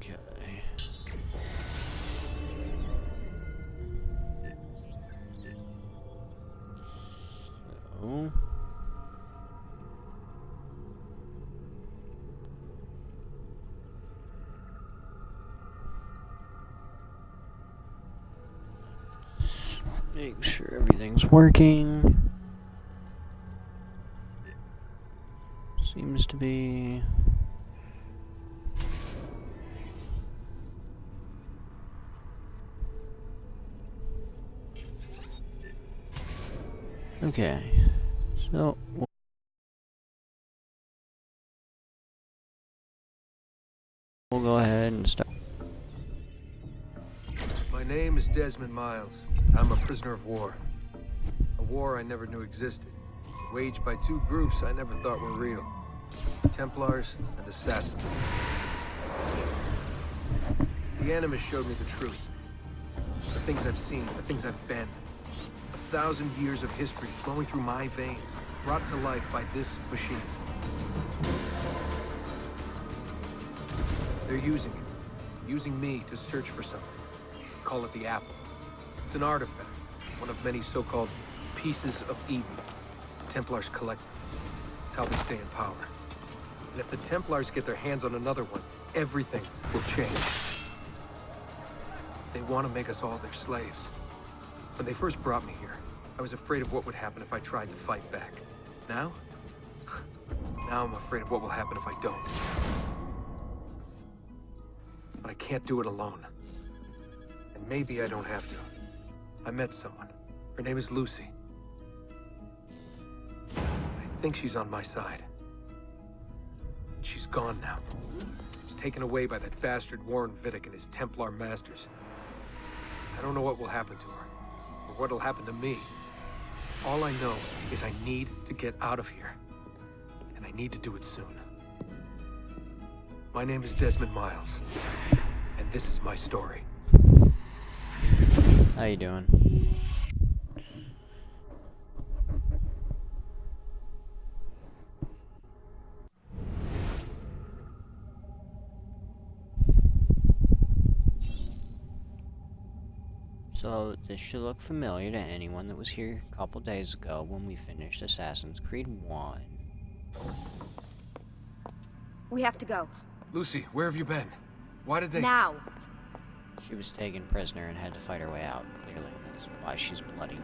Okay. So... make sure everything's working. Seems to be... Okay, so we'll go ahead and start. My name is Desmond Miles. I'm a prisoner of war. A war I never knew existed, waged by two groups I never thought were real. Templars and Assassins. The Animus showed me the truth. The things I've seen, the things I've been. 1,000 years of history flowing through my veins, brought to life by this machine. They're using it. Using me to search for something. Call it the Apple. It's an artifact. One of many so-called pieces of Eden. Templars collect them. It's how they stay in power. And if the Templars get their hands on another one, everything will change. They want to make us all their slaves. When they first brought me here, I was afraid of what would happen if I tried to fight back. Now? Now I'm afraid of what will happen if I don't. But I can't do it alone. And maybe I don't have to. I met someone. Her name is Lucy. I think she's on my side. She's gone now. She was taken away by that bastard Warren Vidic and his Templar masters. I don't know what will happen to her, or what'll happen to me. All I know is I need to get out of here. And I need to do it soon. My name is Desmond Miles. And this is my story. How you doing? So, this should look familiar to anyone that was here a couple days ago when we finished Assassin's Creed 1. We have to go. Lucy, where have you been? Why did they... Now! She was taken prisoner and had to fight her way out, clearly. That's why she's bloody.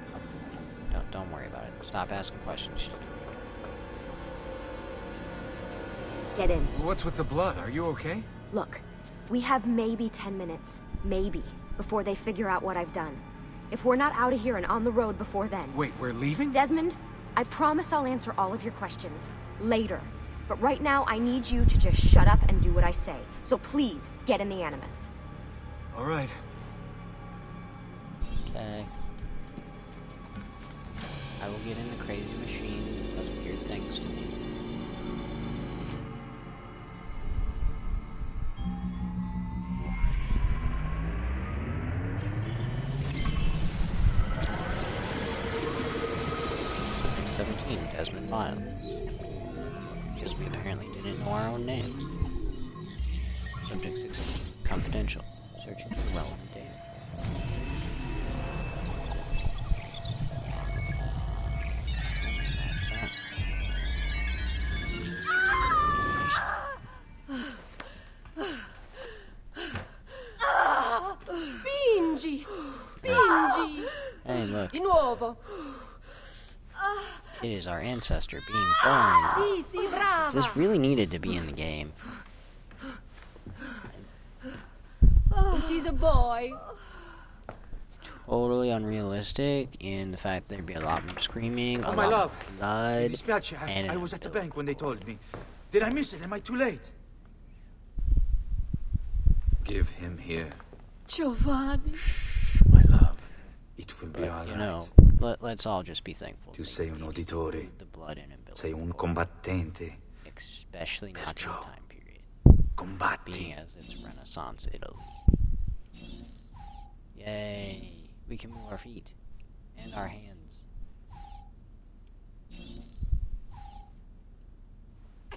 Don't worry about it. Stop asking questions. Get in. What's with the blood? Are you okay? Look, we have maybe 10 minutes. Maybe. Before they figure out what I've done. If we're not out of here and on the road before then... Wait, we're leaving? Desmond, I promise I'll answer all of your questions. Later. But right now, I need you to just shut up and do what I say. So please, get in the Animus. All right. Okay. I will get in the crazy machine that does weird things to me. Desmond Miles. Because we apparently didn't know our own names. Subject 16. Confidential. Searching for relevant data. Spingi! Spingi! Hey, look. Di nuovo! It is our ancestor being born. Sì, sì, brava! This really needed to be in the game. It is a boy. Totally unrealistic in the fact there'd be a lot more screaming, a Oh, my lot love. more blood, Mi dispiace, and I was at the bank when they told me. Did I miss it? Am I too late? Give him here. Giovanni. My love. It will be all you right. know, let's all just be thankful. Tu they sei un continued to uditore. remove the blood inability, Sei un combattente. especially not in Perciò, the time period, Combatti. being as it's Renaissance Italy. Yay! We can move our feet and our hands.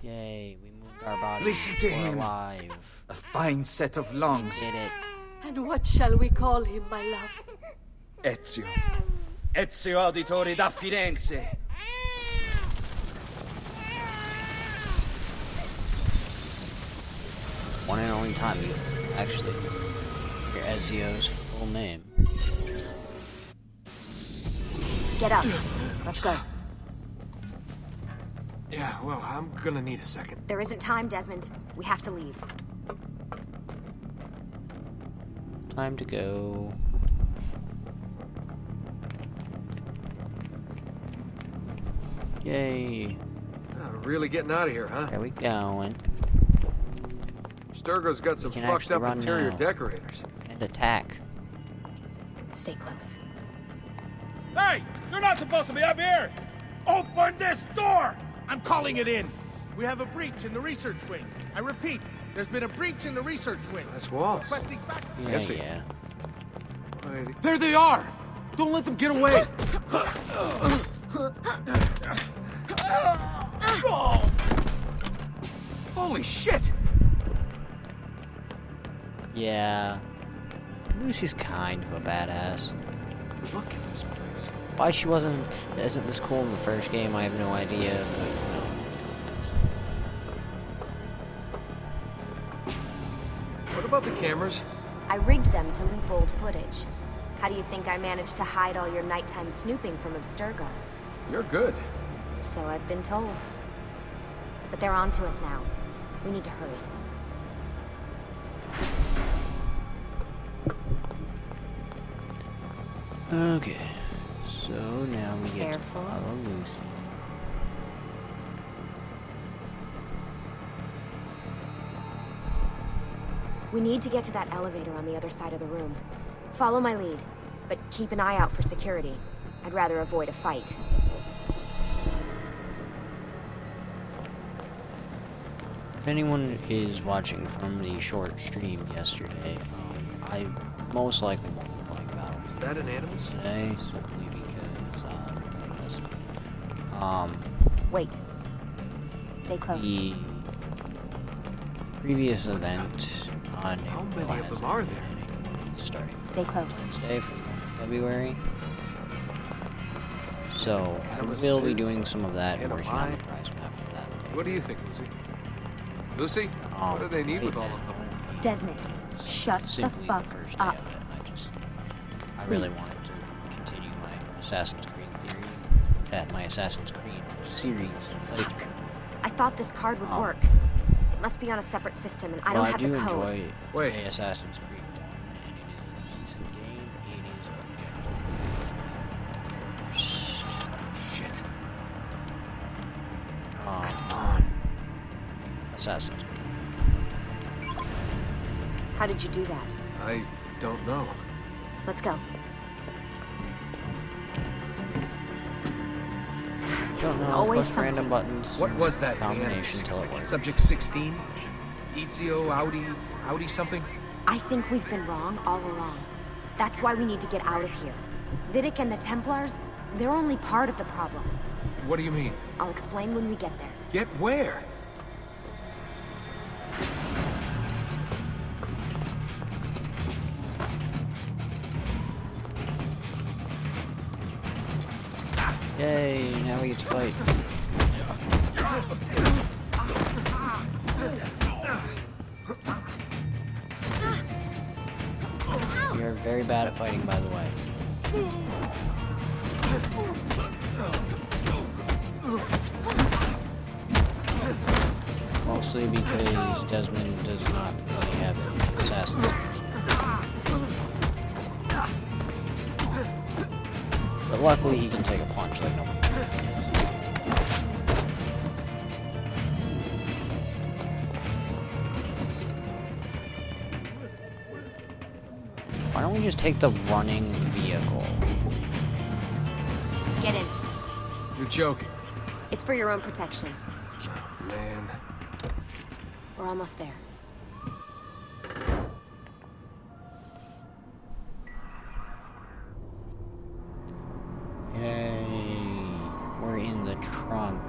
Yay, we moved our bodies. Listen to We're him. alive. A fine set of We lungs. did it. And what shall we call him, my love? Ezio. Ezio Auditori da Firenze. One and only time you actually hear Ezio's full name. Get up. Let's go. Yeah, well, I'm gonna need a second. There isn't time, Desmond. We have to leave. Time to go. Yay. Really getting out of here, huh? There we going. Sturgo's got some can fucked actually up run interior now. decorators. And attack. Stay close. Hey! You're not supposed to be up here! Open this door! I'm calling it in. We have a breach in the research wing. I repeat, there's been a breach in the research wing. That's walls. Requesting back. Yeah, Fancy. yeah. There they are! Don't let them get away! Holy shit! Yeah. Lucy's kind of a badass. Look at this place. Why she isn't this cool in the first game, I have no idea, but What about the cameras? I rigged them to loop old footage. How do you think I managed to hide all your nighttime snooping from Abstergo? You're good. So I've been told. But they're on to us now. We need to hurry. okay. So now we get Careful. to follow Lucy. We need to get to that elevator on the other side of the room. Follow my lead, but keep an eye out for security. I'd rather avoid a fight. If anyone is watching from the short stream yesterday, I most likely won't be playing Battlefield Is that an Animus? today, simply because I'm playing this. Wait. Stay close. The previous event on How April many of has them are ended, there? starting Stay close. Wednesday for the month of February. So I Animus will be is doing some of that and working on the Animai. prize map for that. What do you think, Lucy? Lucy? What do they need right with all of them? now, Desmond, shut the simply fuck the first day up. of it, and I really Please. wanted to continue my Assassin's Creed my Assassin's Creed series playthrough. I thought this card would Oh. work. It must be on a separate system, and I don't Well, have I do the code. enjoy Wait. Assassin's Creed 1, and it is a decent game. It is objective. Shit. Just, On. Assassin's Creed. How did you do that? I don't know. Let's go. Don't It's know. always Push random something. buttons. What and was that combination Animus? until it works. Subject 16? Ezio, Audi something? I think we've been wrong all along. That's why we need to get out of here. Vidic and the Templars, they're only part of the problem. What do you mean? I'll explain when we get there. Get where? Yay! Now we get to fight. You're very bad at fighting, by the way. Mostly because Desmond does not really have an assassin. But luckily he can take a punch like no one. Why don't we just take the running vehicle? Get in. You're joking. It's for your own protection. Man. We're almost there. Yay. We're in the trunk.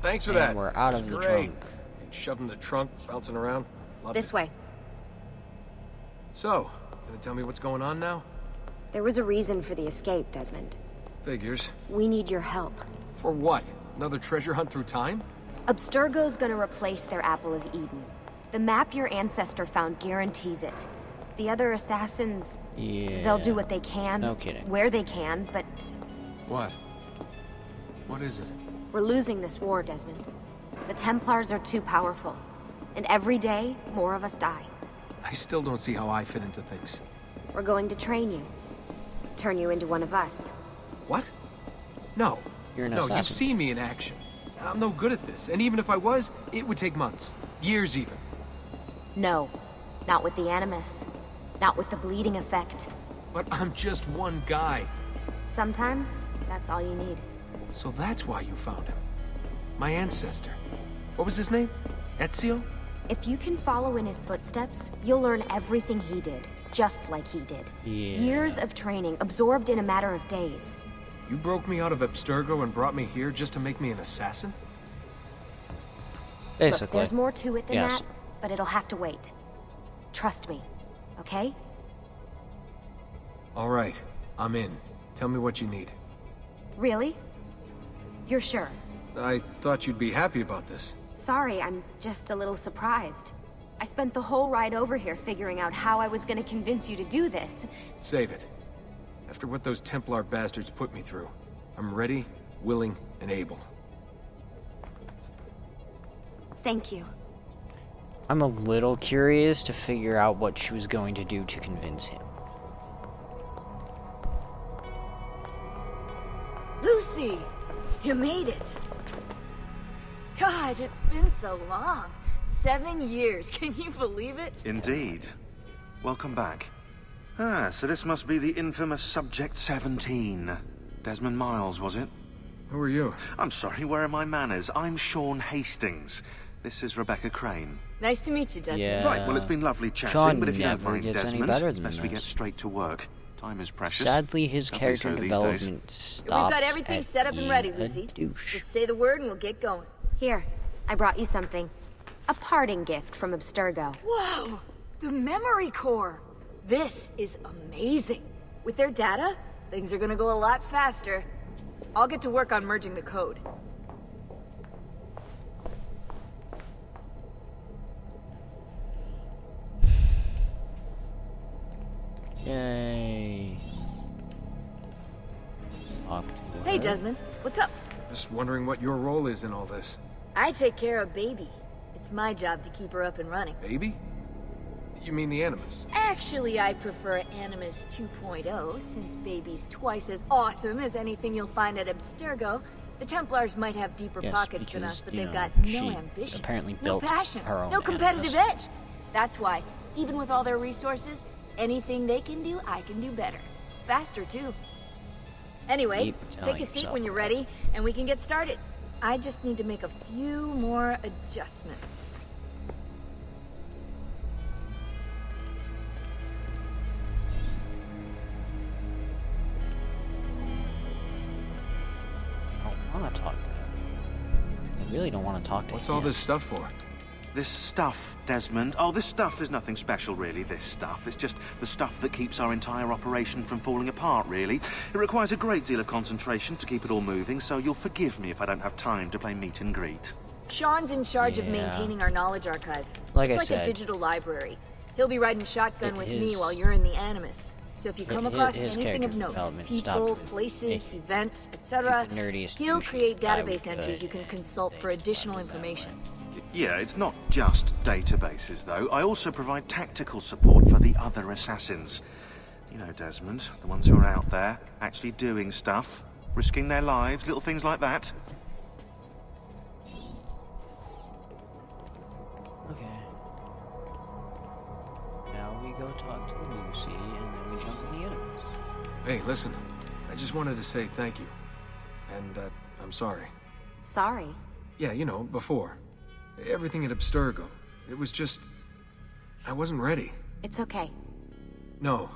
Thanks for And that. we're out of It's the great. trunk. Shoved in the trunk, bouncing around. Loved This it. way. So, gonna tell me what's going on now? There was a reason for the escape, Desmond. Figures. We need your help. For what? Another treasure hunt through time? Abstergo's gonna replace their Apple of Eden. The map your ancestor found guarantees it. The other assassins, Yeah. they'll do what they can, No kidding. where they can, but What? What is it? we're losing this war, Desmond. The Templars are too powerful. And every day, more of us die. I still don't see how I fit into things. We're going to train you. Turn you into one of us. What? No. You're an No, you've assassin. seen me in action. I'm no good at this, and even if I was, it would take months. Years even. No. Not with the Animus. Not with the bleeding effect. But I'm just one guy. Sometimes, that's all you need. So that's why you found him. My ancestor. What was his name? Ezio? If you can follow in his footsteps, you'll learn everything he did, just like he did. Yeah. Years of training, absorbed in a matter of days. You broke me out of Abstergo and brought me here just to make me an assassin? Look, Basically. there's more to it than Yes. that, but it'll have to wait. Trust me, okay? All right, I'm in. Tell me what you need. Really? You're sure? I thought you'd be happy about this. Sorry, I'm just a little surprised. I spent the whole ride over here figuring out how I was gonna convince you to do this. Save it. After what those Templar bastards put me through, I'm ready, willing, and able. Thank you. I'm a little curious to figure out what she was going to do to convince him. Lucy! You made it! God, it's been so long. 7 years, can you believe it? Indeed. Welcome back. Ah, so this must be the infamous Subject 17. Desmond Miles, was it? Who are you? I'm sorry, where are my manners? I'm Sean Hastings. This is Rebecca Crane. Nice to meet you, Desmond. Yeah. Right, well, it's been lovely chatting, Sean but if you don't never mind, gets any Desmond, better it's than best we get this. straight to work. Time is precious. Sadly, his Don't be character so these days. development stops We've got everything at set up and being ready, a Lucy. douche. Just say the word and we'll get going. Here, I brought you something. A parting gift from Abstergo. Whoa! The memory core! This is amazing. With their data, things are gonna go a lot faster. I'll get to work on merging the code. Yay. Talk to Hey, her. Desmond. What's up? Just wondering what your role is in all this. I take care of Baby. It's my job to keep her up and running. Baby? You mean the Animus? Actually, I prefer Animus 2.0, since Baby's twice as awesome as anything you'll find at Abstergo. The Templars might have deeper Yes, pockets than because, us, but you they've know, got no she ambition, apparently no built passion, her own no competitive Animus. edge. That's why, even with all their resources, anything they can do, I can do better. Faster, too. Anyway, Keep telling take a seat yourself when you're that. ready, and we can get started. I just need to make a few more adjustments. I don't want to talk to him. I really don't want to talk to What's him. all this stuff for? This stuff, Desmond. Oh, this stuff is nothing special, really, this stuff. It's just the stuff that keeps our entire operation from falling apart, really. It requires a great deal of concentration to keep it all moving, so you'll forgive me if I don't have time to play meet and greet. Sean's in charge of Yeah. maintaining our knowledge archives. Like it's I like said, a digital library. He'll be riding shotgun with me his- while you're in the Animus. So if you come across his anything character of note, development people, stopped with, places, "Hey, events, etc., the nerdiest he'll douches create I database could." entries you can consult for additional information. Yeah, it's not just databases, though. I also provide tactical support for the other assassins. You know, Desmond, the ones who are out there, actually doing stuff, risking their lives, little things like that. Okay. Now we go talk to Lucy, and then we jump in the Animus. Hey, listen. I just wanted to say thank you. And that I'm sorry. Sorry. Yeah, you know, before. Everything at Abstergo. It was just... I wasn't ready. It's okay. No.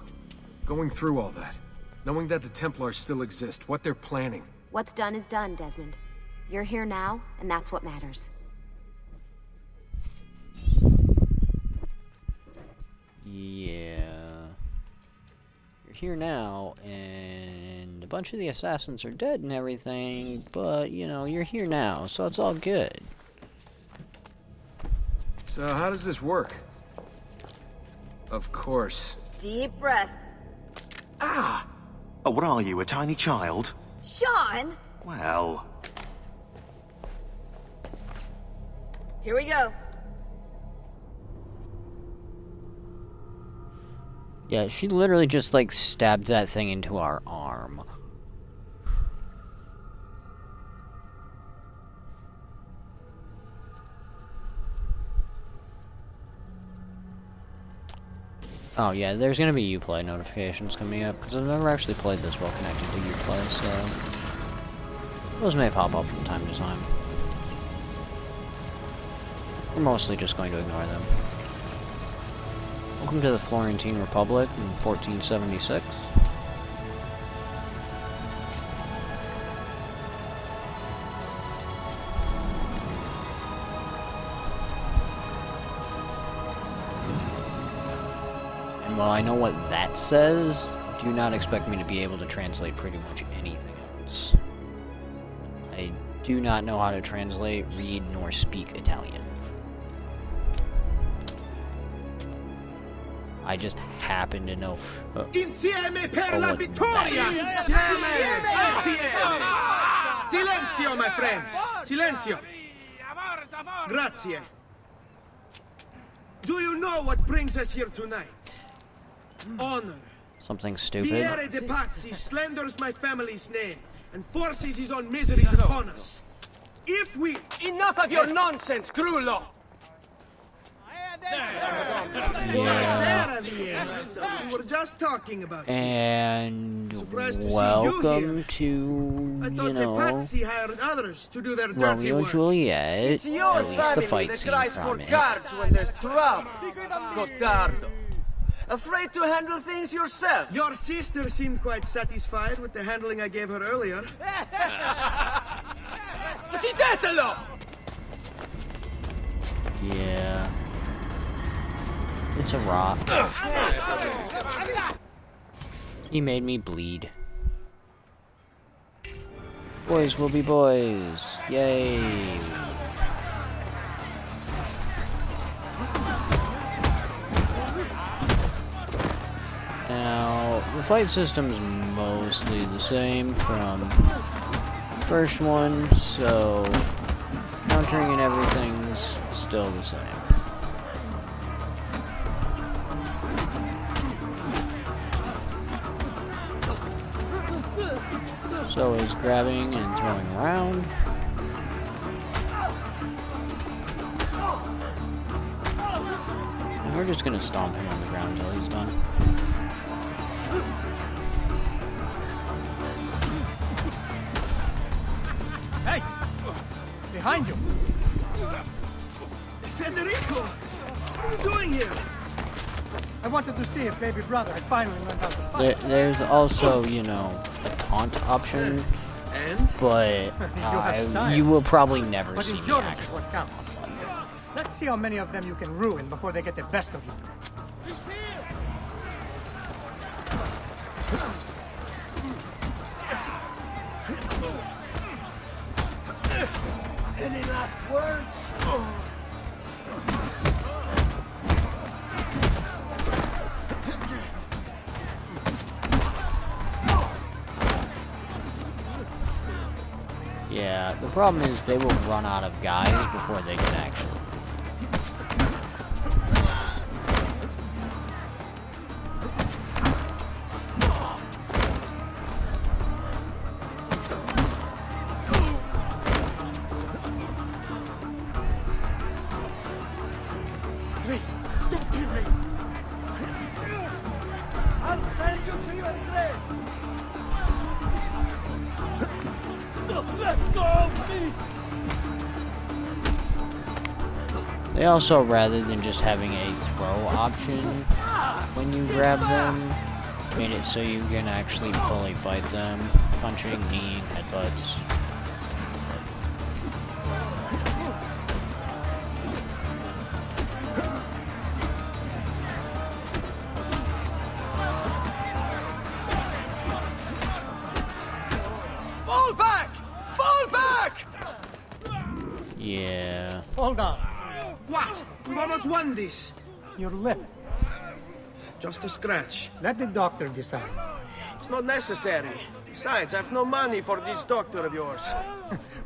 Going through all that. Knowing that the Templars still exist, what they're planning. What's done is done, Desmond. You're here now, and that's what matters. Yeah. You're here now, and a bunch of the assassins are dead and everything, but, you know, you're here now, so it's all good. So how does this work? Of course. Deep breath. Oh, what are you, a tiny child? Sean! Well... Here we go. Yeah, she literally just, like, stabbed that thing into our arm. Oh yeah, there's gonna be Uplay notifications coming up, because I've never actually played this while connected to Uplay, so... those may pop up from time to time. We're mostly just going to ignore them. Welcome to the Florentine Republic in 1476. And while I know what that says, do not expect me to be able to translate pretty much anything else. I do not know how to translate, read, nor speak Italian. I just happen to know. Insieme per la vittoria! Insieme! Silenzio, my friends! Silenzio! Grazie. Do you know what brings us here tonight? Honor. Something stupid. Vieri de Pazzi slanders my family's name and forces his own miseries upon us. If we... Enough of your nonsense, Grullo! Yeah. We were just talking about you. And Surprised to see you welcome here. to, I you thought the know, Pazzi hired others to do their dirty Romeo and work. Juliet, It's your at least the family fight that scene cries for from it. guards when there's trouble. Gottardo. Afraid to handle things yourself. Your sister seemed quite satisfied with the handling I gave her earlier. Uccidetelo! Yeah. It's a rock. He made me bleed. Boys will be boys. Yay. Now, the fight system's mostly the same from the first one, so countering and everything's still the same. So is grabbing and throwing around. And we're just gonna stomp him on the ground until he's done. Hey! Behind you! Federico! What are you doing here? I wanted to see if baby brother had finally learned how to fight. There's also, you know, a taunt option, And? but have style. you will probably never But see me endurance is actually. what counts. Let's see how many of them you can ruin before they get the best of you. Any last words? Yeah, the problem is they will run out of guys before they can actually. Please, don't kill me! I'll send you to your grave. Let go of me! They also, rather than just having a throw option when you grab them, made it so you can actually fully fight them. Punching, kneeing, headbutts. Yeah. Hold on. What? We've almost won this. Your lip. Just a scratch. Let the doctor decide. It's not necessary. Besides, I've no money for this doctor of yours.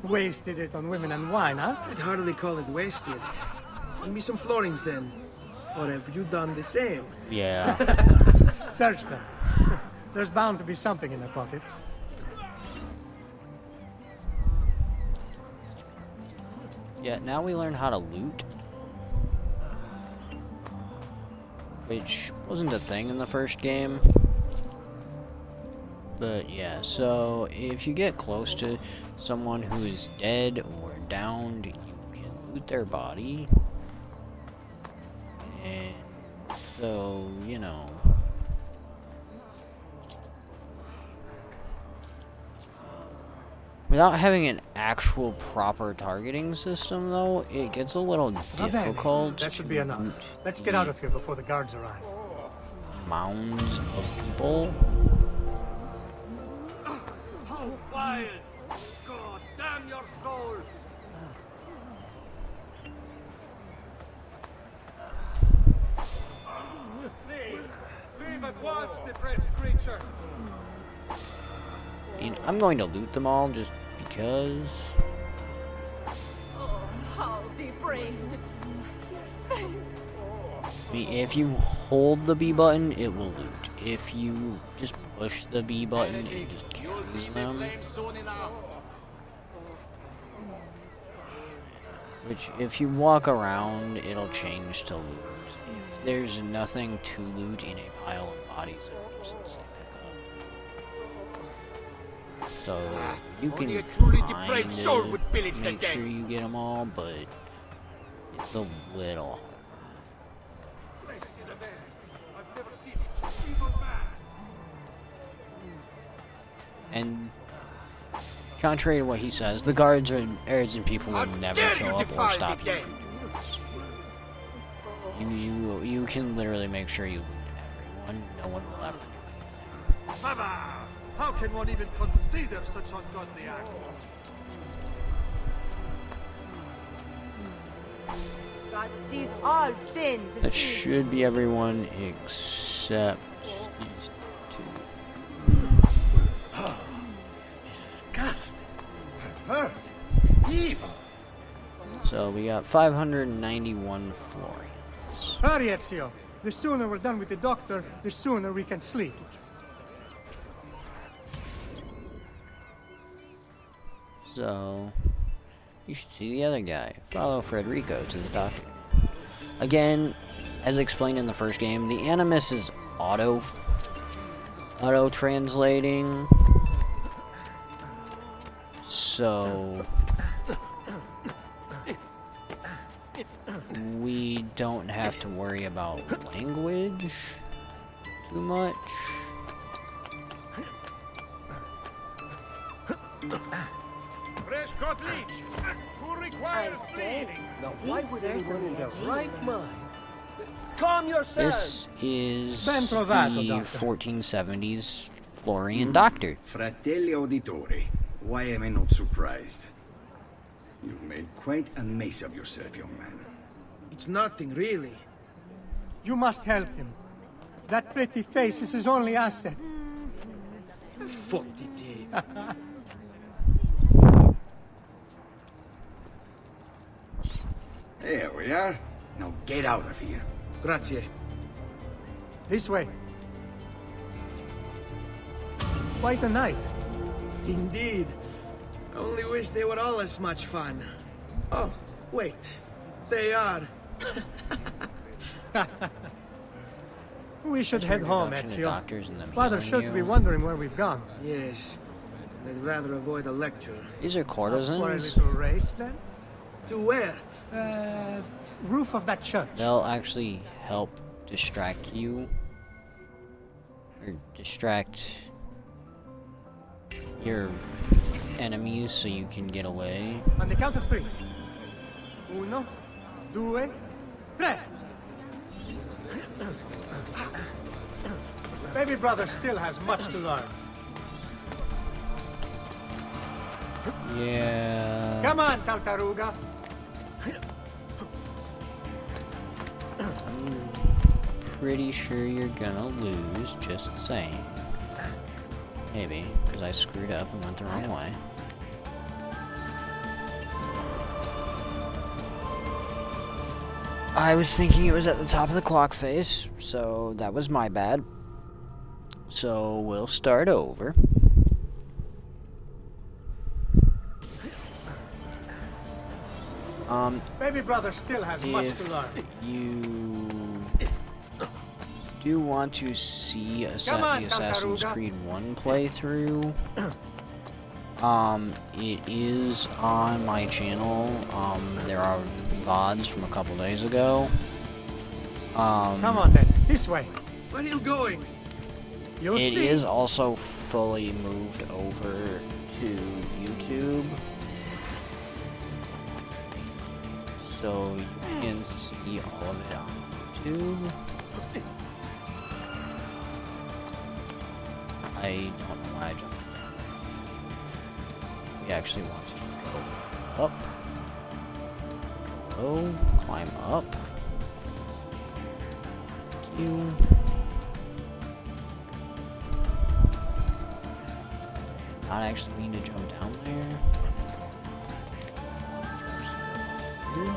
Wasted it on women and wine, huh? I'd hardly call it wasted. Give me some florins then. Or have you done the same? Yeah. Search them. There's bound to be something in their pockets. Yeah, now we learn how to loot. Which wasn't a thing in the first game. But yeah, so if you get close to someone who is dead or downed, you can loot their body. And so, you know. Without having an actual proper targeting system, though, it gets a little difficult. That should be enough. Let's get out of here before the guards arrive. Mounds of people. How wild! God damn your soul! Leave at once, depraved creature! I'm going to loot them all just because. Oh, how depraved. I mean, if you hold the B button, it will loot. If you just push the B button, it just carries them. Which, if you walk around, it'll change to loot. If there's nothing to loot in a pile of bodies, it'll just say pick up. So, you can kind of make sure you get them all, but it's a little. And contrary to what he says, the guards or and people will never show up or stop you from doing this. You can literally make sure you loot everyone. No one will ever do anything. Mama! How can one even consider such ungodly acts? God sees all sins. That should be everyone except these two. Disgusting, pervert, evil. So we got 591 florins. Hurry, Ezio. The sooner we're done with the doctor, the sooner we can sleep. So, you should see the other guy. Follow Federico to the doctor. Again, as explained in the first game, the Animus is auto-translating. So, we don't have to worry about language too much. Fresh-cut leech, who requires bleeding. Now, why would anyone in their right mind? Calm yourself! This is Ben trovato, the Doctor. 1470s Florian doctor. Fratelli Auditori, why am I not surprised? You've made quite a mess of yourself, young man. It's nothing, really. You must help him. That pretty face is his only asset. Fottiti. There we are. Now get out of here. Grazie. This way. Quite a night. Indeed. I only wish they were all as much fun. Oh, wait. They are. We should head home, Ezio. Doctors and them Father's sure healing to be you. wondering where we've gone. Yes. I'd rather avoid a lecture. These are For a courtesans. little race, then? To where? Roof of that church. They'll actually help distract you. Or distract your enemies so you can get away. On the count of 3. 1, 2, 3. Baby brother still has much to learn. Yeah. Come on, Tartaruga. I'm pretty sure you're gonna lose, just saying. Maybe, because I screwed up and went the wrong way. I was thinking it was at the top of the clock face, so that was my bad. So we'll start over. Baby brother still has much to learn. You do want to see the Assassin's Creed 1 playthrough, it is on my channel. There are VODs from a couple days ago. Come on then, this way. Where are you going? You'll see. It is also fully moved over to YouTube, so you can see all of it on YouTube. I don't know why I jumped. We actually want to go up. Go, climb up. Thank you. Not actually mean to jump down there. Here.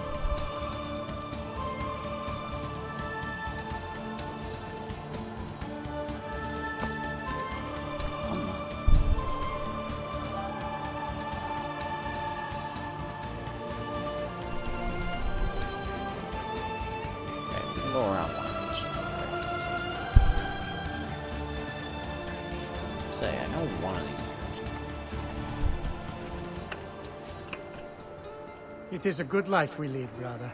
Go around one of these directions. Say, I know one of these. It is a good life we lead, brother.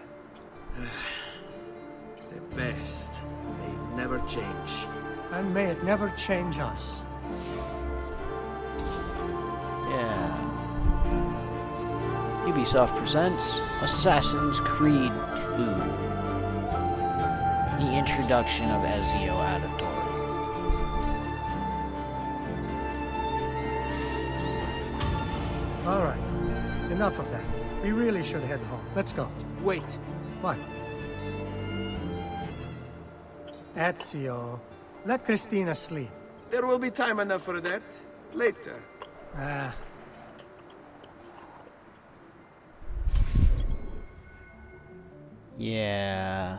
The best. May it never change. And may it never change us. Yeah. Ubisoft presents Assassin's Creed 2. The introduction of Ezio Auditore. All right. Enough of that. We really should head home. Let's go. Wait. What? Ezio. Let Christina sleep. There will be time enough for that. Later. Ah. Yeah.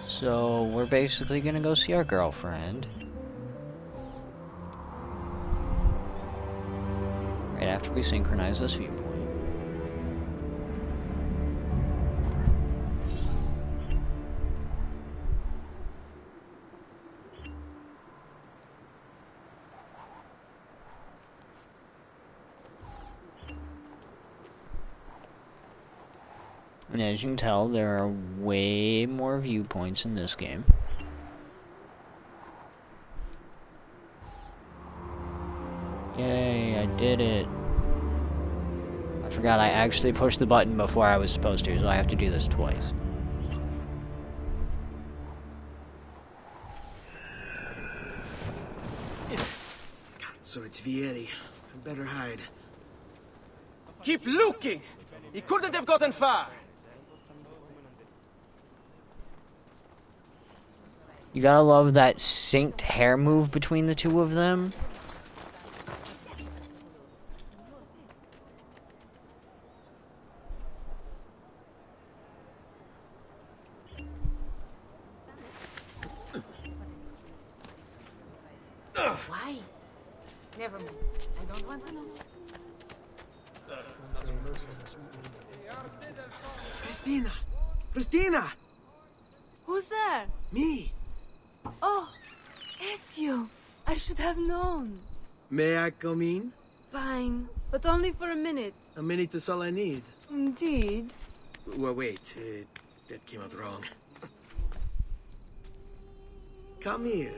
So, we're basically gonna go see our girlfriend. Right after we synchronize this viewpoint. And as you can tell, there are way more viewpoints in this game. Yay, I did it. I forgot I actually pushed the button before I was supposed to, so I have to do this twice. So it's Vieri. I better hide. Keep looking! He couldn't have gotten far! You gotta love that synced hair move between the two of them. Why? Never mind. I don't want to know. Christina! Christina! Who's there? Me! Oh, Ezio. I should have known. May I come in? Fine, but only for a minute. A minute is all I need. Indeed. Well, wait. That came out wrong. Come here.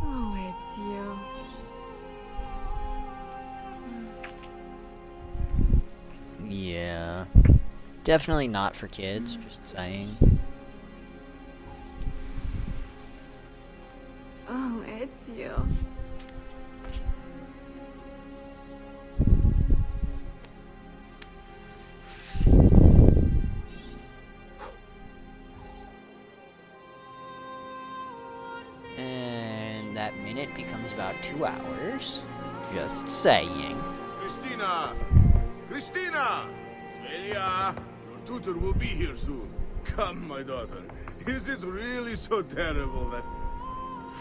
Oh, Ezio. Yeah. Definitely not for kids, just saying. Oh, Ezio. about 2 hours. Just saying. Christina! Christina! Celia! Your tutor will be here soon. Come, my daughter. Is it really so terrible that...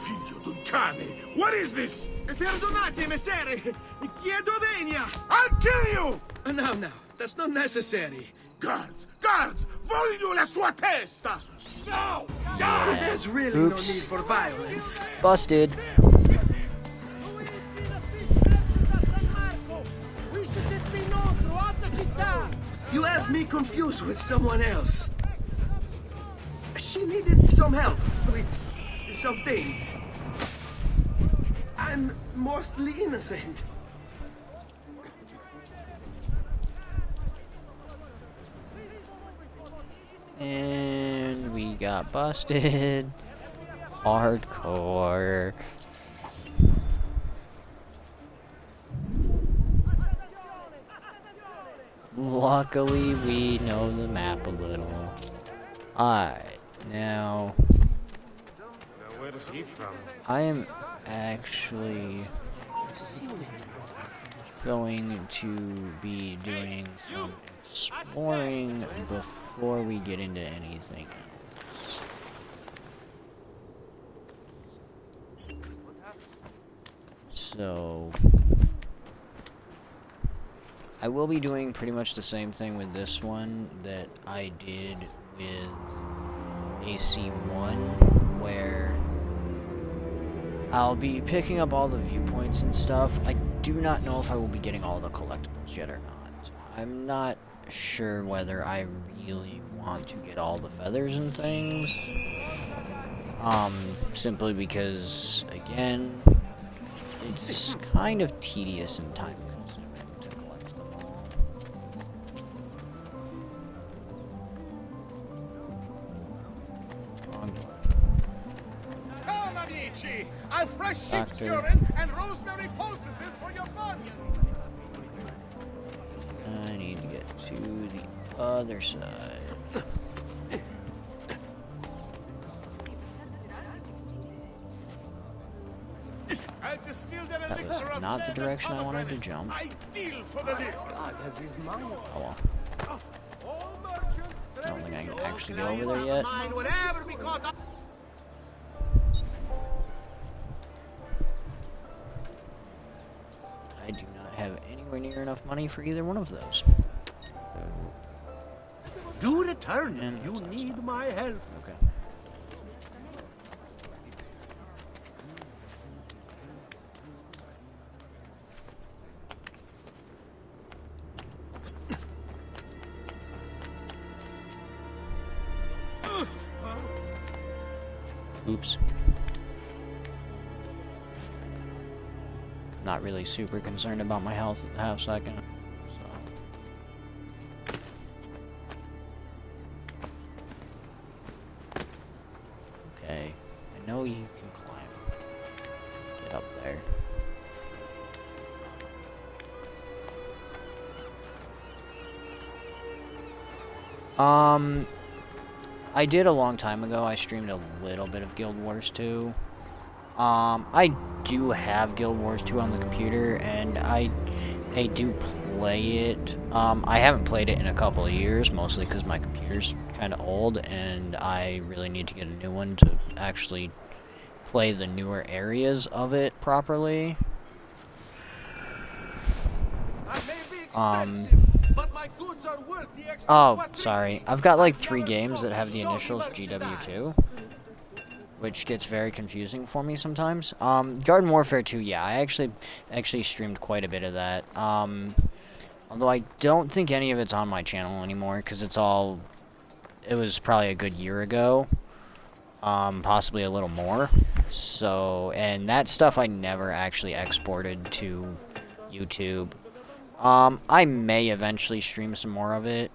Figlio d'un cane! What is this? Perdonate, messere! Chiedo venia! I'll kill you! No, that's not necessary. Guards! Guards! Voglio la sua testa! No! Die! There's really no need for violence. Busted. You have me confused with someone else. She needed some help with some things. I'm mostly innocent. And we got busted. Hardcore. Luckily, we know the map a little. Alright, now... Where is he from? I am actually going to be doing some exploring before we get into anything else. So... I will be doing pretty much the same thing with this one that I did with AC1, where I'll be picking up all the viewpoints and stuff. I do not know if I will be getting all the collectibles yet or not. I'm not sure whether I really want to get all the feathers and things. Simply because, again, it's kind of tedious and time consuming to collect them all. Wrong door. Come, amici! I've fresh sheep's Doctor. urine and rosemary poultices for your bunions! I need to get to the other side. I've distilled an That was elixir of not the dead direction I wanted to pomegranate. jump. Ideal for the liver. Oh well. All merchants I don't think I can ready. actually get over there yet. Mine whatever we caught up. I do not have anywhere near enough money for either one of those. Do return And if you that's not need stop. my help. Okay. Oops. Not really super concerned about my health at the half second, so. Okay, I know you can climb. Get up there. I did a long time ago. I streamed a little bit of Guild Wars 2. I do have Guild Wars 2 on the computer, and I do play it. I haven't played it in a couple of years, mostly because my computer's kind of old, and I really need to get a new one to actually play the newer areas of it properly. Oh, sorry. I've got like 3 games that have the initials GW2, which gets very confusing for me sometimes. Garden Warfare 2, yeah, I actually streamed quite a bit of that. Although I don't think any of it's on my channel anymore, because it was probably a good year ago. Possibly a little more. So, and that stuff I never actually exported to YouTube. I may eventually stream some more of it.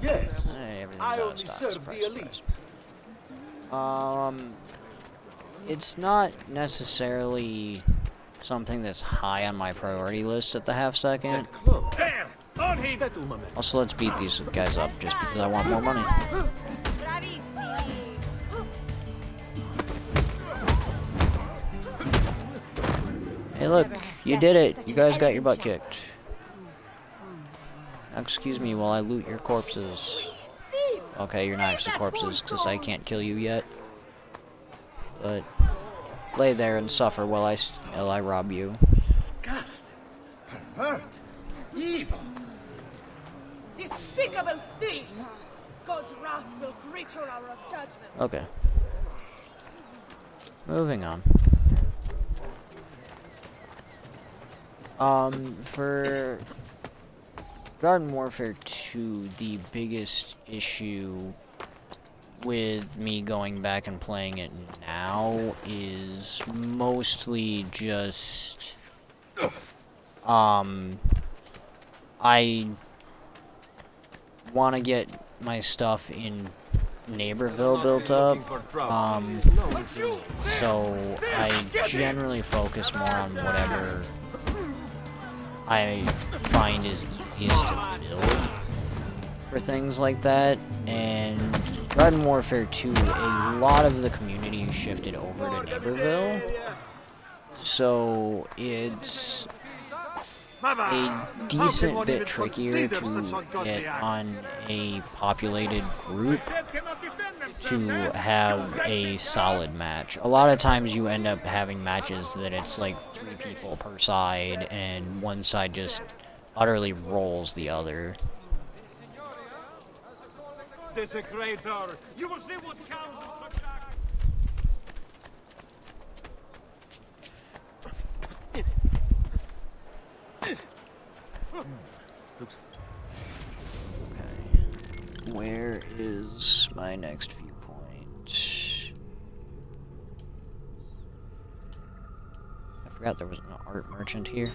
Yes, Everything's I out of only stock. serve Surprise, the elite. surprise. It's not necessarily something that's high on my priority list at the half second. There! On Also, let's beat these guys up just because I want more money. Hey, look, you did it. You guys got your butt kicked. Now, excuse me while I loot your corpses. Okay, you're not actually corpses because I can't kill you yet. But lay there and suffer while I rob you. Disgust. Pervert. Evil. Despicable thing! God's wrath will greet your hour of judgment. Okay. Moving on. For Garden Warfare 2, the biggest issue with me going back and playing it now is mostly just I want to get my stuff in Neighborville built up, so I generally focus more on whatever I find is easiest to build for things like that. And Garden Warfare 2, a lot of the community shifted over to Neighborville, so it's a decent bit trickier to get on a populated group to have a solid match. A lot of times you end up having matches that it's like 3 people per side and one side just utterly rolls the other. Desecrator, you will see what comes of such act. Okay. Where is my next viewpoint? I forgot there was an art merchant here.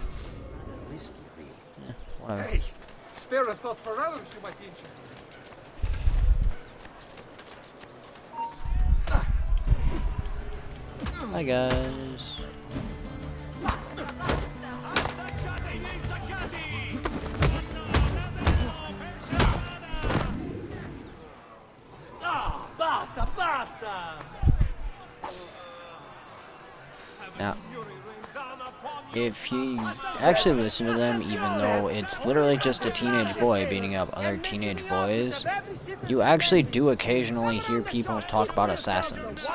Yeah, whatever. Hey, spare a thought for others, you might be interested. Hi guys. Basta, basta! Now, if you actually listen to them, even though it's literally just a teenage boy beating up other teenage boys, you actually do occasionally hear people talk about assassins.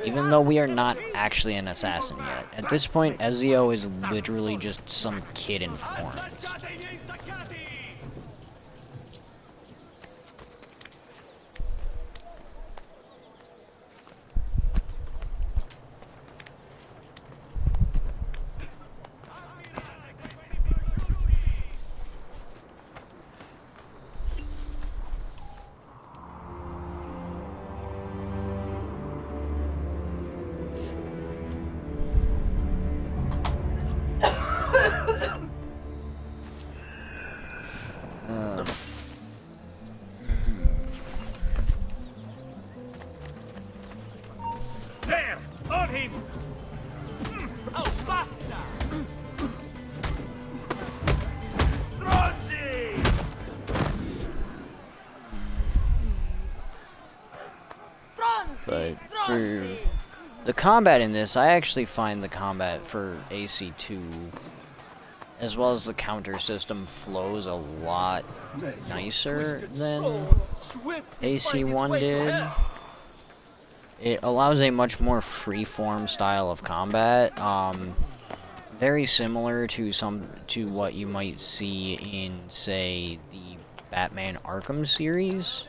Even though we are not actually an assassin yet. At this point, Ezio is literally just some kid in horns. There! On him! Oh, basta! Stronzi! But for the combat in this, I actually find the combat for AC2, as well as the counter system, flows a lot nicer than AC1 did. It allows a much more free-form style of combat, very similar to what you might see in, say, the Batman Arkham series.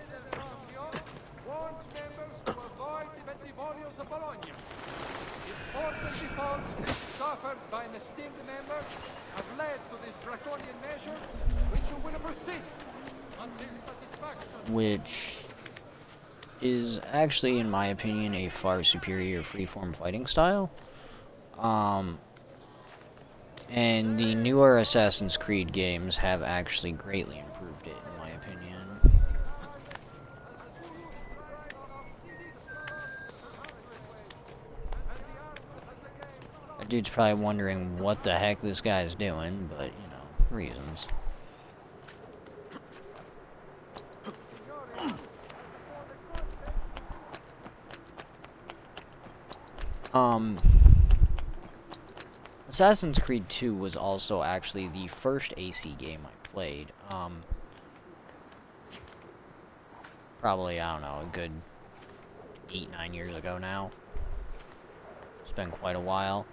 Suffered by an esteemed member have led to this draconian measure, which you will persist until satisfaction. Which is actually, in my opinion, a far superior freeform fighting style. And the newer Assassin's Creed games have actually greatly improved it, in my opinion. That dude's probably wondering what the heck this guy's doing, but, you know, reasons. Assassin's Creed 2 was also actually the first AC game I played. Probably, I don't know, a good 8-9 years ago now. It's been quite a while.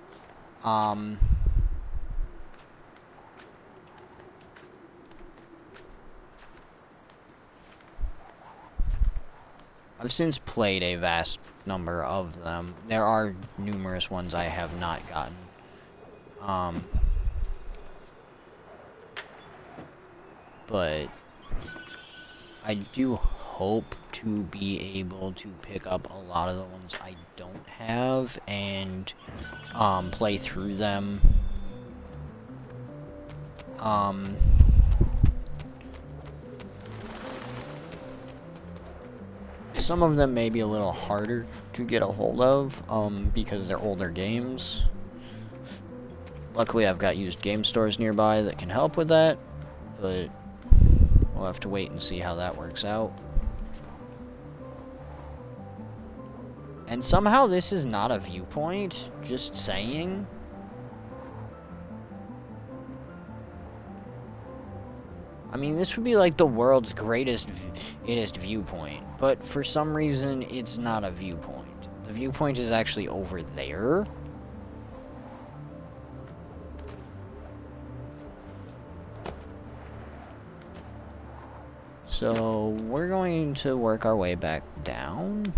I've since played a vast number of them. There are numerous ones I have not gotten. But I do hope to be able to pick up a lot of the ones I don't have and play through them. Some of them may be a little harder to get a hold of because they're older games. Luckily, I've got used game stores nearby that can help with that, but we'll have to wait and see how that works out. And somehow this is not a viewpoint, just saying. I mean, this would be like the world's greatest viewpoint, but for some reason, it's not a viewpoint. The viewpoint is actually over there. So, we're going to work our way back down.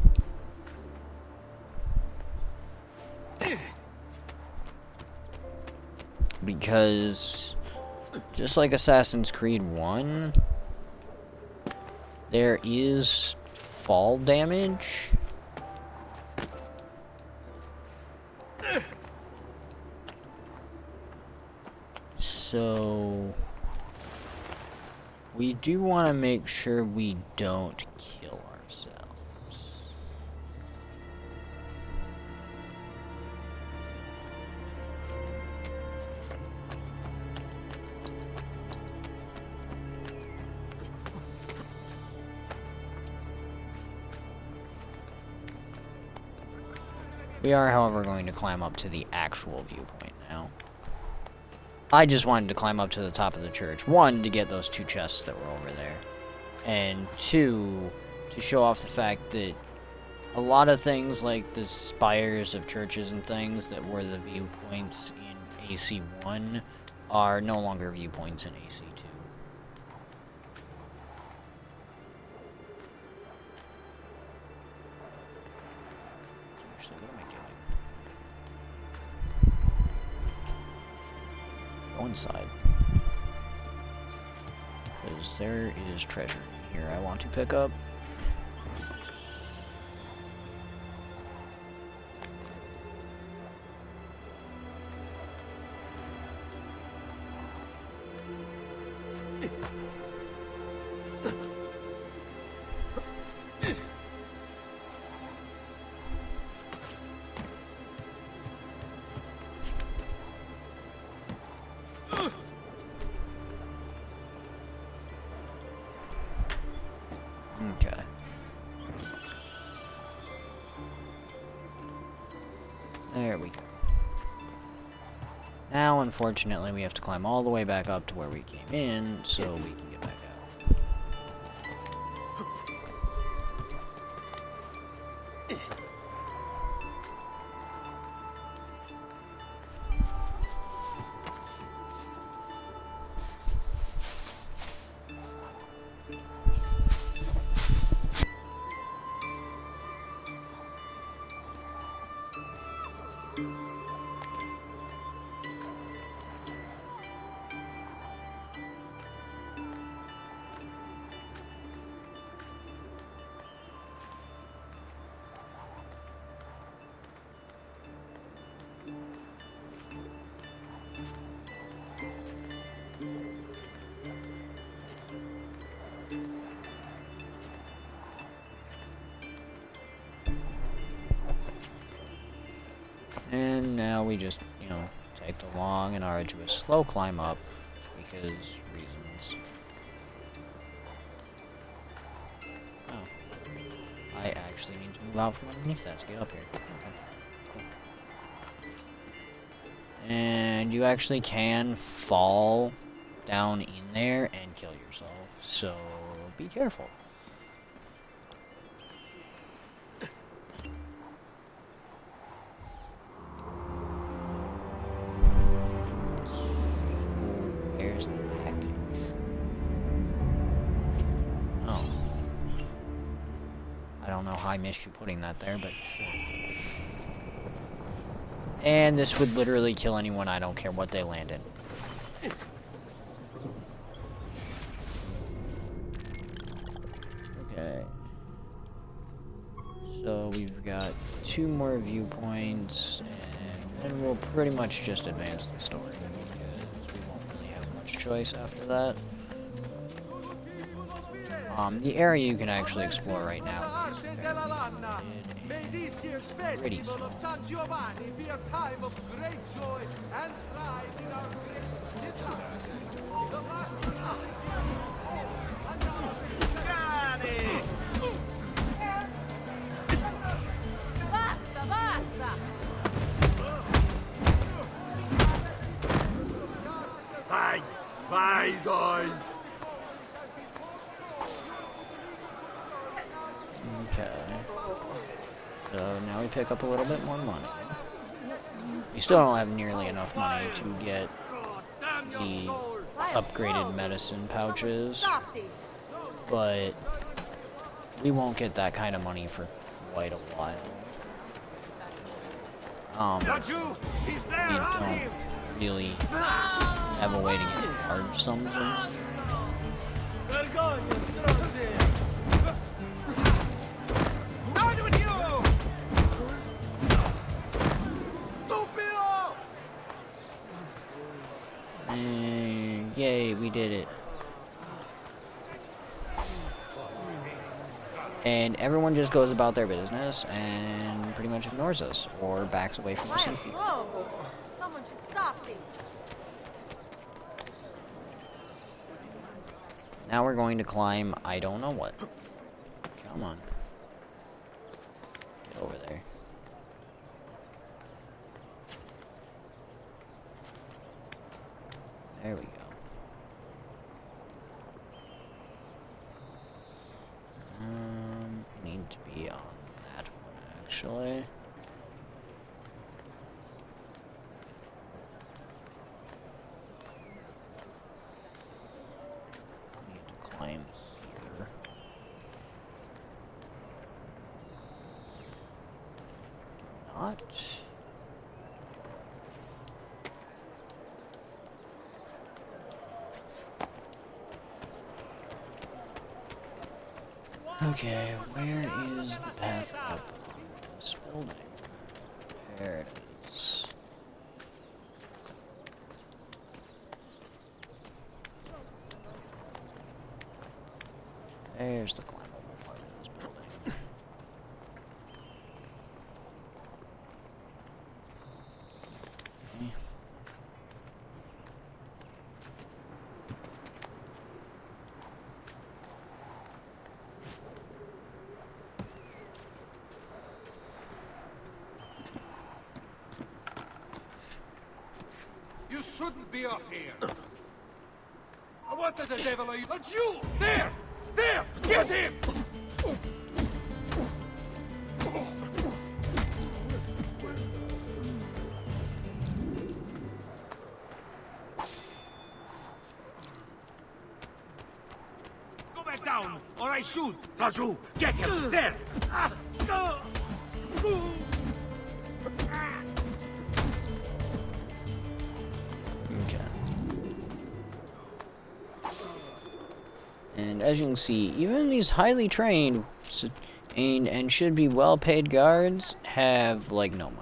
Because, just like Assassin's Creed 1, there is fall damage. So, we do want to make sure we don't kill ourselves. We are, however, going to climb up to the actual viewpoint now. I just wanted to climb up to the top of the church. One, to get those 2 chests that were over there. And 2, to show off the fact that a lot of things like the spires of churches and things that were the viewpoints in AC1 are no longer viewpoints in AC2. Actually, what am I doing? Go inside. Because there is treasure in here I want to pick up. Okay. There we go. Now, unfortunately, we have to climb all the way back up to where we came in, so we can get back out. And now we just, you know, take the long and arduous slow climb up because reasons. Oh. I actually need to move out from underneath that to get up here. Okay. Cool. And you actually can fall down in there and kill yourself, so be careful. There's the package. Oh. I don't know how I missed you putting that there, but sure. And this would literally kill anyone, I don't care what they land in. Okay. So we've got 2 more viewpoints, and then we'll pretty much just advance the story, because we won't really have much choice after that. The area you can actually explore right now is May this year's festival of San Giovanni be a time of great joy and pride in our great city. The Basta, basta! Vai! Vai, dai! Okay. So now we pick up a little bit more money. We still don't have nearly enough money to get the upgraded medicine pouches, but we won't get that kind of money for quite a while. We don't really have a way to get large sums of money. Yay, we did it. And everyone just goes about their business and pretty much ignores us or backs away from us in fear. Whoa! Someone should stop this. Now we're going to climb I don't know what. Come on. Get over there. There we go. Need to be on that one, actually. Need to climb here. Not. Okay, where is the path up on this building? There it is. There's the climbable part of this building. Okay. You shouldn't be up here. What the devil are you? It's you! There! There! Get him! Go back down, or I shoot! Raju, get him! There! And as you can see, even these highly trained and should be well-paid guards have, like, no money.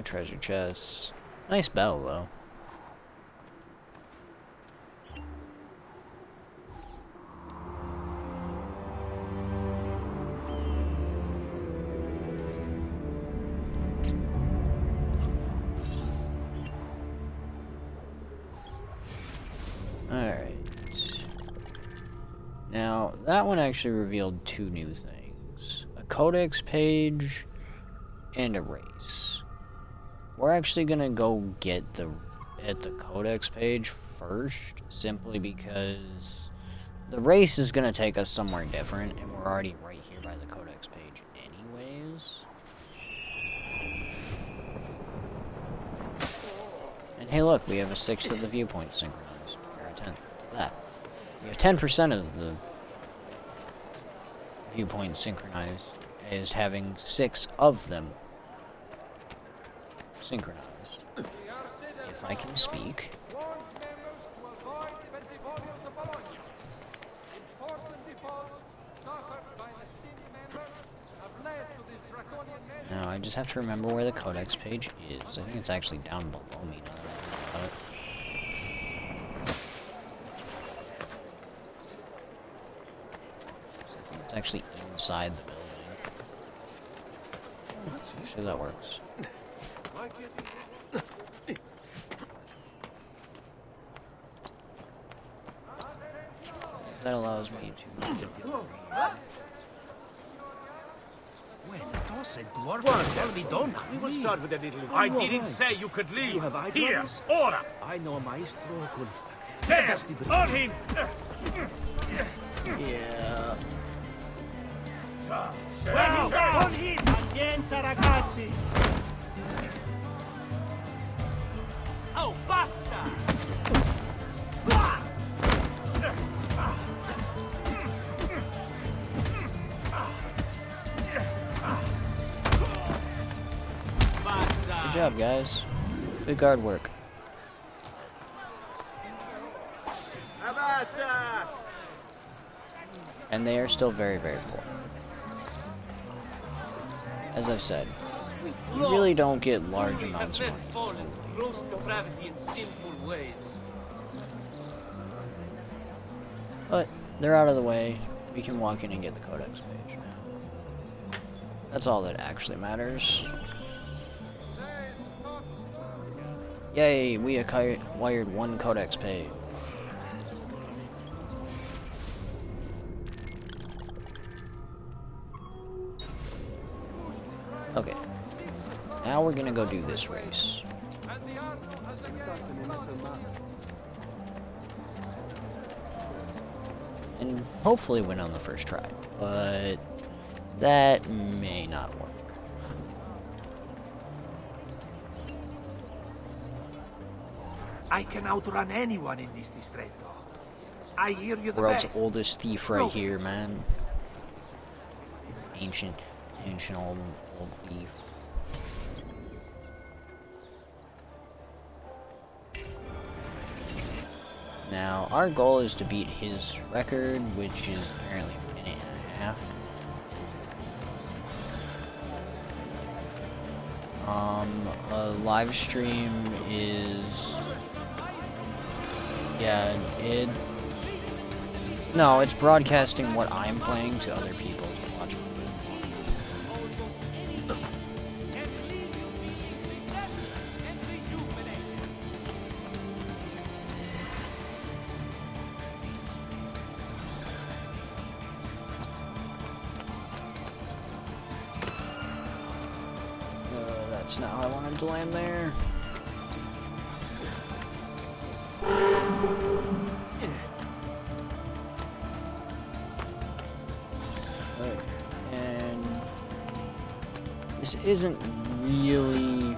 treasure chests. Nice bell, though. Alright. Now, that one actually revealed two new things. A codex page and a race. We're actually gonna go get the codex page first, simply because the race is gonna take us somewhere different, and we're already right here by the codex page anyways. And hey look, we have a sixth of the viewpoint synchronized. Or a tenth. That. We have 10% of the viewpoint synchronized as having 6 of them synchronized. If I can speak. Now I just have to remember where the codex page is. I think it's actually down below me now that I think about it. It's actually inside the building. Sure that works. That allows me to get the other We will start with a little... I didn't say you could leave. You have eye Here, troubles? ora! I know Maestro Oculista. There! On him! Yeah. On him! Pazienza, ragazzi! Oh, basta! Good job, guys. Good guard work. And they are still very, very poor. As I've said, you really don't get large amounts of money. Rose depravity in sinful ways. But they're out of the way. We can walk in and get the codex page now. That's all that actually matters. Yay, we acquired one codex page. Okay. Now we're gonna go do this race. And hopefully win on the first try. But that may not work. I can outrun anyone in this distretto. I hear you the World's best. oldest thief right here, man. Ancient old thief. Now, our goal is to beat his record, which is apparently a minute and a half. A live stream is... Yeah, No, it's broadcasting what I'm playing to other people to watch. That's not how I wanted to land there. And this isn't really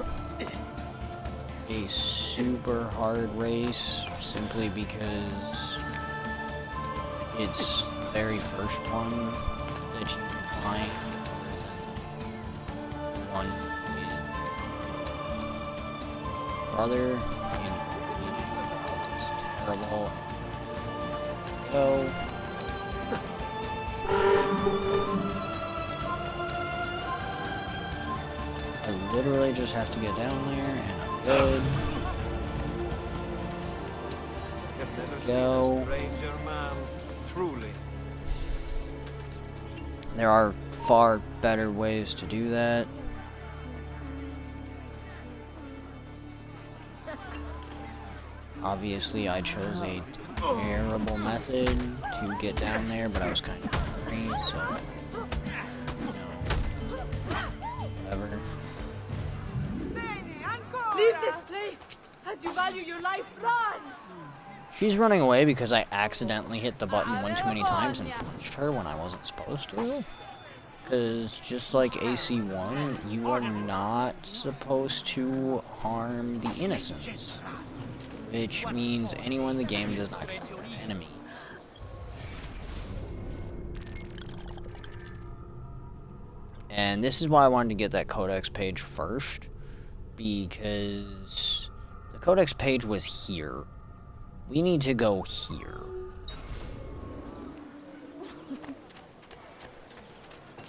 a super hard race, simply because it's the very first one that you can find. One with brother. It's terrible. Go. I literally just have to get down there, and I'm good. I've never Go. seen a stranger man, truly. There are far better ways to do that. Obviously, I chose a terrible method to get down there, but I was kind of hungry, so... whatever. Leave this place! As you value your life, run! She's running away because I accidentally hit the button one too many times and punched her when I wasn't supposed to. Because just like AC1, you are not supposed to harm the innocents. Which means anyone in the game does not consider an enemy. And this is why I wanted to get that codex page first. Because the codex page was here. We need to go here.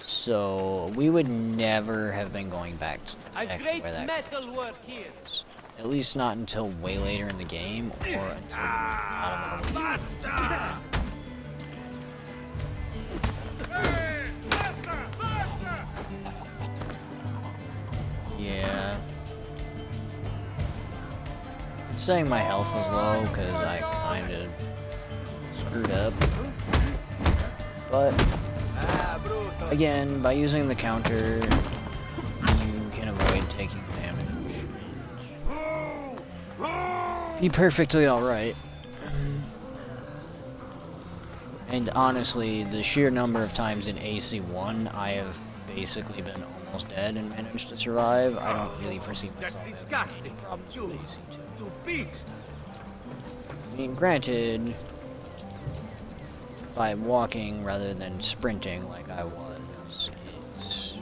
So we would never have been going back to where that metal work here. is. At least not until way later in the game, or until out of the Yeah. It's saying my health was low because I kind of screwed up. But again, by using the counter, you can avoid taking damage. Be perfectly alright. And honestly, the sheer number of times in AC1 I have basically been almost dead and managed to survive, I don't really foresee myself having any problems with AC2. You beast! I mean, granted, by walking rather than sprinting like I was, it's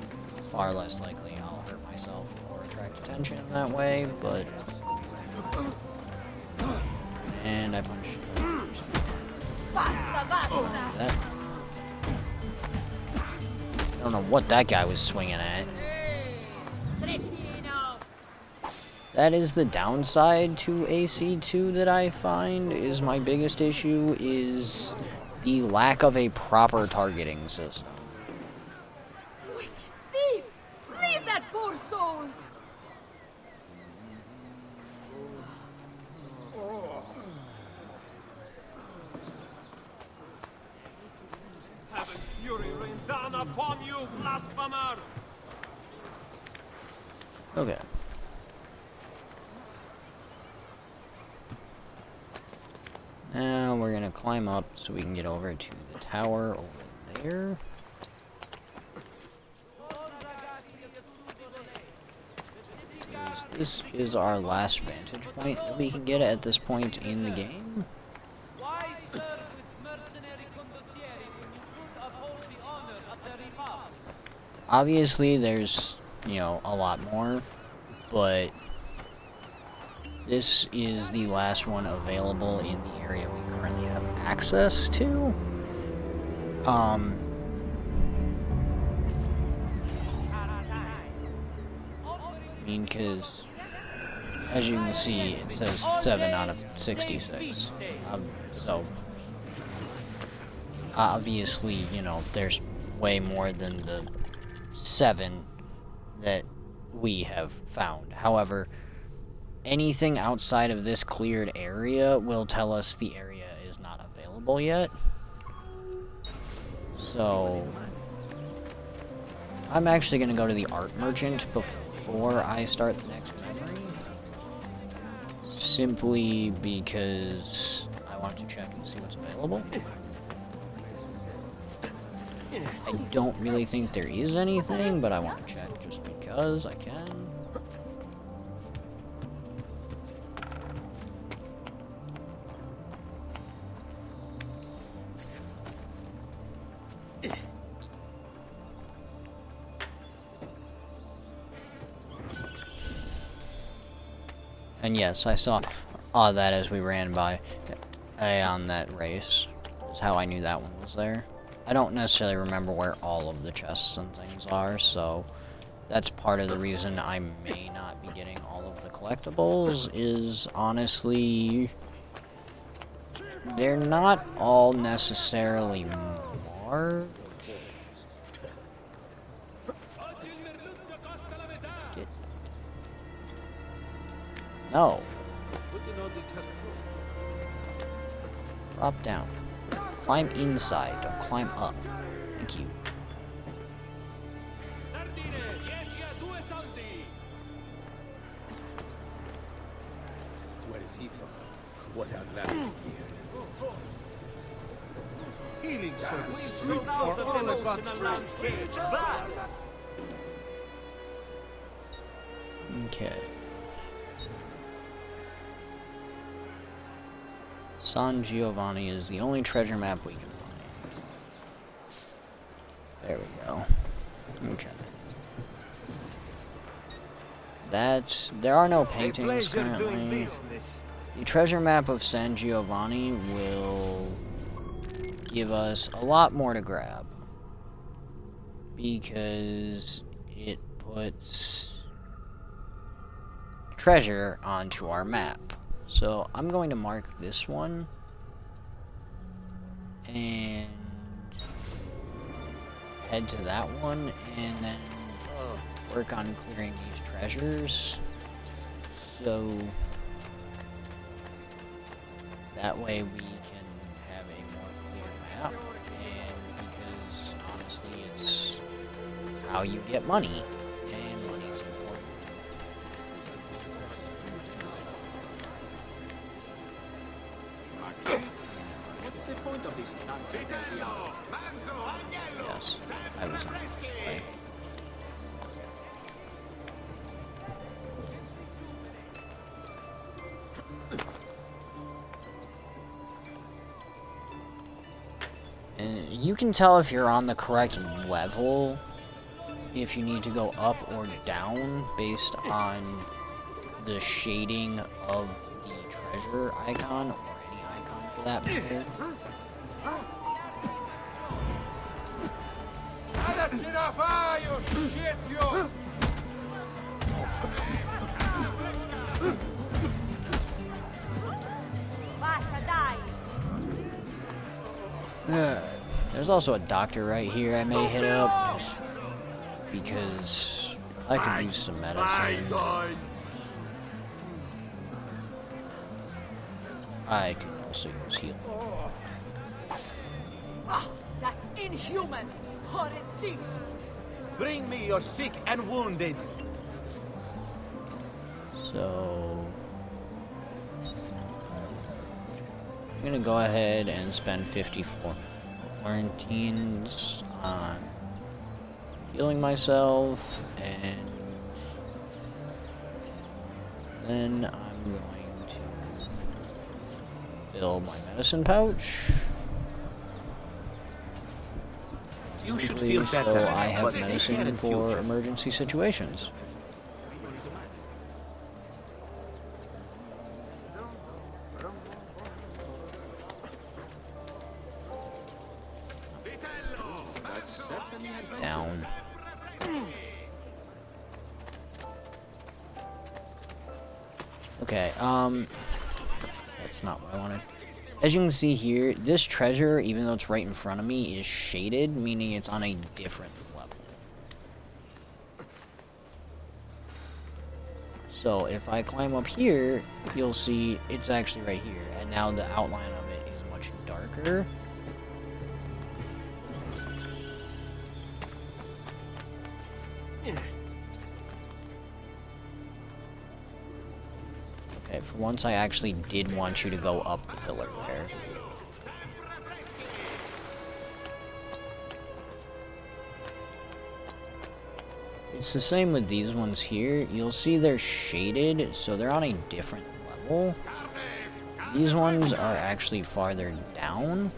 far less likely I'll hurt myself or attract attention that way, but... And I punched. That. I don't know what that guy was swinging at. That is the downside to AC2 that I find is my biggest issue is the lack of a proper targeting system. Thief! Leave that poor soul! Heaven's fury rain down upon you, blasphemer! Okay. Now we're gonna climb up so we can get over to the tower over there. This is our last vantage point that we can get at this point in the game. Why serve with mercenary condottieri when you could uphold the honor of the Republic? Obviously, there's, you know, a lot more, but this is the last one available in the area we currently have access to. I mean, because as you can see, it says 7 out of 66. So, obviously, you know, there's way more than the 7 that we have found. However, anything outside of this cleared area will tell us the area is not available yet. So, I'm actually going to go to the art merchant before I start the next memory. Simply because I want to check and see what's available. I don't really think there is anything, but I want to check just because I can. And yes, I saw that as we ran by on that race. Is how I knew that one was there. I don't necessarily remember where all of the chests and things are, so That's part of the reason I may not be getting all of the collectibles, is honestly, they're not all necessarily marked. No. Drop down. Climb inside, don't climb up. Thank you. Where is he from? What outlandish gear? Healing service free for all advanced friends. Okay. San Giovanni is the only treasure map we can find. There we go. Okay. There are no paintings currently. The treasure map of San Giovanni will give us a lot more to grab, because it puts treasure onto our map. So I'm going to mark this one and head to that one, and then work on clearing these treasures, so that way we can have a more clear map, and because honestly it's how you get money, and money is important. What's the point of this nonsense? Yes, I was on this way. And you can tell if you're on the correct level, if you need to go up or down based on the shading of the treasure icon, or any icon for that matter. That's enough! Ah, you shit, you! There's also a doctor right here I may hit up, just because I could use some medicine. I could also use healing. That's inhuman! Horrid thing! Bring me your sick and wounded! So I'm gonna go ahead and spend 54 quarantines on healing myself, and then I'm going to fill my medicine pouch. You should Simply feel better, so I have but take care medicine in for future. emergency situations. Down. Okay, that's not what I wanted. As you can see here, this treasure, even though it's right in front of me, is shaded, meaning it's on a different level. So if I climb up here, you'll see it's actually right here, and now the outline of it is much darker. Okay, for once I actually did want you to go up the pillar there. It's the same with these ones here. You'll see they're shaded, so they're on a different level. These ones are actually farther down.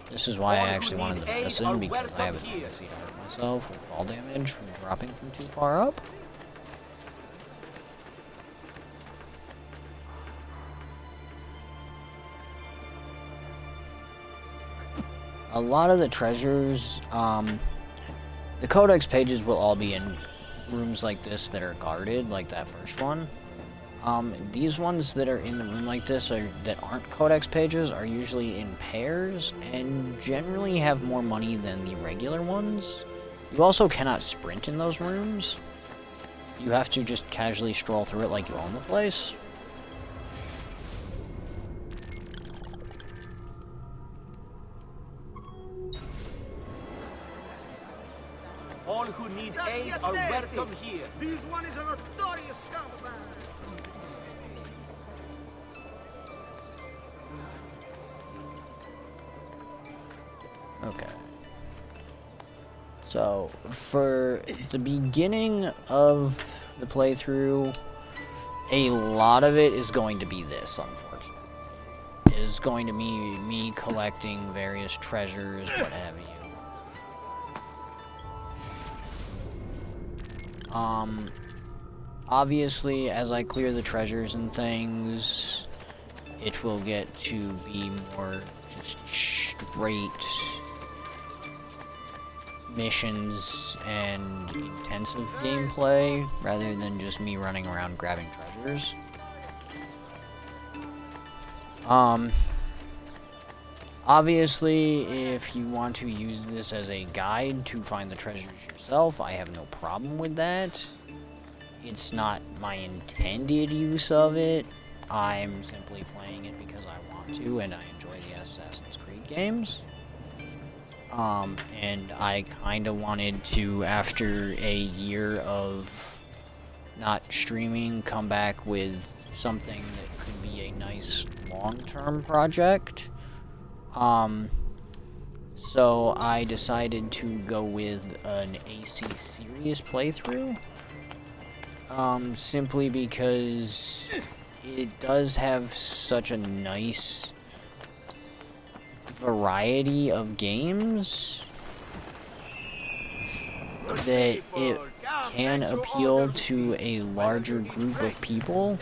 This is why I actually wanted the medicine, because I have a tendency to hurt myself with fall damage from dropping from too far up. A lot of the treasures, The codex pages will all be in rooms like this that are guarded, like that first one. These ones that are in the room like this that aren't codex pages are usually in pairs and generally have more money than the regular ones. You also cannot sprint in those rooms. You have to just casually stroll through it like you own the place. All who need aid are welcome here. This one is a notorious scumbag. Okay. So, for the beginning of the playthrough, a lot of it is going to be this, unfortunately. It is going to be me collecting various treasures, what have you. Obviously, as I clear the treasures and things, it will get to be more just straight missions and intensive gameplay, rather than just me running around grabbing treasures. Obviously, if you want to use this as a guide to find the treasures yourself, I have no problem with that. It's not my intended use of it. I'm simply playing it because I want to, and I enjoy the Assassin's Creed games. And I kinda wanted to, after a year of not streaming, come back with something that could be a nice long-term project. So I decided to go with an AC Series playthrough. Simply because it does have such a nice variety of games that it can appeal to a larger group of people.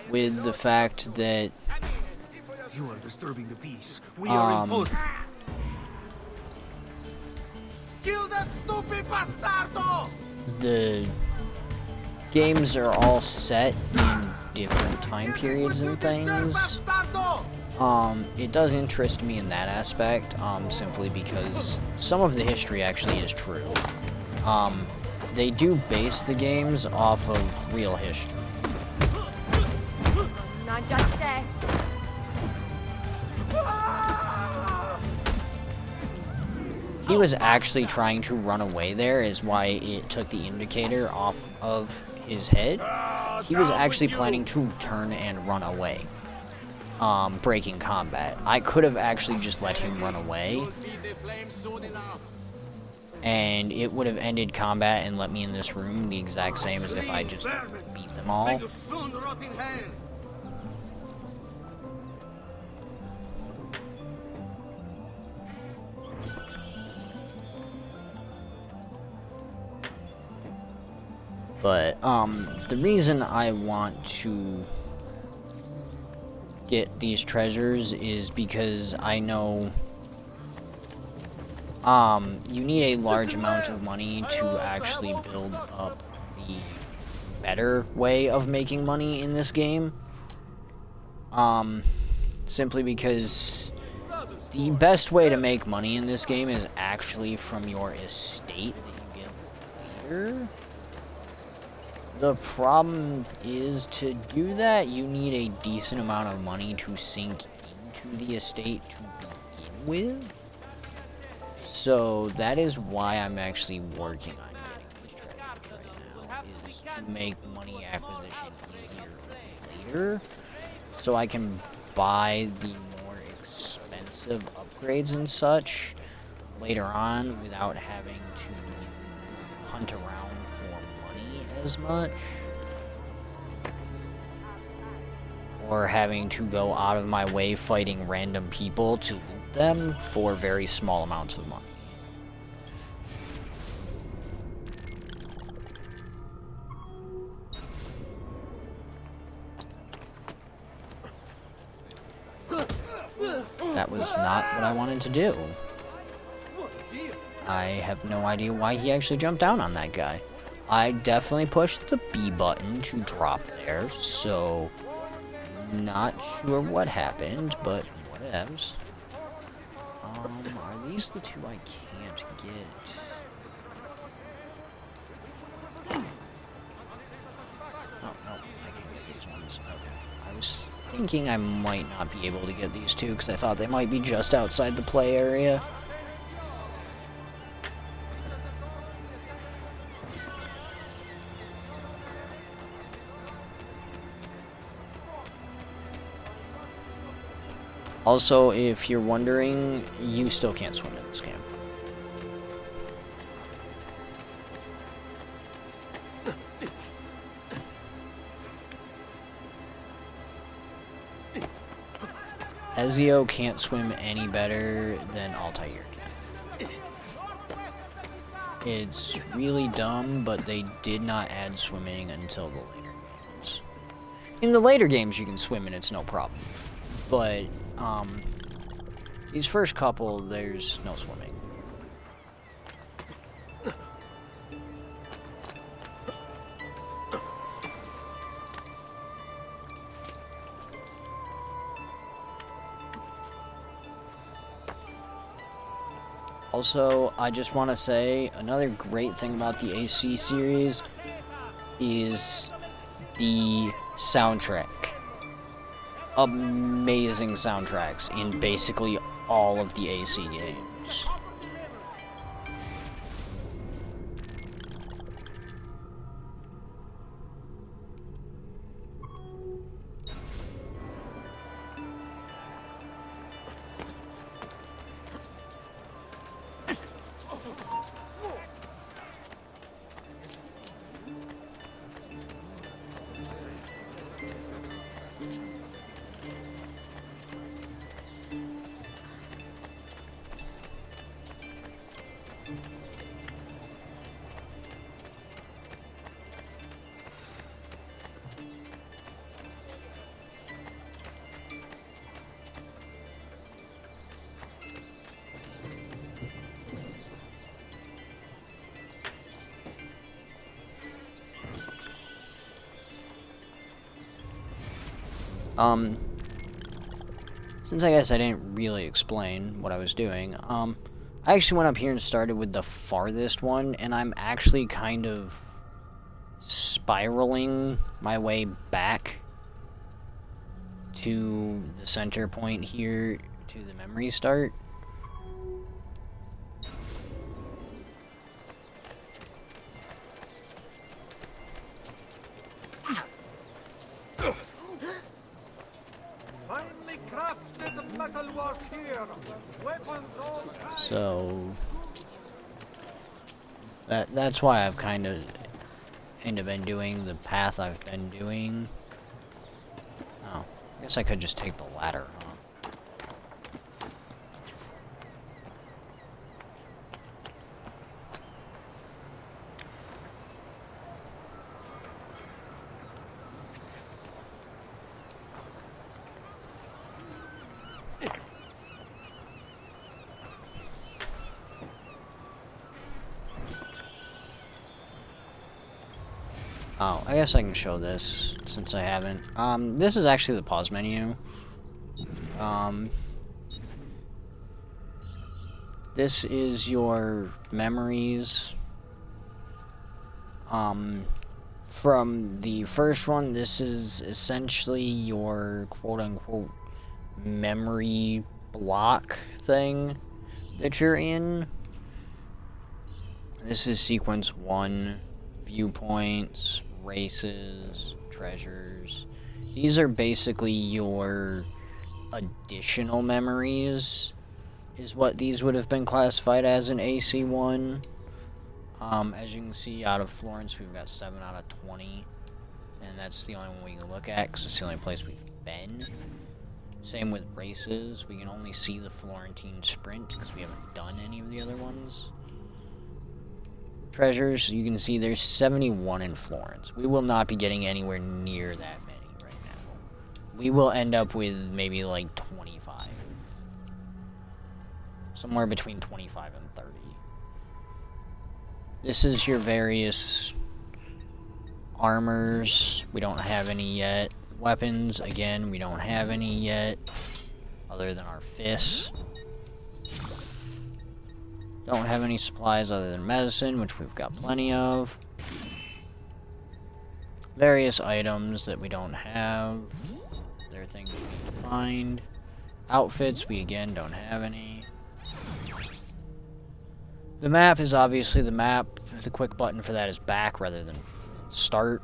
With the fact that you are disturbing the peace. We are imposing. Kill that stupid bastardo! The games are all set in different time periods and things. It does interest me in that aspect, simply because some of the history actually is true. They do base the games off of real history. Not just today. He was actually trying to run away there, is why it took the indicator off of his head. He was actually planning to turn and run away, breaking combat. I could have actually just let him run away, and it would have ended combat and let me in this room the exact same as if I just beat them all. But, the reason I want to get these treasures is because I know, you need a large amount of money to actually build up the better way of making money in this game. Simply because the best way to make money in this game is actually from your estate that you get later. The problem is, to do that, you need a decent amount of money to sink into the estate to begin with. So that is why I'm actually working on getting these treasures right now, is to make money acquisition easier later, so I can buy the more expensive upgrades and such later on without having to hunt around as much, or having to go out of my way fighting random people to loot them for very small amounts of money. That was was not what I wanted to do. I have no idea why he actually jumped down on that guy. I definitely pushed the B button to drop there, so not sure what happened, but whatevs. Are these the two I can't get? Oh, no, I can get these ones. Okay. I was thinking I might not be able to get these two, because I thought they might be just outside the play area. Also, if you're wondering, you still can't swim in this game. Ezio can't swim any better than Altair can. It's really dumb, but they did not add swimming until the later games. In the later games, you can swim and it's no problem. But, these first couple, there's no swimming. Also, I just want to say, another great thing about the AC series is the soundtrack. Amazing soundtracks in basically all of the AC games. Since I guess I didn't really explain what I was doing, I actually went up here and started with the farthest one, and I'm actually kind of spiraling my way back to the center point here to the memory start. So that's why I've kind of been doing the path I've been doing. Oh, I guess I could just take the ladder, huh? Oh, I guess I can show this, since I haven't. This is actually the pause menu. This is your memories. From the first one, this is essentially your quote-unquote memory block thing that you're in. This is sequence 1, viewpoints, races, treasures. These are basically your additional memories, is what these would have been classified as in AC1. As you can see, out of Florence, we've got 7 out of 20. And that's the only one we can look at, because it's the only place we've been. Same with races. We can only see the Florentine Sprint, because we haven't done any of the other ones. Treasures, you can see there's 71 in Florence. We will not be getting anywhere near that many right now. We will end up with maybe like 25. somewhere between 25 and 30. This is your various armors. We don't have any yet. Weapons, again, we don't have any yet, other than our fists. Don't have any supplies other than medicine, which we've got plenty of. Various items that we don't have. There are things we need to find. Outfits, we again don't have any. The map is obviously the map. The quick button for that is back rather than start.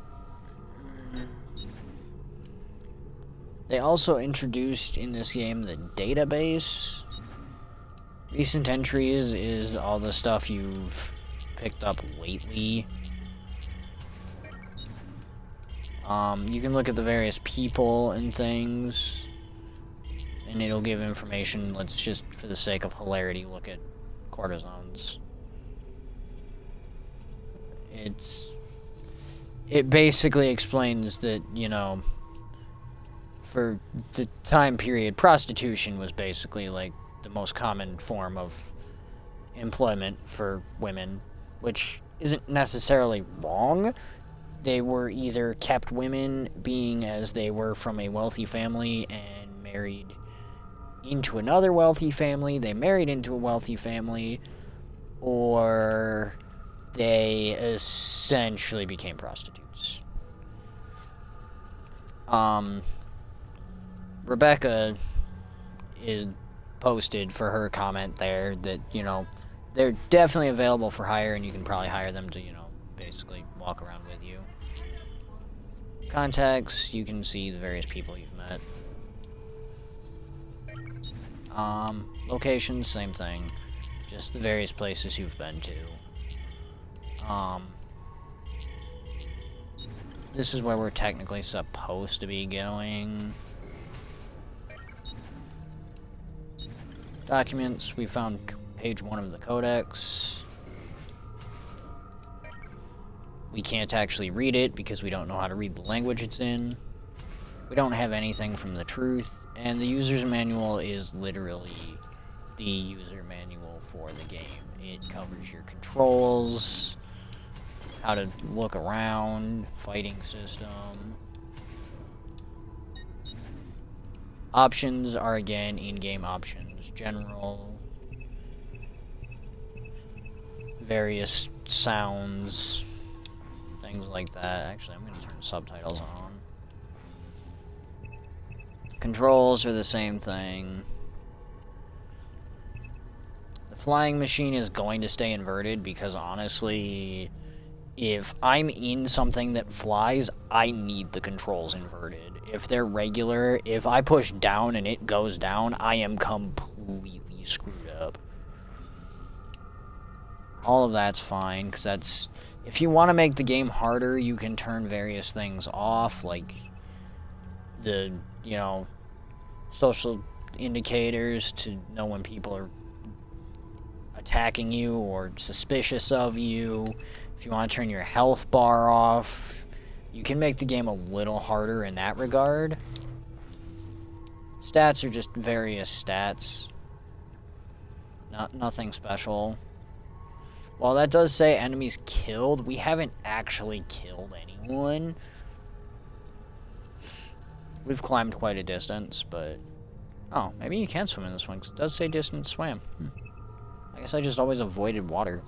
They also introduced in this game the database. Recent entries is all the stuff you've picked up lately. You can look at the various people and things, and it'll give information. Let's just, for the sake of hilarity, look at courtesans. It basically explains that, you know, for the time period, prostitution was basically like the most common form of employment for women, which isn't necessarily wrong. They were either kept women, being as they were from a wealthy family and married into another wealthy family, they married into a wealthy family, or they essentially became prostitutes. Rebecca is posted for her comment there that, you know, they're definitely available for hire, and you can probably hire them to, you know, basically walk around with you. Contacts, you can see the various people you've met. Locations, same thing. Just the various places you've been to. This is where we're technically supposed to be going. Documents, we found page 1 of the Codex. We can't actually read it because we don't know how to read the language it's in. We don't have anything from the Truth, and the user's manual is literally the user manual for the game. It covers your controls, how to look around, fighting system. Options are, again, in-game options. General. Various sounds. Things like that. Actually, I'm going to turn subtitles on. Controls are the same thing. The flying machine is going to stay inverted because, honestly, if I'm in something that flies, I need the controls inverted. If they're regular, if I push down and it goes down, I am completely screwed up. All of that's fine, because that's... If you want to make the game harder, you can turn various things off, like the, you know, social indicators to know when people are attacking you or suspicious of you. If you want to turn your health bar off, you can make the game a little harder in that regard. Stats are just various stats. Nothing special. While that does say enemies killed, we haven't actually killed anyone. We've climbed quite a distance, but... Oh, maybe you can swim in this one, because it does say distance swam. I guess I just always avoided water.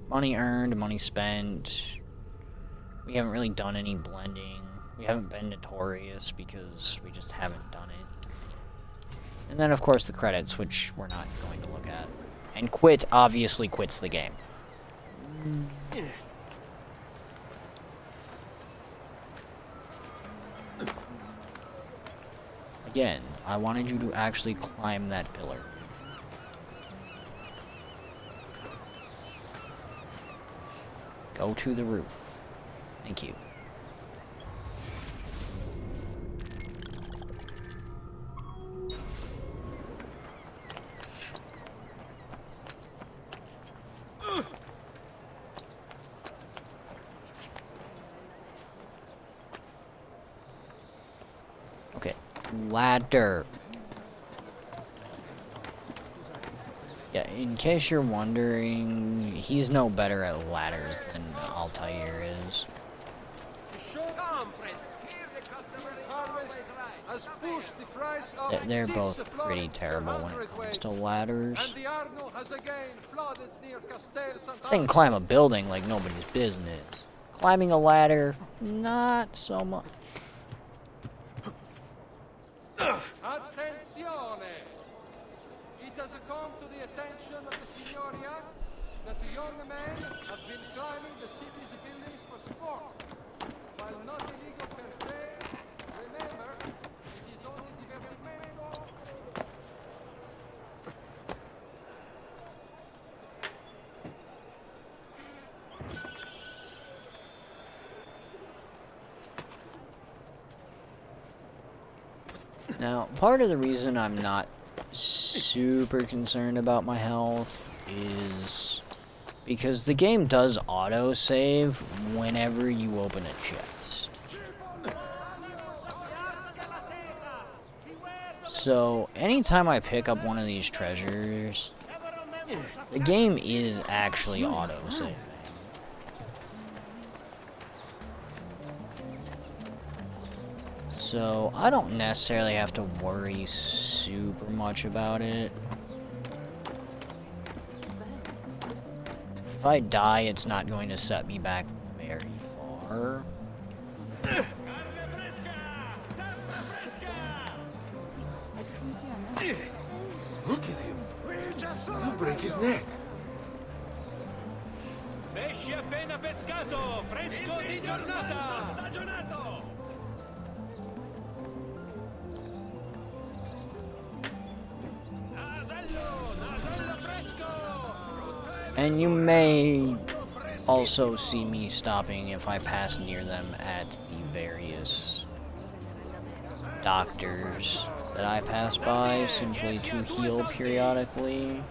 Money earned, money spent. We haven't really done any blending. We haven't been notorious, because we just haven't done it. And then, of course, the credits, which we're not going to look at. And quit obviously quits the game. Again, I wanted you to actually climb that pillar. Go to the roof. Thank you. Okay, ladder. Yeah, in case you're wondering, he's no better at ladders than Altair is. They're both pretty terrible when it comes to ladders. They can climb a building like nobody's business. Climbing a ladder, not so much. Attenzione! It has come to the attention of the Signoria that the young men have been climbing the city's buildings for sport. While not illegal per se, remember, it is only divertimento. Now, part of the reason I'm not super concerned about my health is because the game does auto-save whenever you open a chest. So, anytime I pick up one of these treasures, the game is actually auto-saving. So, I don't necessarily have to worry super much about it. If I die, it's not going to set me back very far. Look at him. He'll break his neck. Pesce appena pescato, fresco di giornata. And you may also see me stopping if I pass near them at the various doctors that I pass by, simply to heal periodically.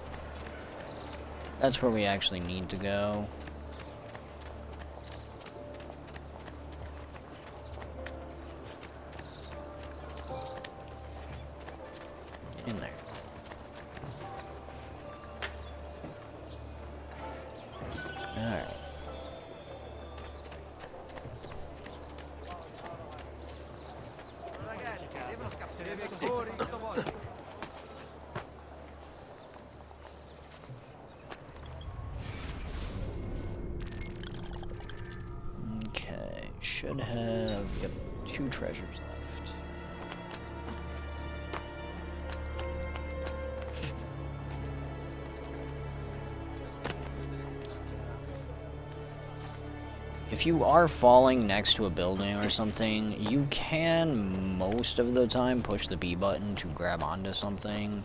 That's where we actually need to go. Get in there. Alright. Okay, should have, yep, 2 treasures left. If you are falling next to a building or something, you can most of the time push the B button to grab onto something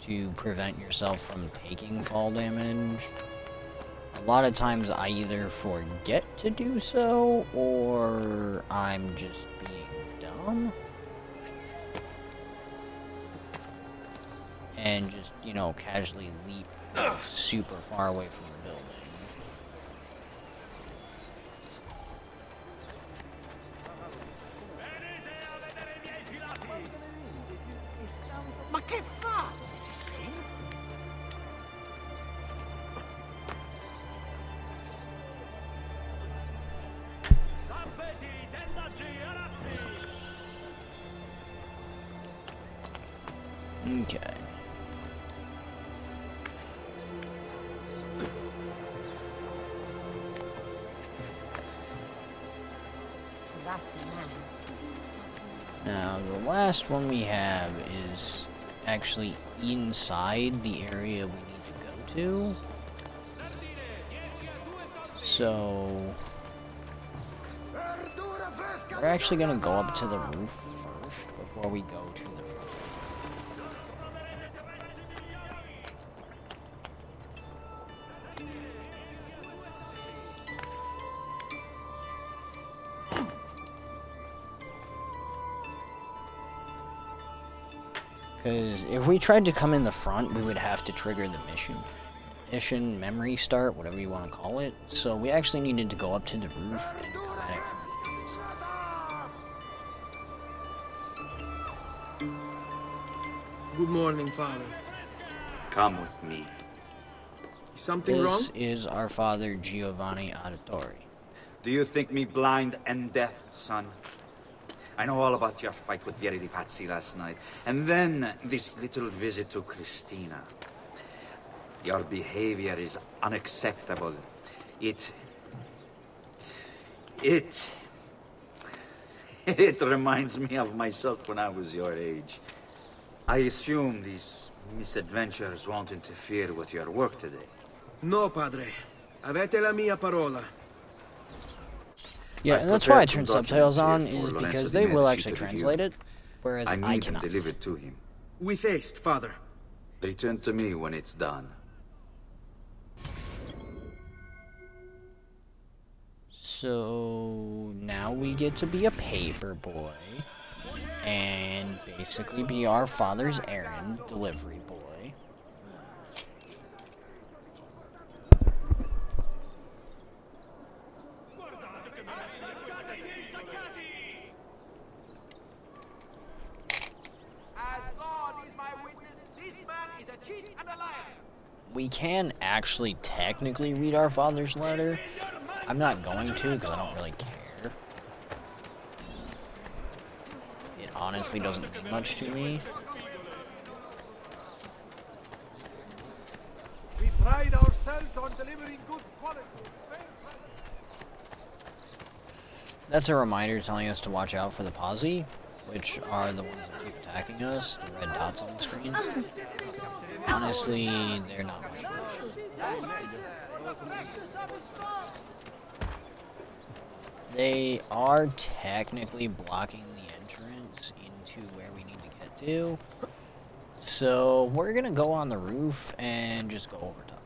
to prevent yourself from taking fall damage. A lot of times I either forget to do so, or I'm just being dumb. And just, you know, casually leap super far away from the building. Ma che fa? Si sente? Okay. Now, the last one we have is actually inside the area we need to go to. So, we're actually going to go up to the roof first before we go to the front. Because if we tried to come in the front, we would have to trigger the mission memory start, whatever you want to call it. So we actually needed to go up to the roof and come at it from the inside. Good morning, Father. Come with me. Something wrong? This is our father, Giovanni Auditore. Do you think me blind and deaf, son? I know all about your fight with Vieri di Pazzi last night. And then this little visit to Cristina. Your behavior is unacceptable. It reminds me of myself when I was your age. I assume these misadventures won't interfere with your work today. No, padre. Avete la mia parola. Yeah, and that's why I turned subtitles on, is because they will actually translate it, whereas I cannot. Delivered to him. With haste, father. Return to me when it's done. So now we get to be a paper boy and basically be our father's errand delivery boy. We can actually technically read our father's letter. I'm not going to because I don't really care. It honestly doesn't mean much to me. We pride ourselves on delivering good quality. That's a reminder telling us to watch out for the Pazzi, which are the ones that keep attacking us, the red dots on the screen. Honestly, they're not much fun. They are technically blocking the entrance into where we need to get to. So we're gonna go on the roof and just go over top.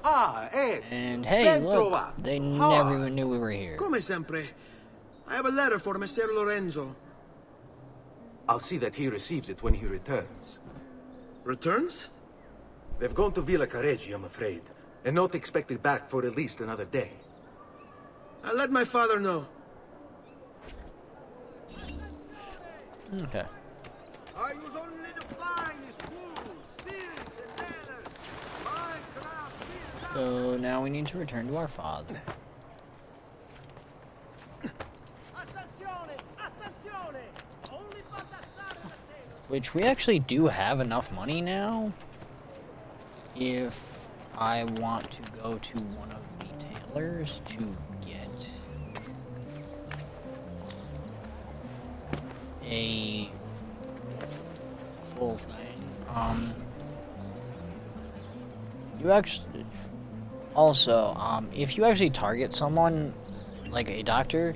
Ah, Ed. And hey, Ben look, trovato. they How never are even knew we were here. Come sempre. I have a letter for Messer Lorenzo. I'll see that he receives it when he returns. Returns? They've gone to Villa Careggi, I'm afraid, and not expected back for at least another day. I'll let my father know. Okay. I use only the finest wools, silks, and leathers. My craft is So now we need to return to our father. Attenzione! Attenzione! Only Baldassare Matteo. Which we actually do have enough money now. If I want to go to one of the tailors to get a full thing. You actually also, if you actually target someone like a doctor,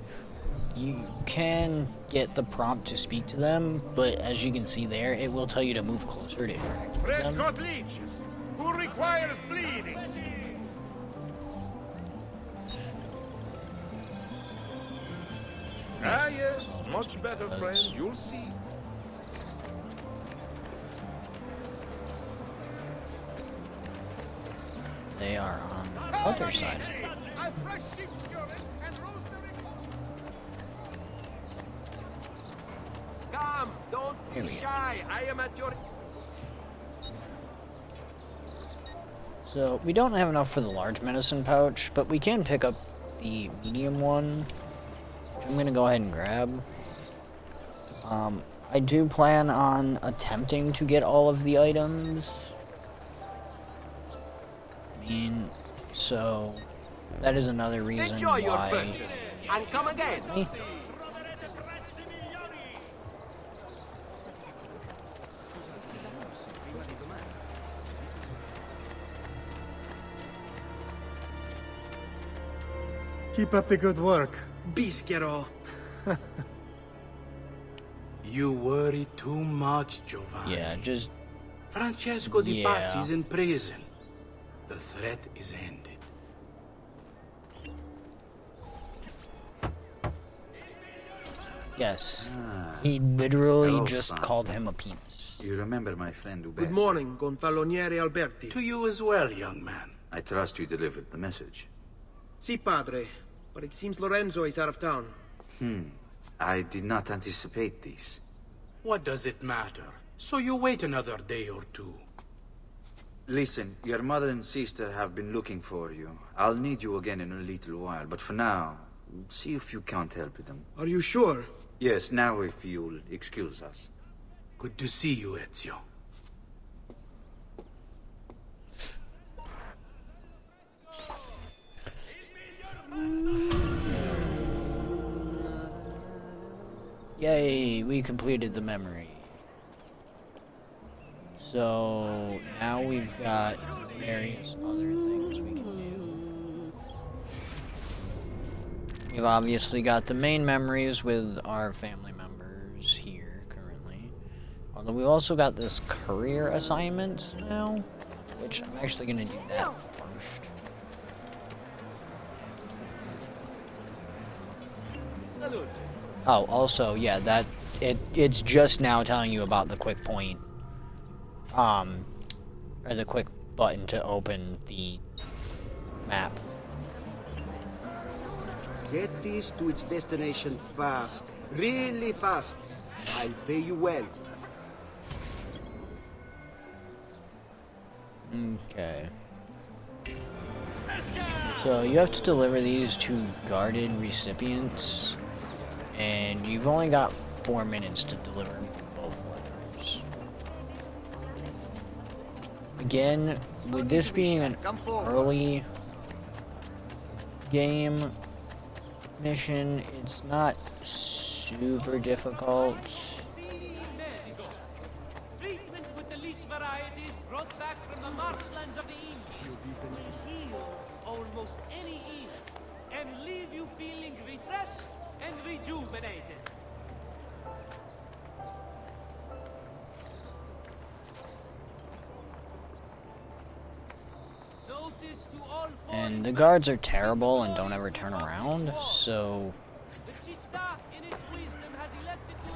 you can get the prompt to speak to them, but as you can see there, it will tell you to move closer to interact with them. Prescott leeches. Who requires bleeding? Ah, yes, much better, friend. You'll see. They are on the other side. Come, don't Here be we go. shy. I am at your... So we don't have enough for the large medicine pouch, but we can pick up the medium one, which I'm gonna go ahead and grab. I do plan on attempting to get all of the items. I mean, so that is another reason Enjoy your why. purchase and come again. Me? Keep up the good work. Bischero. You worry too much, Giovanni. Yeah, just... Francesco Di Yeah. Pazzi is in prison. The threat is ended. Yes. He literally Hello, just son. called him a penis. You remember my friend Uberto? Good morning, Gonfaloniere Alberti. To you as well, young man. I trust you delivered the message. Si, padre. But it seems Lorenzo is out of town. I did not anticipate this. What does it matter? So you wait another day or two. Listen, your mother and sister have been looking for you. I'll need you again in a little while, but for now, see if you can't help them. Are you sure? Yes, now if you'll excuse us. Good to see you, Ezio. Yay, we completed the memory. So now we've got various other things we can do. We've obviously got the main memories with our family members here currently. Although we also got this career assignment now, which I'm actually going to do that first. Oh, also, yeah, that it's just now telling you about the quick point, or the quick button to open the map. Get this to its destination fast. Really fast. I'll pay you well. Okay. So you have to deliver these to guarded recipients, and you've only got 4 minutes to deliver both letters. Again, with this being an early game mission, it's not super difficult. Treatment with the least varieties brought back from the marshlands of the Indies will heal almost any evil and leave you feeling refreshed and rejuvenated. Notice to all And the guards are terrible and don't ever turn around, so the città in its wisdom has elected to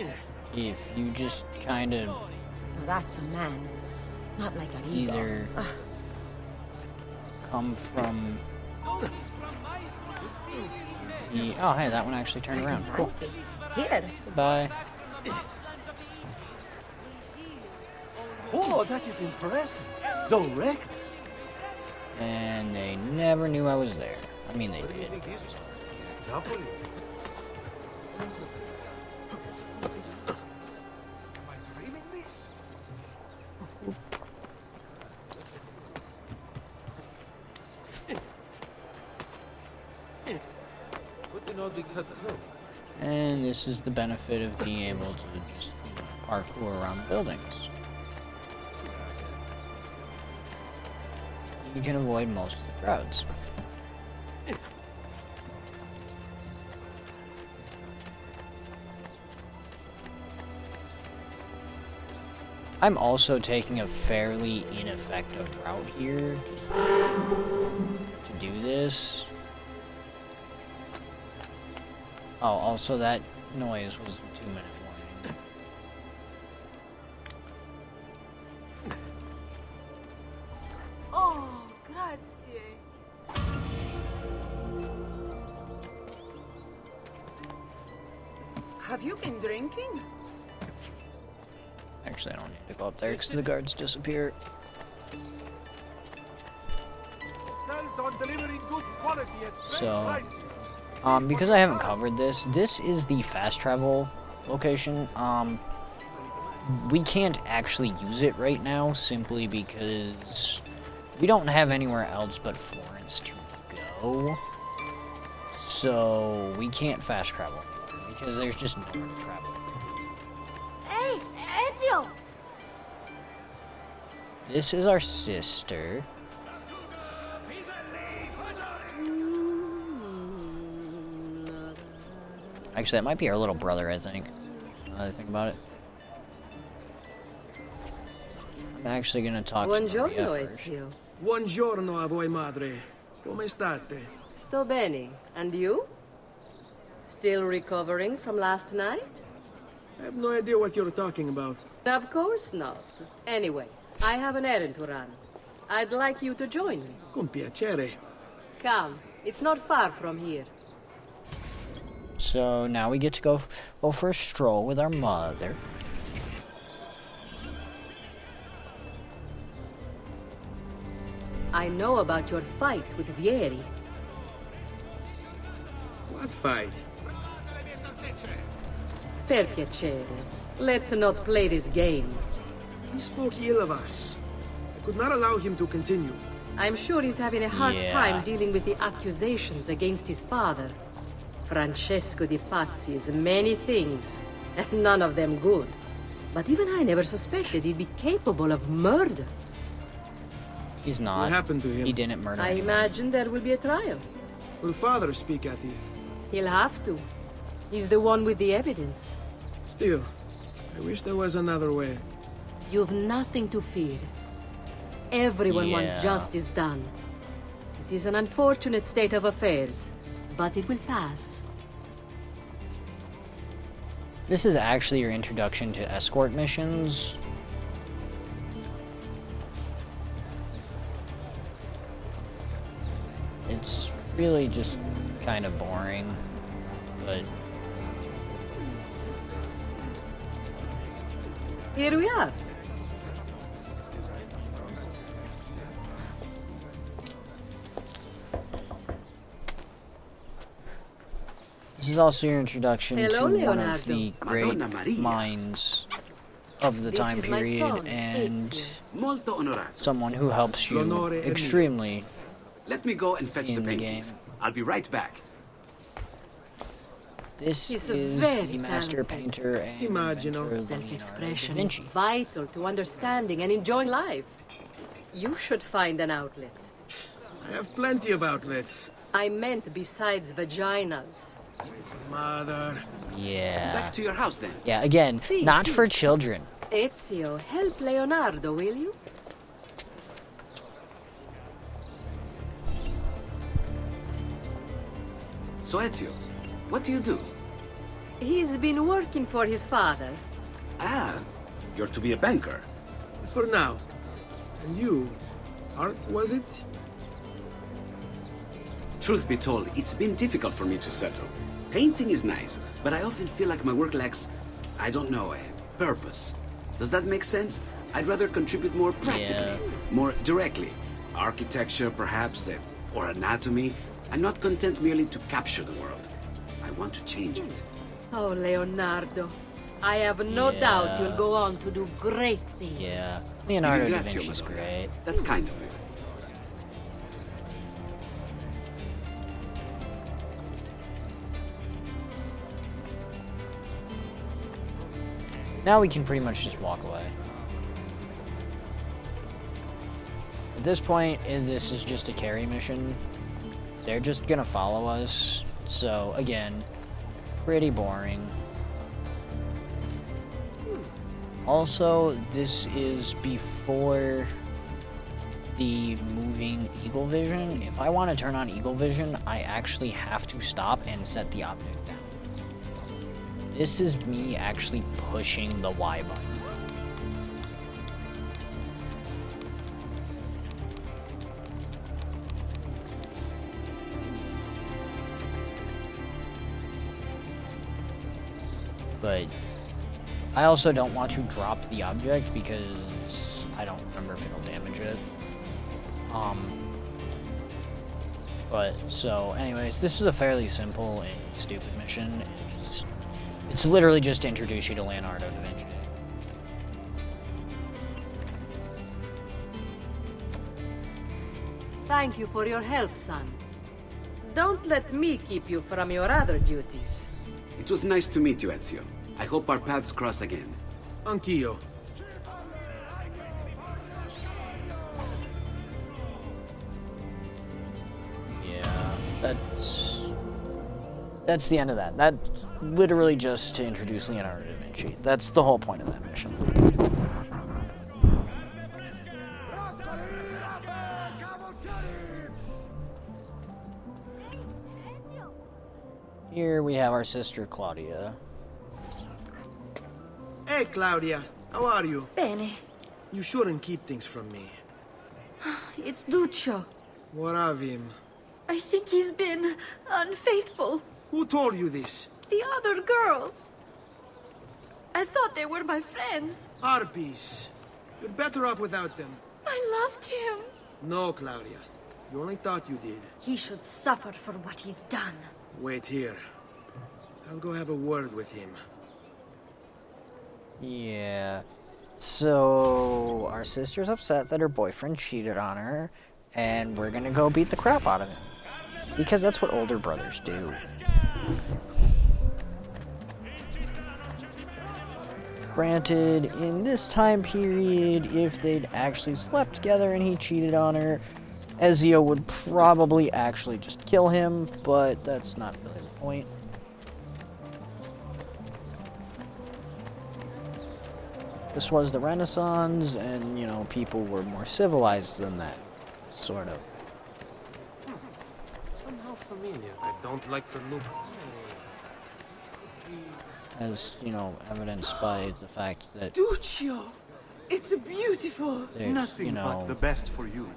raise if you just kind of Now that's a man. Not like an either come from the... Oh, hey, that one actually turned around. Cool. Here. Bye. Oh, that is impressive. Don't reckon. And they never knew I was there. I mean, they did. And this is the benefit of being able to just parkour around buildings. You can avoid most of the crowds. I'm also taking a fairly ineffective route here just to do this. Oh, also that noise was the 2-minute warning. Oh, grazie. Have you been drinking? Actually, I don't need to go up there because the guards disappear. Tells on delivering good quality at fair So, prices. because I haven't covered this, this is the fast travel location. We can't actually use it right now simply because we don't have anywhere else but Florence to go. So, we can't fast travel because there's just nowhere to travel. Hey, Ezio! This is our sister. Actually, that might be our little brother, I think. Now that I think about it. I'm actually gonna talk to Maria Buongiorno, first. Ezio. Buongiorno a voi, madre. Come state? Sto bene. And you? Still recovering from last night? I have no idea what you're talking about. Of course not. Anyway, I have an errand to run. I'd like you to join me. Con piacere. Come, it's not far from here. So now we get to go for a stroll with our mother. I know about your fight with Vieri. What fight? Per piacere. Let's not play this game. He spoke ill of us. I could not allow him to continue. I'm sure he's having a hard Yeah. time dealing with the accusations against his father. Francesco Di Pazzi is many things, and none of them good. But even I never suspected he'd be capable of murder. He's not. What happened to him? He didn't murder I anyone. imagine there will be a trial. Will father speak at it? He'll have to. He's the one with the evidence. Still, I wish there was another way. You've nothing to fear. Everyone wants Yeah. justice done. It is an unfortunate state of affairs, but it will pass. This is actually your introduction to escort missions. It's really just kind of boring, but Here we are. this is also your introduction Hello, to one Leonardo. of the great Madonna Maria. minds of the This time is my period, son, and Ezio. Molto onorato. someone who helps you L'onore è mio. extremely. Let me go and fetch In the the paintings. game. I'll be right back. This He's is very the master talented. painter and Immagino. inventor Self-expression Leonardo is da Vinci. vital to understanding and enjoying life. You should find an outlet. I have plenty of outlets. I meant besides vaginas. Mother. Yeah. Back to your house then. Yeah, again, Si, not si. for children. Ezio, help Leonardo, will you? So Ezio, what do you do? He's been working for his father. Ah, you're to be a banker. For now. And you? Art, was it? Truth be told, it's been difficult for me to settle. Painting is nice, but I often feel like my work lacks, I don't know, a purpose. Does that make sense? I'd rather contribute more practically, more directly. Architecture, perhaps, or anatomy. I'm not content merely to capture the world. I want to change it. Oh, Leonardo. I have no doubt you'll go on to do great things. Yeah. Leonardo da Ringrazio, Vinci's Madonna. great. That's kind of you. Now we can pretty much just walk away. At this point, this is just a carry mission. They're just gonna follow us. So, again, pretty boring. Also, this is before the moving Eagle Vision. If I want to turn on Eagle Vision, I actually have to stop and set the object down. This is me actually pushing the Y button. But I also don't want to drop the object because I don't remember if it'll damage it. But so anyways, this is a fairly simple and stupid mission. It's literally just to introduce you to Leonardo da Vinci. Thank you for your help, son. Don't let me keep you from your other duties. It was nice to meet you, Ezio. I hope our paths cross again. Anch'io. Yeah, that's the end of that. That's literally just to introduce Leonardo da Vinci. That's the whole point of that mission. Here we have our sister Claudia. Hey, Claudia. How are you? Bene. You shouldn't keep things from me. It's Duccio. What of him? I think he's been unfaithful. Who told you this? Other girls. I thought they were my friends. Harpies. You're better off without them. I loved him. No, Claudia. You only thought you did. He should suffer for what he's done. Wait here. I'll go have a word with him. Yeah. So, our sister's upset that her boyfriend cheated on her, and we're gonna go beat the crap out of him. Because that's what older brothers do. Granted, in this time period, if they'd actually slept together and he cheated on her, Ezio would probably actually just kill him, but that's not really the point. This was the Renaissance, and, you know, people were more civilized than that, sort of. Somehow familiar. I don't like the look. As, you know, evidenced by the fact that Duccio! It's beautiful! there's, Nothing you know, but the best for you,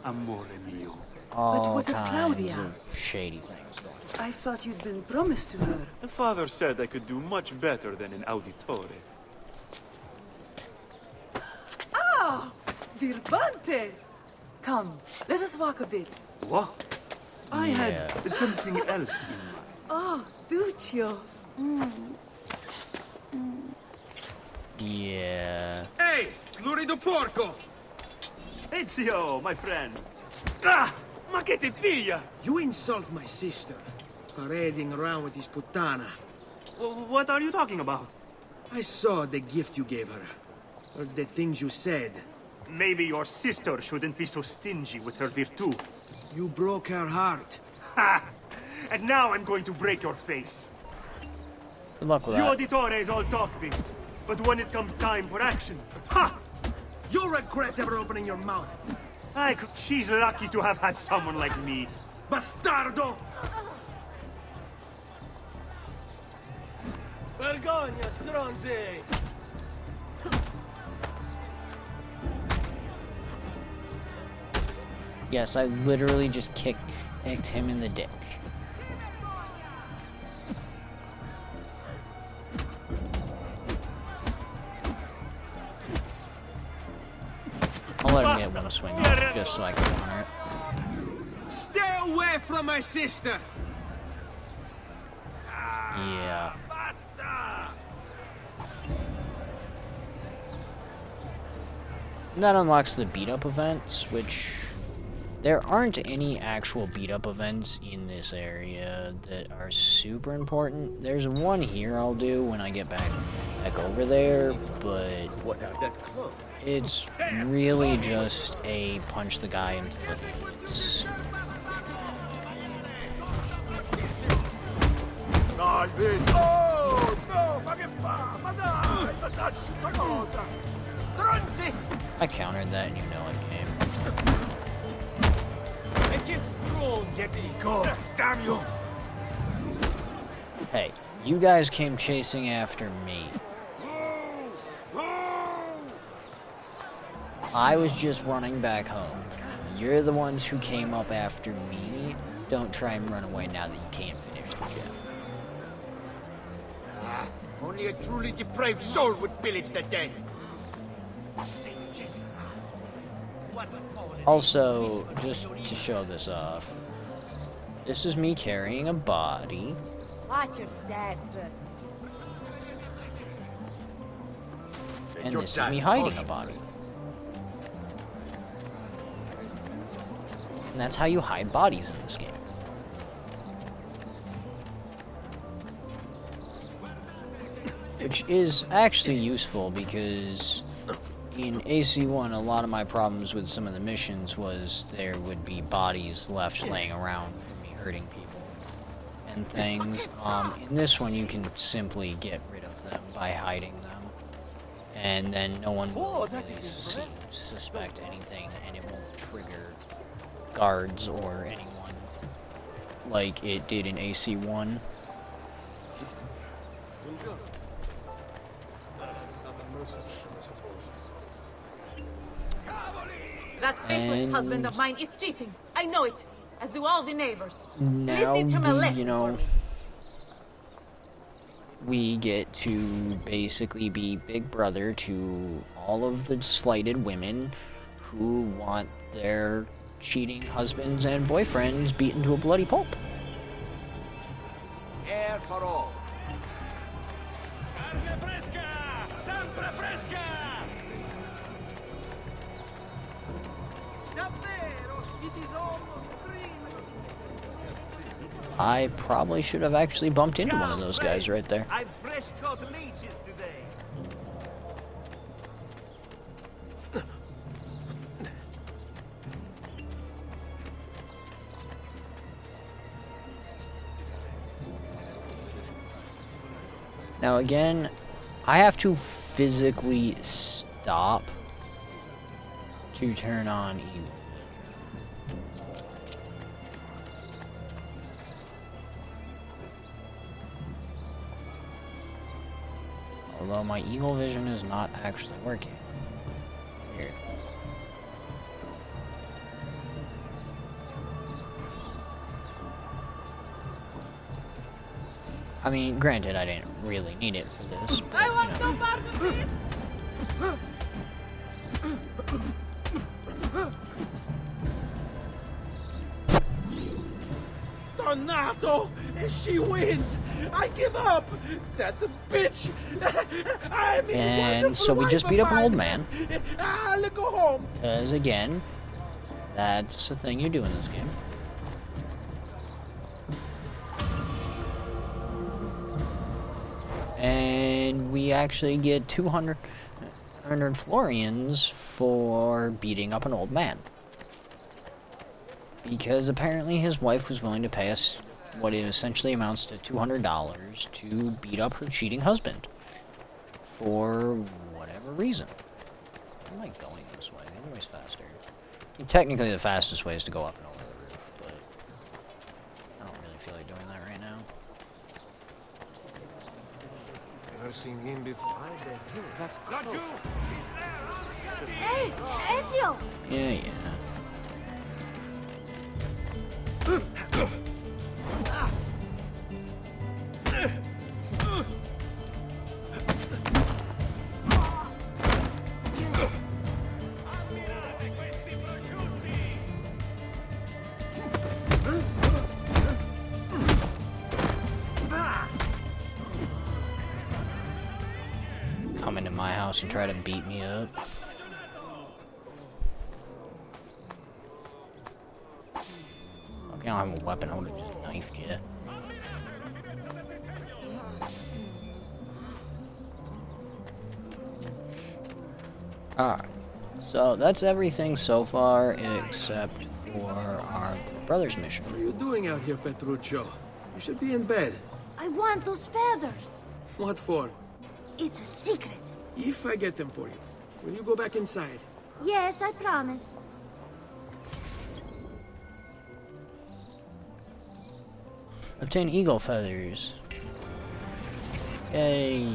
amore mio. all what of kinds Claudia? of shady things going on. I thought you'd been promised to her. The father said I could do much better than an auditore. Ah! Birbante! Come, let us walk a bit. What? I had something else in mind. Oh, Duccio. Yeah. Hey! Lurido porco! Ezio, my friend. Ah! Ma che ti piglia? You insult my sister. Parading around with this puttana. What are you talking about? I saw the gift you gave her. Or the things you said. Maybe your sister shouldn't be so stingy with her virtù. You broke her heart. Ha! And now I'm going to break your face. Good luck with You that. auditores all talk big, but when it comes time for action, ha! You'll regret ever opening your mouth. She's lucky to have had someone like me. Bastardo! Vergogna, stronzi! Yes, I literally just kicked him in the dick. I'll let him get one swing off, just so I can counter it. Stay away from my sister! Yeah. And that unlocks the beat-up events, which there aren't any actual beat-up events in this area that are super important. There's one here I'll do when I get back over there, but it's really just a punch the guy into the face. Dai, vedi! Oh, no, ma che fa? Ma dai, ma dacci sta cosa! Stronzi! I countered that and you know it came. E che stronzi! Dico, damn you! Hey, you guys came chasing after me. I was just running back home. You're the ones who came up after me. Don't try and run away now that you can't finish the job. Only a truly depraved soul would pillage the dead. Also, just to show this off, this is me carrying a body. Watch your step. And this is me hiding a body. And that's how you hide bodies in this game. Which is actually useful because in AC1 a lot of my problems with some of the missions was there would be bodies left laying around for me hurting people and things. In this one you can simply get rid of them by hiding them. And then no one will really suspect anything and it won't trigger guards or anyone like it did in AC1. That faithless husband of mine is cheating. I know it, as do all the neighbors. Now, Listen to my lesson you know, we get to basically be big brother to all of the slighted women who want their cheating husbands and boyfriends beaten to a bloody pulp. Air for all. Carne fresca! Sempre fresca! Davvero, it is almost free. I probably should have actually bumped into one of those guys right there. I've fresh caught leeches today. Now again, I have to physically stop to turn on evil. Although my eagle vision is not actually working. Here. I mean, granted, I didn't really need it for this, but, I want no part of it! Donato! She wins! I give up! That bitch! I mean, and so we just beat up an old man. I'll go home! Because, again, that's the thing you do in this game. And we actually get 200 florians for beating up an old man. Because apparently his wife was willing to pay us what it essentially amounts to $200 to beat up her cheating husband. For whatever reason. Why am I going this way? The other way's faster. I mean, technically the fastest way is to go up and over the roof, but I don't really feel like doing that right now. Never seen him before. That's cool. Hey, Ezio! Yeah. Come into my house and try to beat me up. Okay, I don't have a weapon, I would have just knifed you. Alright, so that's everything so far except for our brother's mission. What are you doing out here, Petruccio? You should be in bed. I want those feathers. What for? It's a secret. If I get them for you, will you go back inside? Yes, I promise. Obtain eagle feathers. Yay.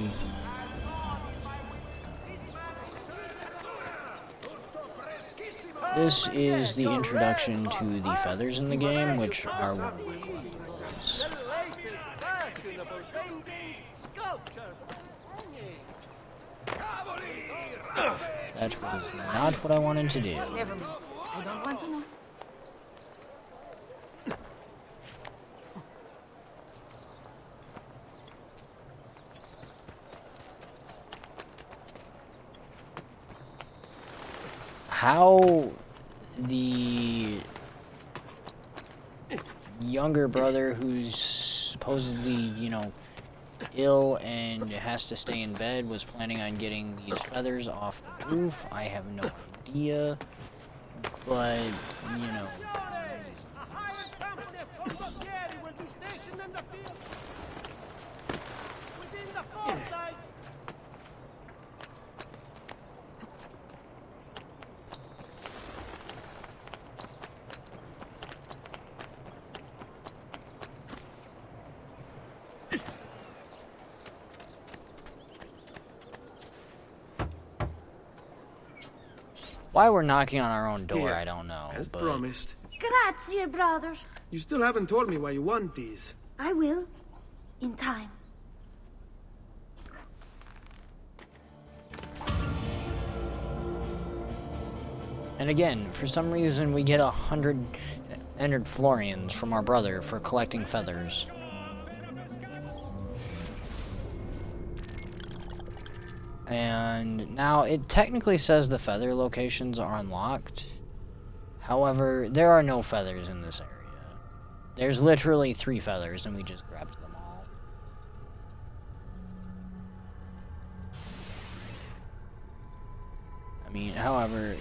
This is the introduction to the feathers in the game, which are one of the requirements. That was not what I wanted to do. Never mind. I don't want to know. How the younger brother who's supposedly, you know, ill and has to stay in bed was planning on getting these feathers off the roof, I have no idea, but, you know. Why we're knocking on our own door, Here, I don't know. As but promised. Grazie, brother. You still haven't told me why you want these. I will. In time. And again, for some reason we get 100 entered Florians from our brother for collecting feathers. And now it technically says the feather locations are unlocked. However, there are no feathers in this area. There's literally 3 feathers and we just grabbed them all. I mean, however,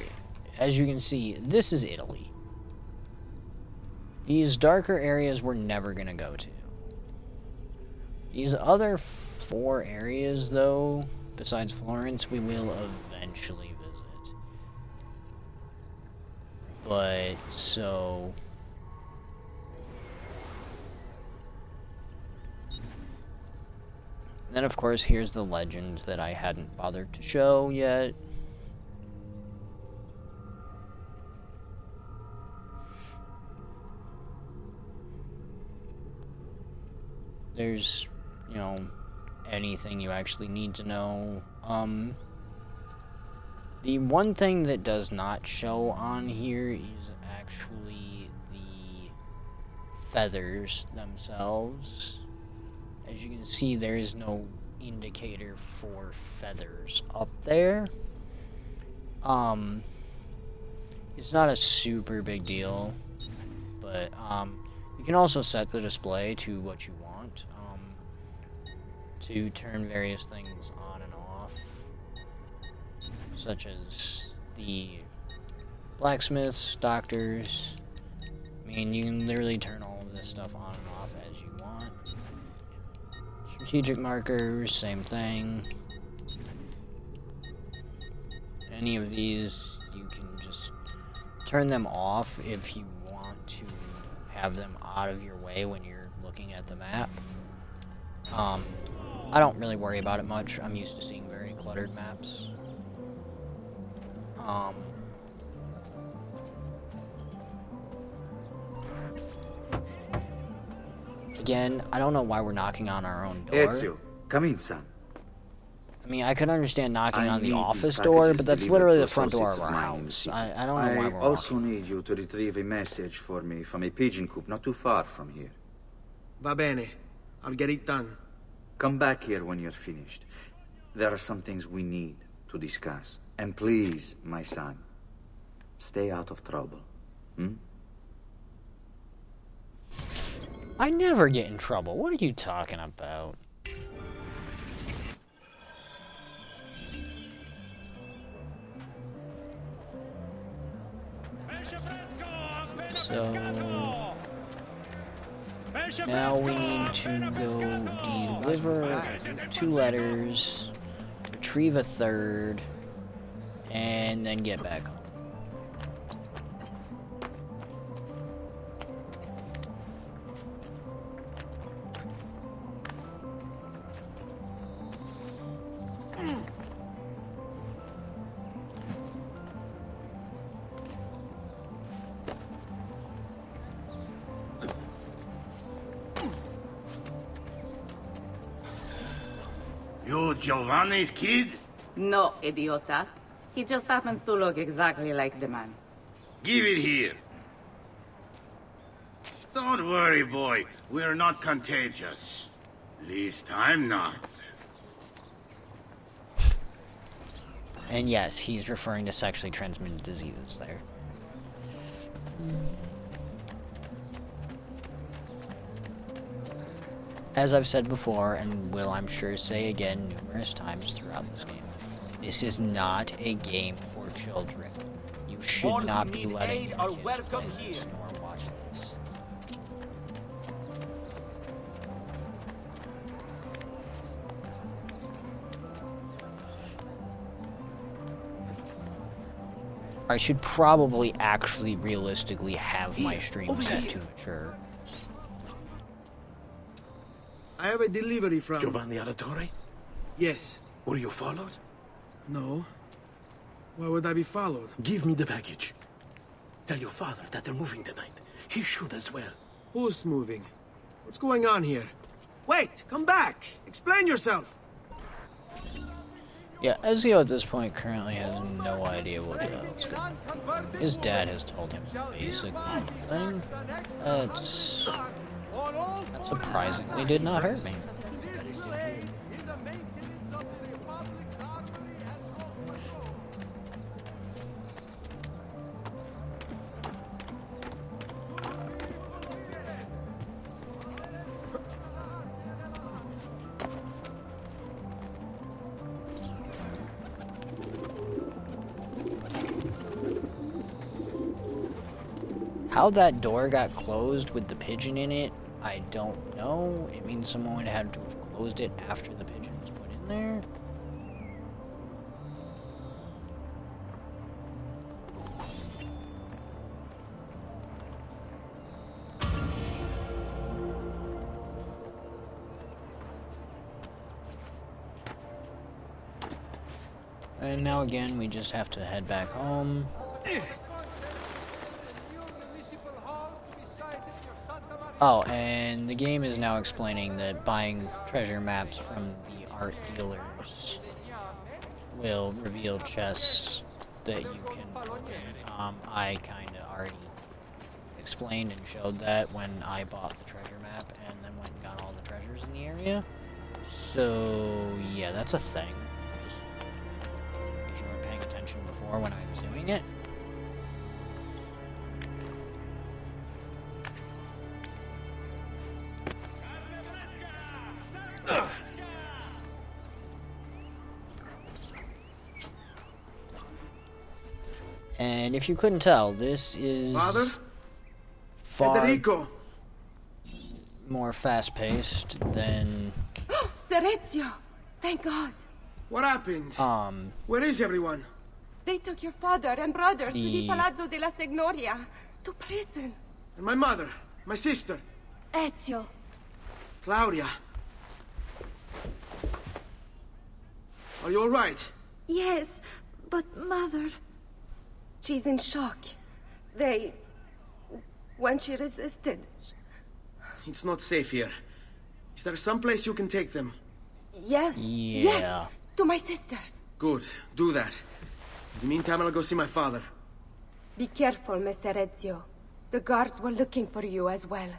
as you can see, this is Italy. These darker areas we're never going to go to. These other 4 areas, though, besides Florence, we will eventually visit. But, so... then, of course, here's the legend that I hadn't bothered to show yet. There's, you know, anything you actually need to know. The one thing that does not show on here is actually the feathers themselves. As you can see, there is no indicator for feathers up there. It's not a super big deal, but you can also set the display to what you want. To turn various things on and off, such as the blacksmiths, doctors. I mean, you can literally turn all of this stuff on and off as you want. Strategic markers, same thing. Any of these, you can just turn them off if you want to have them out of your way when you're looking at the map. I don't really worry about it much. I'm used to seeing very cluttered maps. Again, I don't know why we're knocking on our own door. Ezio, come in, son. I mean, I could understand knocking on the office door, but that's literally the front door of our house. I don't know why we're I also need you to retrieve a message for me from a pigeon coop not too far from here. Va bene. I'll get it done. Come back here when you're finished. There are some things we need to discuss. And please, my son, stay out of trouble. I never get in trouble. What are you talking about? So now we need to go deliver 2 letters, retrieve a 3rd, and then get back home. You Giovanni's kid? No, idiota. He just happens to look exactly like the man. Give it here. Don't worry, boy. We're not contagious. Least I'm not. And yes, he's referring to sexually transmitted diseases there. As I've said before, and will I'm sure say again numerous times throughout this game, this is not a game for children. You should not be letting your kids play this nor watch this. I should probably actually realistically have my stream set to mature. I have a delivery from... Giovanni Auditore? Yes. Were you followed? No. Why would I be followed? Give me the package. Tell your father that they're moving tonight. He should as well. Who's moving? What's going on here? Wait! Come back! Explain yourself! Yeah, Ezio at this point currently has no idea what the hell is going on. His dad has told him basically nothing. That surprisingly did not hurt me. How that door got closed with the pigeon in it, I don't know. It means someone would have to have closed it after the pigeon was put in there. And now again, we just have to head back home. Oh, and the game is now explaining that buying treasure maps from the art dealers will reveal chests that you can open. I kind of already explained and showed that when I bought the treasure map and then went and got all the treasures in the area. So, yeah, that's a thing. Just if you weren't paying attention before when I was doing it. And if you couldn't tell, this is Father? far Federico! more fast-paced than Serezio! Thank God! What happened? Where is everyone? They took your father and brothers to the The- Palazzo della Signoria, to prison. And my mother, my sister, Ezio, Claudia. Are you alright? yes, but Mother... She's in shock. When she resisted... It's not safe here. Is there some place you can take them? Yes, Yeah. yes, to my sisters. Good, do that. In the meantime, I'll go see my father. Be careful, Messer Ezio. The guards were looking for you as well.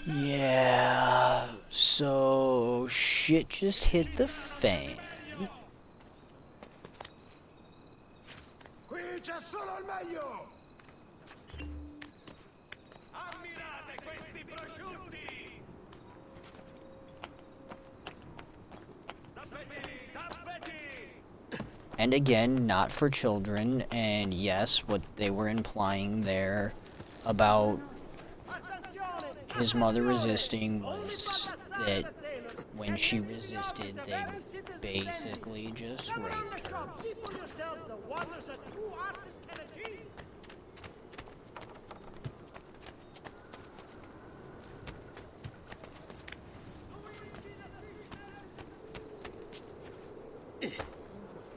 Yeah, so shit just hit the fan. Qui c'è solo il meglio! Ammirate questi prosciutti! And again, not for children, and yes, what they were implying there about his mother resisting was that when she resisted, they basically just raped her. See for yourselves the wonders a true artist can achieve!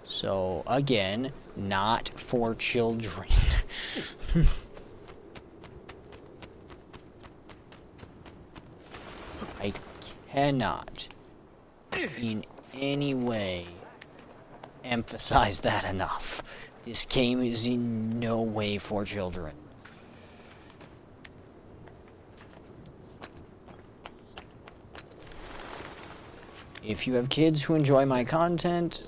So, again, not for children. I cannot, in any way, emphasize that enough. This game is in no way for children. If you have kids who enjoy my content,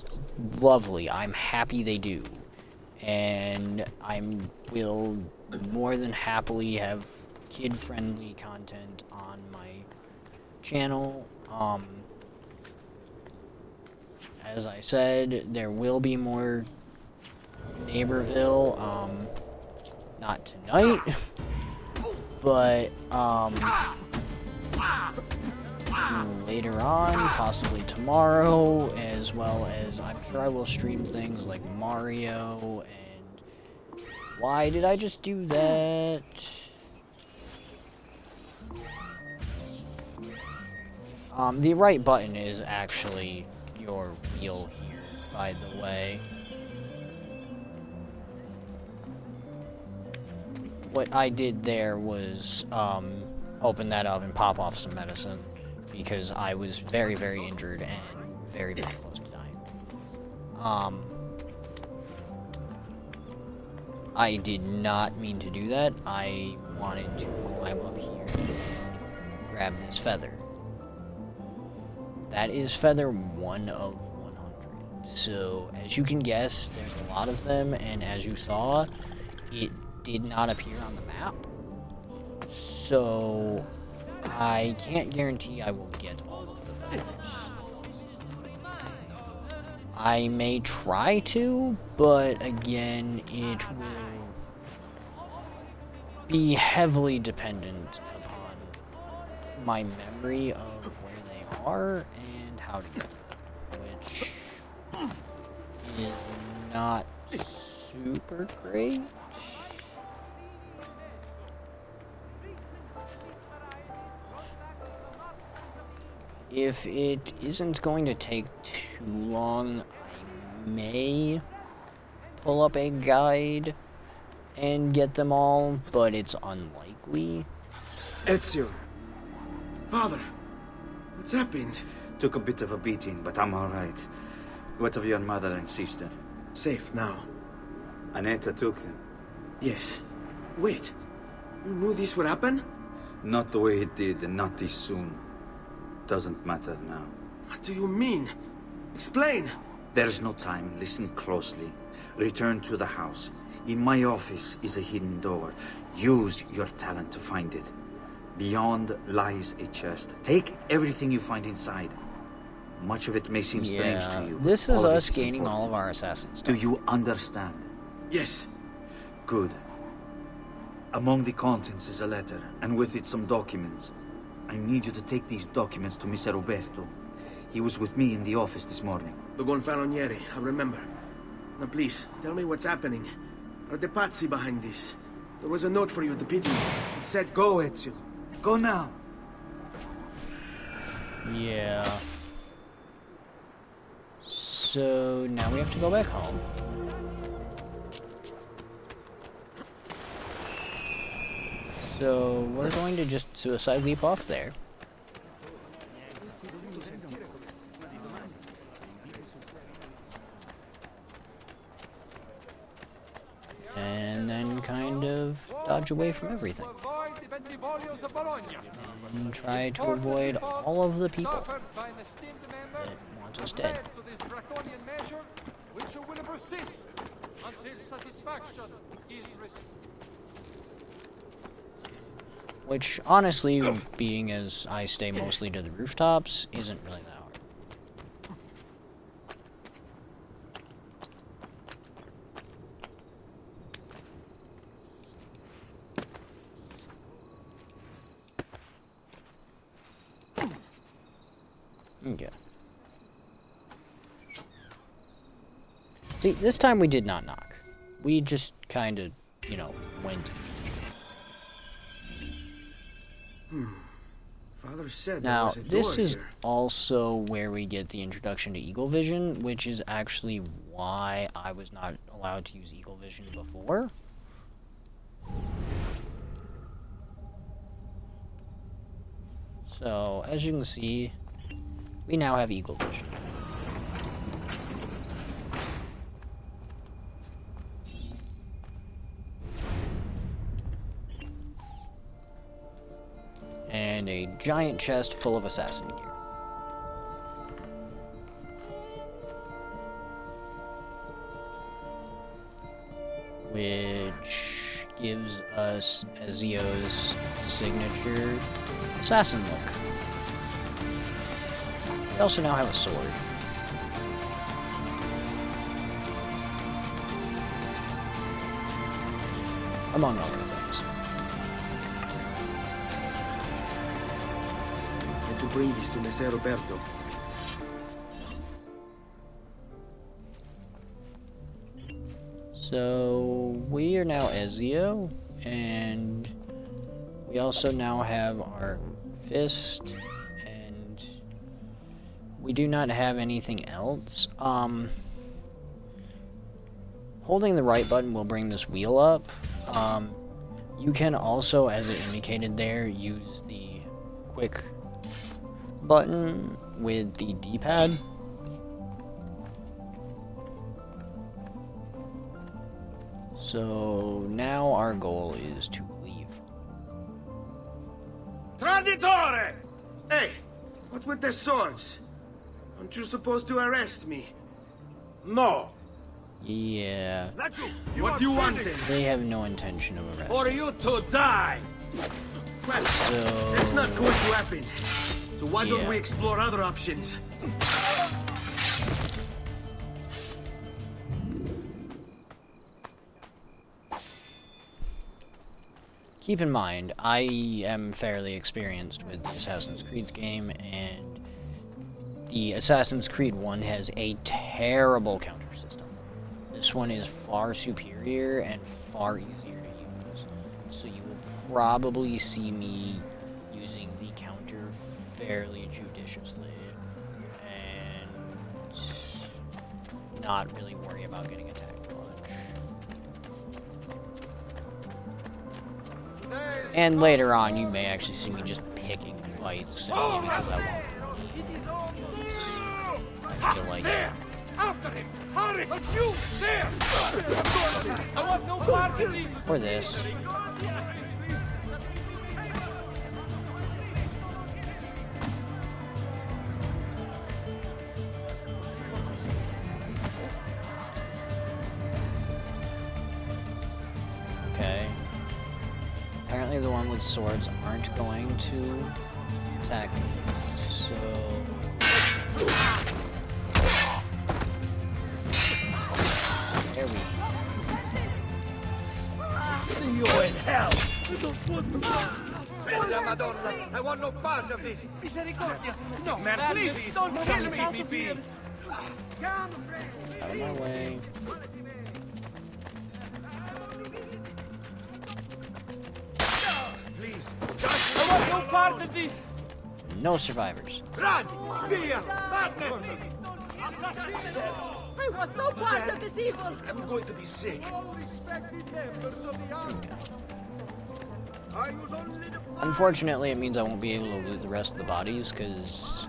lovely. I'm happy they do. And I will more than happily have kid-friendly content on my channel. As I said, there will be more Neighborville, not tonight, but, later on, possibly tomorrow, as well as I'm sure I will stream things like Mario, and why did I just do that? The right button is actually your wheel here, by the way. what I did there was open that up and pop off some medicine because I was very, very injured and very, very close to dying. I did not mean to do that. I wanted to climb up here and grab this feather. That is feather 1 of 100. So, as you can guess, there's a lot of them, and as you saw, it did not appear on the map. So, I can't guarantee I will get all of the feathers. I may try to, but again, it will be heavily dependent upon my memory of where they are and how to get them, which is not super great. If it isn't going to take too long, I may pull up a guide and get them all, but it's unlikely. Ezio. Father, what's happened? Took a bit of a beating, but I'm alright. What of your mother and sister? Safe now. Annetta took them. Yes. Wait. You knew this would happen? Not the way it did, and not this soon. Doesn't matter now. What do you mean? Explain! There's no time. Listen closely. Return to the house. In my office is a hidden door. Use your talent to find it. Beyond lies a chest. Take everything you find inside. Much of it may seem strange to you. This is All of us it's gaining important. all of our assassin stuff. Do you understand? Yes. Good. Among the contents is a letter, and with it some documents. I need you to take these documents to Mr. Roberto. He was with me in the office this morning. The Gonfaloniere, I remember. Now please, tell me what's happening. Are the Pazzi behind this? There was a note for you at the pigeon. It said, go, Ezio. Go now. Yeah. So now we have to go back home. So we're going to just suicide leap off there. And then kind of dodge away from everything. And try to avoid all of the people that want us dead. Which will persist until satisfaction is received. Which, honestly, being as I stay mostly to the rooftops, isn't really that hard. Okay. See, this time we did not knock. We just kind of, you know, went. Father said Now, there was a this door is here. also where we get the introduction to Eagle Vision, which is actually why I was not allowed to use Eagle Vision before. So, as you can see, we now have Eagle Vision. And a giant chest full of assassin gear. Which gives us Ezio's signature assassin look. We also now have a sword. Among other things. And to bring this to Messer Roberto. So we are now Ezio, and we also now have our fist, and we do not have anything else. Holding the right button will bring this wheel up. You can also, as it indicated there, use the quick button with the D-pad. So now our goal is to leave. Traditore! Hey, what's with the swords? Aren't you supposed to arrest me? No. Yeah. What do you want then? They have no intention of arresting. For you to die! Well, So that's not going to happen. So why don't we explore other options? keep in mind, I am fairly experienced with the Assassin's Creed game, and the Assassin's Creed 1 has a terrible counter system. This one is far superior and far easier to use. So you will probably see me using the counter fairly judiciously and not really worry about getting attacked much. And later on, you may actually see me just picking fights simply because I want to. I feel like there! After him! Hurry! But you! There! I want no part of this! Or this. Okay. Apparently the one with swords aren't going to attack me, so... There we go. See you in hell! I don't want to... Bella Madonna! I want no part of this! Misericordia! No, man, please! Don't kill me, PP! Out of my way. Please! I want no part of this! No survivors. Run! Via! Madness! I want no part of this evil! I'm going to be sick. All respected members of the army. I use only the Unfortunately, it means I won't be able to loot the rest of the bodies, because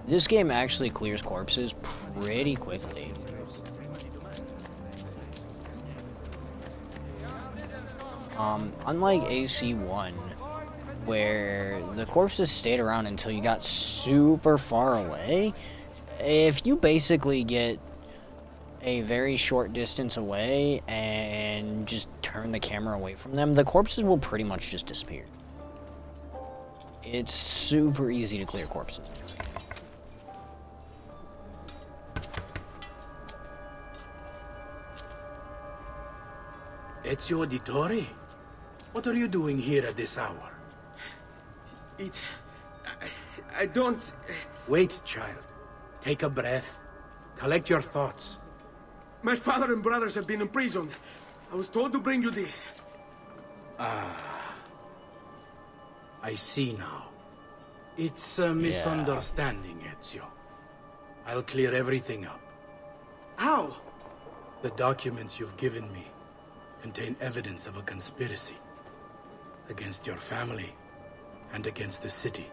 this game actually clears corpses pretty quickly. Unlike AC1, where the corpses stayed around until you got super far away, if you basically get a very short distance away and just turn the camera away from them, the corpses will pretty much just disappear. It's super easy to clear corpses. Ezio Auditore? What are you doing here at this hour? I don't... Wait, child. Take a breath. Collect your thoughts. My father and brothers have been imprisoned. I was told to bring you this. Ah. I see now. It's a misunderstanding, Ezio. I'll clear everything up. How? The documents you've given me contain evidence of a conspiracy against your family and against the city.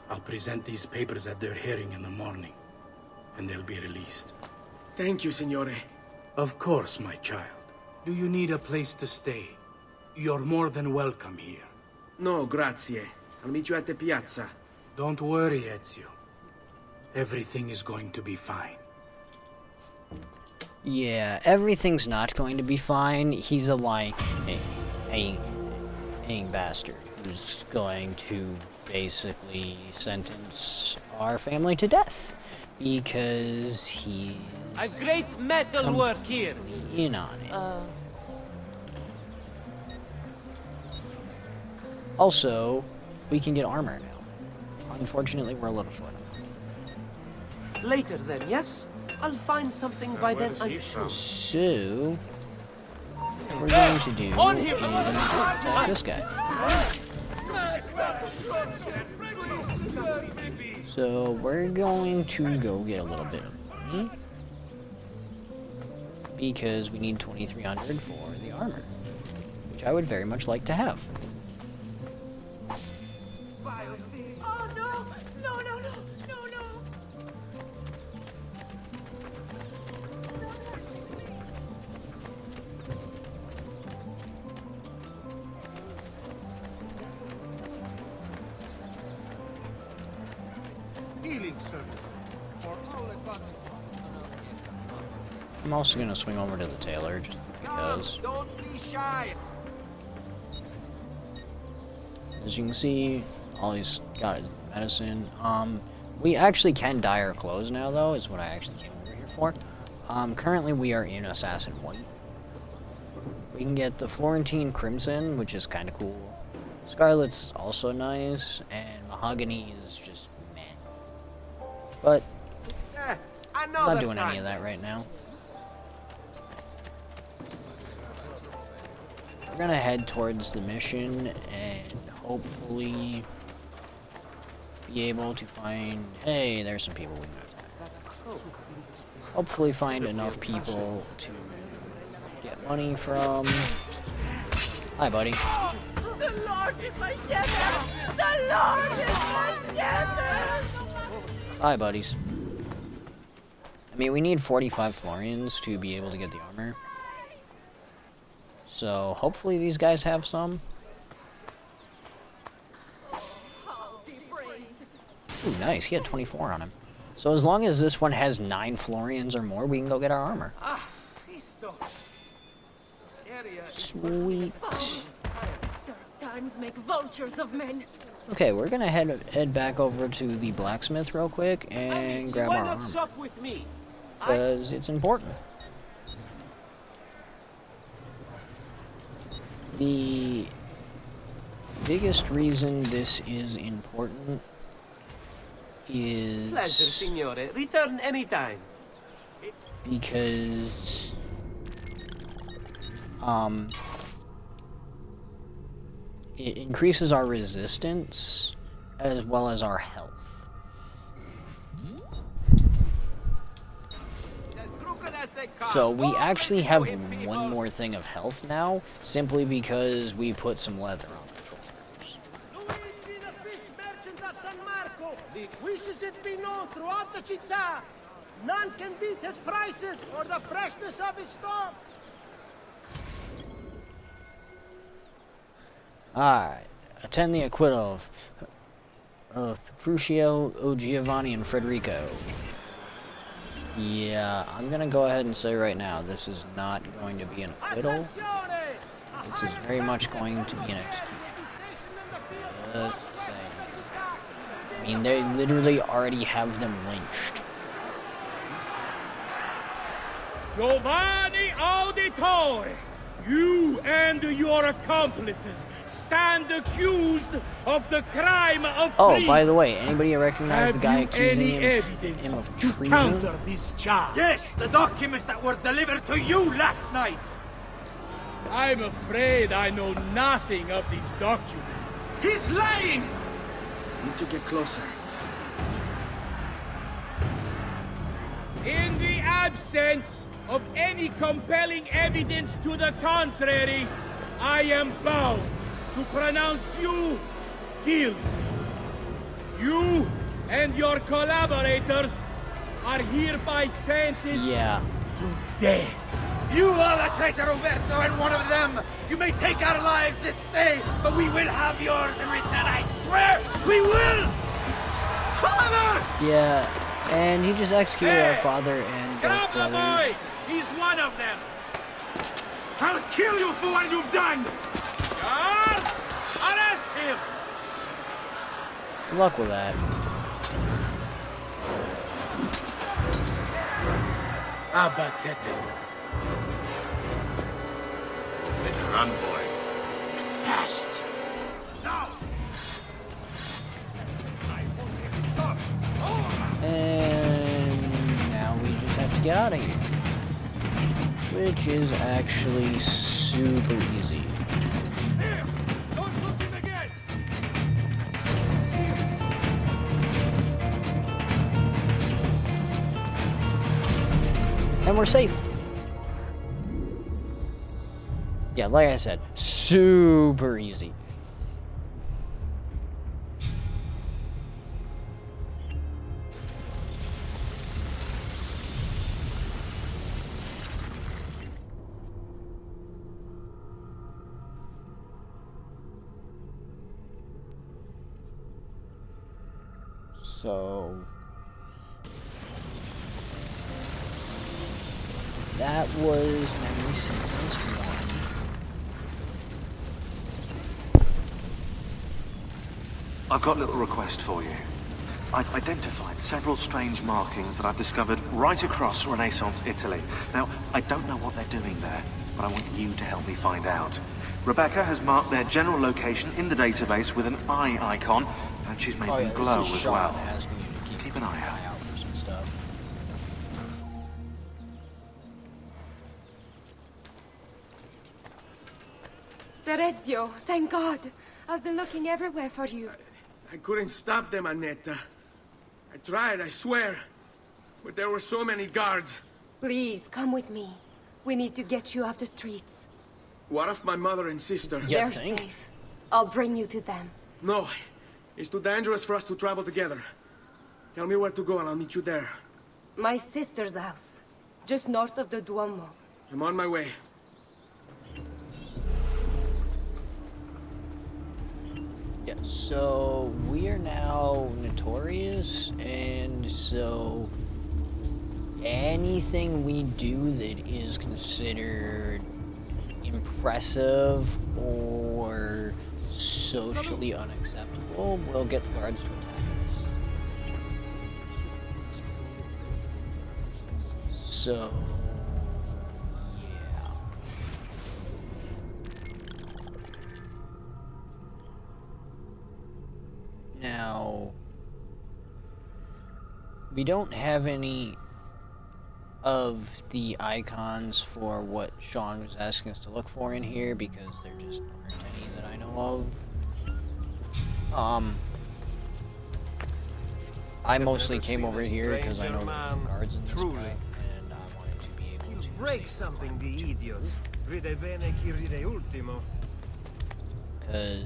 I'll present these papers at their hearing in the morning, and they'll be released. Thank you, Signore. Of course, my child. Do you need a place to stay? You're more than welcome here. No, grazie. I'll meet you at the piazza. Don't worry, Ezio. Everything is going to be fine. Yeah, everything's not going to be fine. He's a lying bastard who's going to basically sentence our family to death because he's a great metal work here. In on it. Also, we can get armor now. Unfortunately, we're a little short. Later then, yes? I'll find something by then, I'm sure. So, what we're going to do is attack this guy. So, we're going to go get a little bit of money, because we need 2,300 for the armor. which I would very much like to have. Oh no! No, no, no, no, no! Healing service for all advances. I'm also gonna swing over to the tailor just because. Don't be shy. As you can see, all he's got is medicine. We actually can dye our clothes now, though, is what I actually came over here for. Currently we are in Assassin White. We can get the Florentine Crimson, which is kind of cool. Scarlet's also nice, and Mahogany is just meh. But I'm not doing any of that right now. We're gonna head towards the mission and hopefully be able to find... Hey, there's some people we can attack. Hopefully find enough people to get money from... Hi, buddy. The Lord is my shepherd! The Lord is my shepherd! Hi, buddies. I mean, we need 45 Florians to be able to get the armor. So, hopefully these guys have some. Ooh, nice. He had 24 on him. So as long as this one has 9 Florians or more, we can go get our armor. Sweet. Times make vultures of men. Okay, we're gonna head back over to the blacksmith real quick and grab our Why not armor. sup with me? Because it's important. The biggest reason this is important is... Pleasure, signore. Return anytime. Because... it increases our resistance as well as our health. So we actually have one more thing of health now, simply because we put some leather on the shoulders. Luigi, the fish merchant of San Marco, wishes it be known throughout the città. None can beat his prices or the freshness of his stock. Alright, attend the acquittal of Petruchio, O Giovanni, and Federico. Yeah, I'm gonna go ahead and say right now, this is not going to be an acquittal. This is very much going to be an execution. Just saying. I mean, they literally already have them lynched. Giovanni Auditore, you and your accomplices stand accused of the crime of treason. Oh, by the way, anybody recognize the guy accusing him of treason? Counter this charge? Yes, the documents that were delivered to you last night. I'm afraid I know nothing of these documents. He's lying! Need to get closer. In the absence of any compelling evidence to the contrary, I am bound to pronounce you guilty. You and your collaborators are hereby sentenced to death. You are the traitor, Roberto, and one of them. You may take our lives this day, but we will have yours in return, I swear! We will! Father! Yeah, and he just executed our father and both Grab the brothers. boy! He's one of them! I'll kill you for what you've done! Guards! Arrest him! Good luck with that. Abatete. Better run, boy. And fast. Now! And now we just have to get out of here. Which is actually super easy. Here! Don't lose him again! And we're safe. Yeah, like I said, super easy. So that was memory sequence 1. I've got a little request for you. I've identified several strange markings that I've discovered right across Renaissance Italy. Now, I don't know what they're doing there, but I want you to help me find out. Rebecca has marked their general location in the database with an eye icon, and she's made them glow as well. Keep an eye out for some stuff. Ser Ezio, thank God. I've been looking everywhere for you. I couldn't stop them, Annetta. I tried, I swear. But there were so many guards. Please, come with me. We need to get you off the streets. What of my mother and sister? They're safe. I'll bring you to them. No. It's too dangerous for us to travel together. Tell me where to go and I'll meet you there. My sister's house. Just north of the Duomo. I'm on my way. Yeah, so we are now notorious, and so anything we do that is considered impressive or socially unacceptable will get the guards to attack us. So now, we don't have any of the icons for what Sean was asking us to look for in here because there just aren't any that I know of. I mostly came over here because I know there are guards in this guy, and I wanted to be able to break something, the idiot. Ride bene chi ride ultimo. Because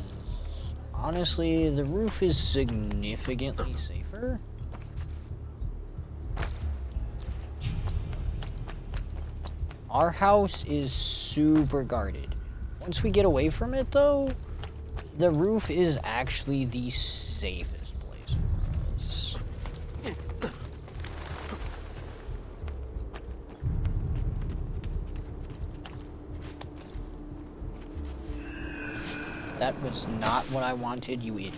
honestly, the roof is significantly safer. Our house is super guarded. Once we get away from it, though, the roof is actually the safest place for us. That was not what I wanted, you idiot.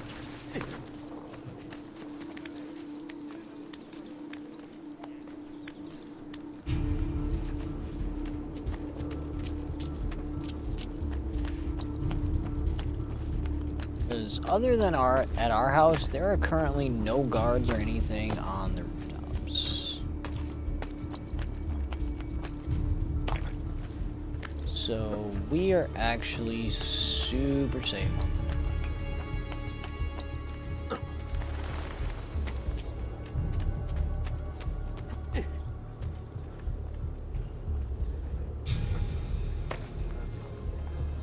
Because other than at our house, there are currently no guards or anything on the rooftops. So we are actually super safe.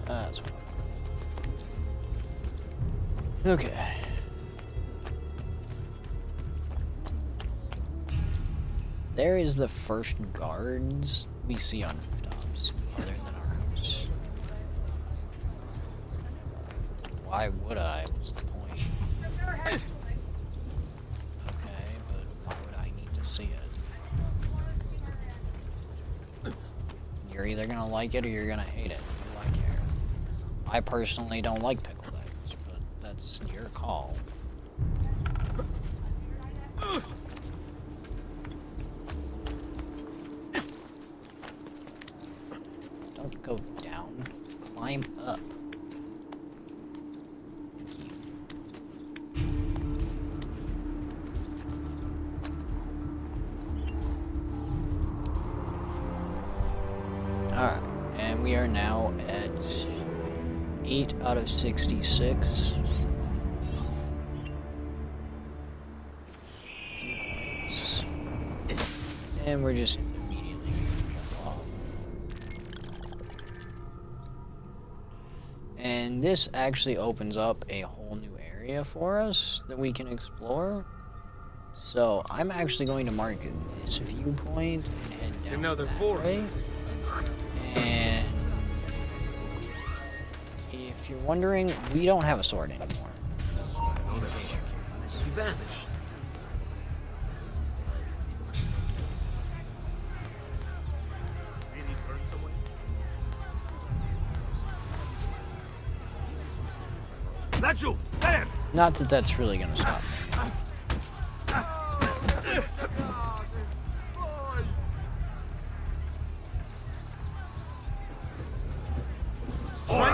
That's fine. Okay. There is the first guards we see on rooftops, other than our house. Why would I? What's the point? Okay, but why would I need to see it? You're either gonna like it or you're gonna hate it. What do I care? I personally don't like pickled eggs, but that's your call. Don't go down. Climb up. Alright, and we are now at 8 out of 66. And we're just immediately gonna jump off. And this actually opens up a whole new area for us that we can explore. So I'm actually going to mark this viewpoint and head down Another that forest. way. And if you're wondering, we don't have a sword anymore. He vanished. Laju, there! Not that that's really going to stop me.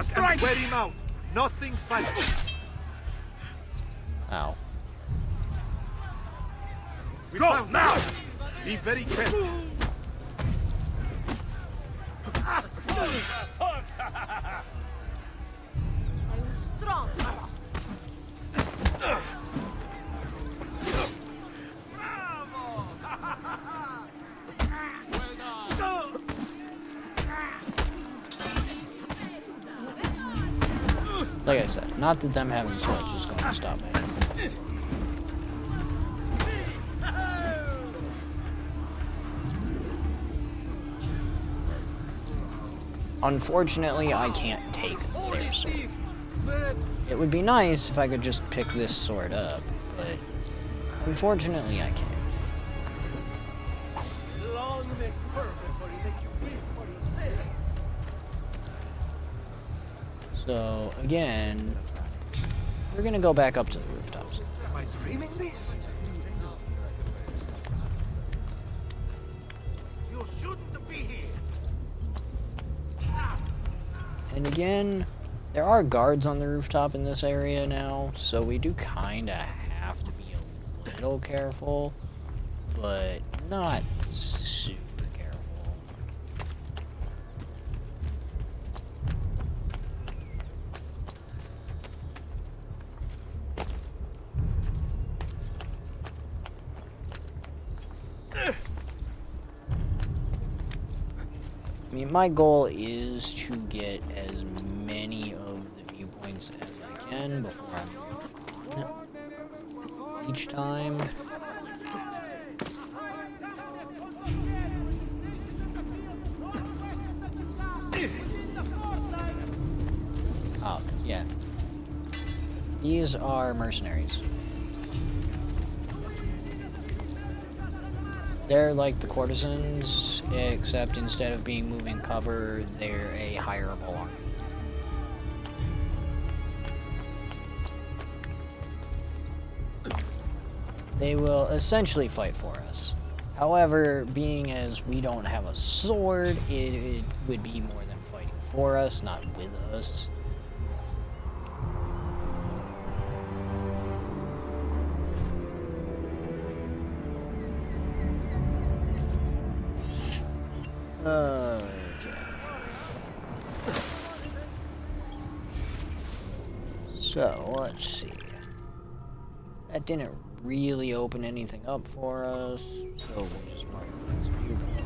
Strike! Wear him out. Nothing funny. Ow. Go now! Be very careful. Strong. Like I said, not that them having swords is going to stop me. Unfortunately, I can't take their sword. It would be nice if I could just pick this sword up, but unfortunately I can't. So, again, we're gonna go back up to the rooftops. Am I dreaming this? You shouldn't be here. And again, there are guards on the rooftop in this area now, so we do kinda have to be a little careful, but not super careful. I mean, my goal is to get as many of the viewpoints as I can before I'm done each time. Oh, yeah. These are mercenaries. They're like the courtesans, except instead of being moving cover, they're a hireable army. They will essentially fight for us. However, being as we don't have a sword, it would be more than fighting for us, not with us. Okay. So, let's see. That didn't really open anything up for us, so we'll just mark the next viewpoint.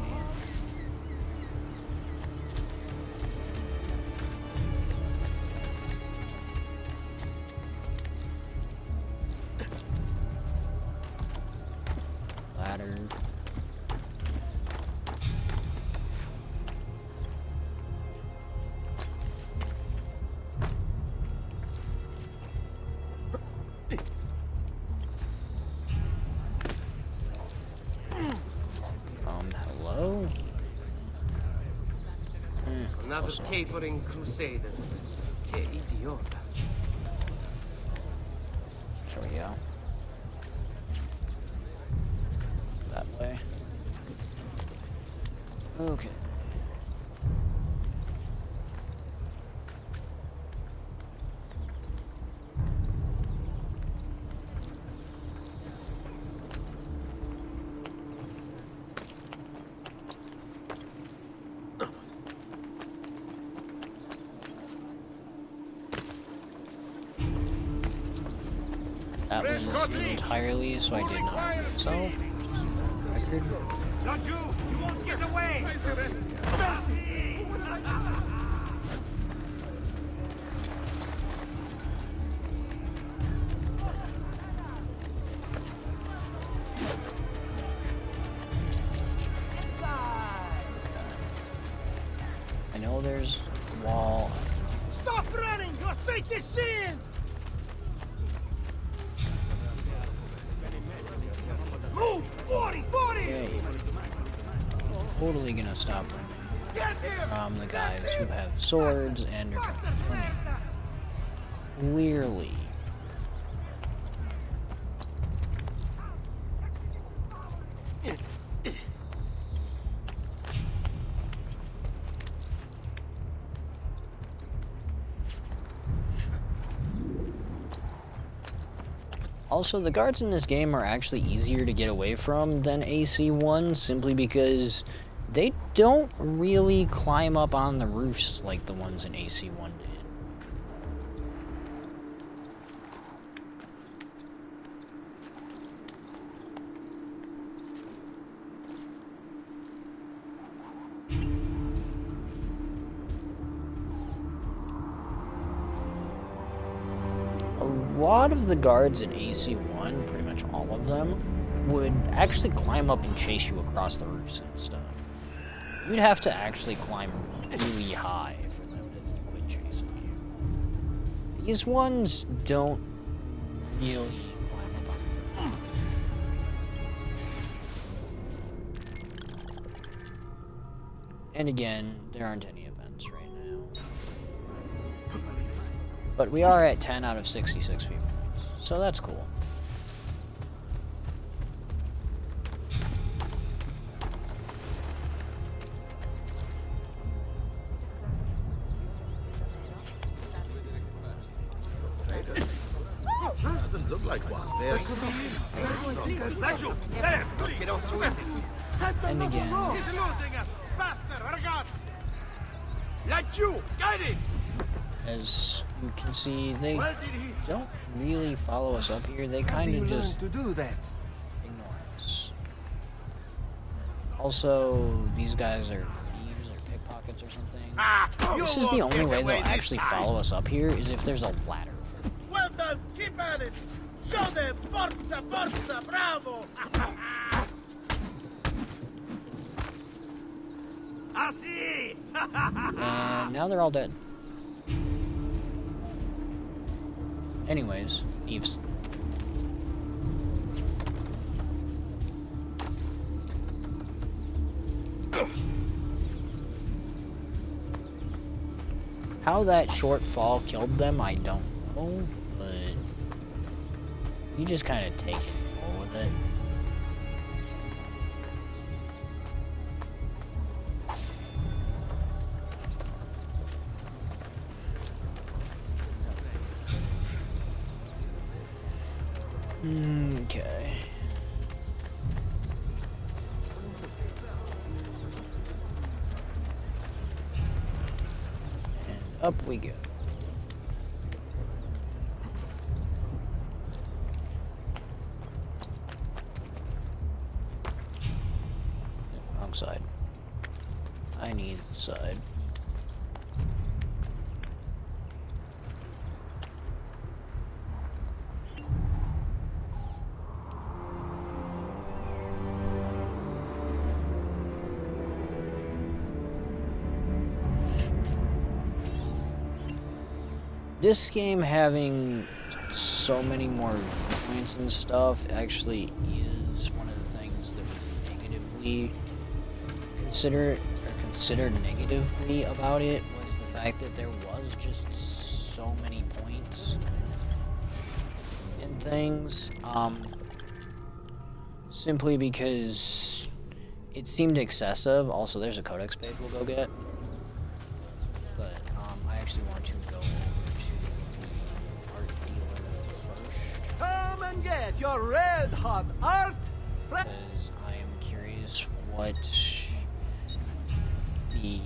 Ladder. Hello? Another capering crusader. Que idiota. There we go. That way. Okay. That was entirely so I did not hurt myself. Record. Not you! You won't get away! I know there's a wall. Stop running! Your fate is sealed! Move! 40! 40! Okay. Totally gonna stop from the guys who have swords and are trying to kill me. Clearly. Also, the guards in this game are actually easier to get away from than AC1, simply because they don't really climb up on the roofs like the ones in AC1 did. A lot of the guards in AC1, pretty much all of them, would actually climb up and chase you across the roofs and stuff. You'd have to actually climb really high for them to quit chasing you. These ones don't really climb up on the roof. And again, there aren't any events right now. But we are at 10 out of 66 feet points, so that's cool. Doesn't look like one. There. And again, He's losing us! Faster, ragazzi! Laggiù! Guiding! as you can see, they don't really follow us up here. They kind of just ignore us. Also, these guys are thieves or pickpockets or something. This is the only way they'll actually follow us up here, is if there's a ladder. Well done! Keep at it! Show them! Forza! Forza! Bravo! I see! And now they're all dead. Anyways, thieves. How that short fall killed them, I don't know, but you just kind of take it and roll with it. Okay. And up we go. Wrong side. I need the side. This game having so many more points and stuff actually is one of the things that was negatively considered negatively about it, was the fact that there was just so many points and things. Simply because it seemed excessive. Also, there's a codex page we'll go get. But I actually want to go Come and get your red-hot art! Because I am curious what the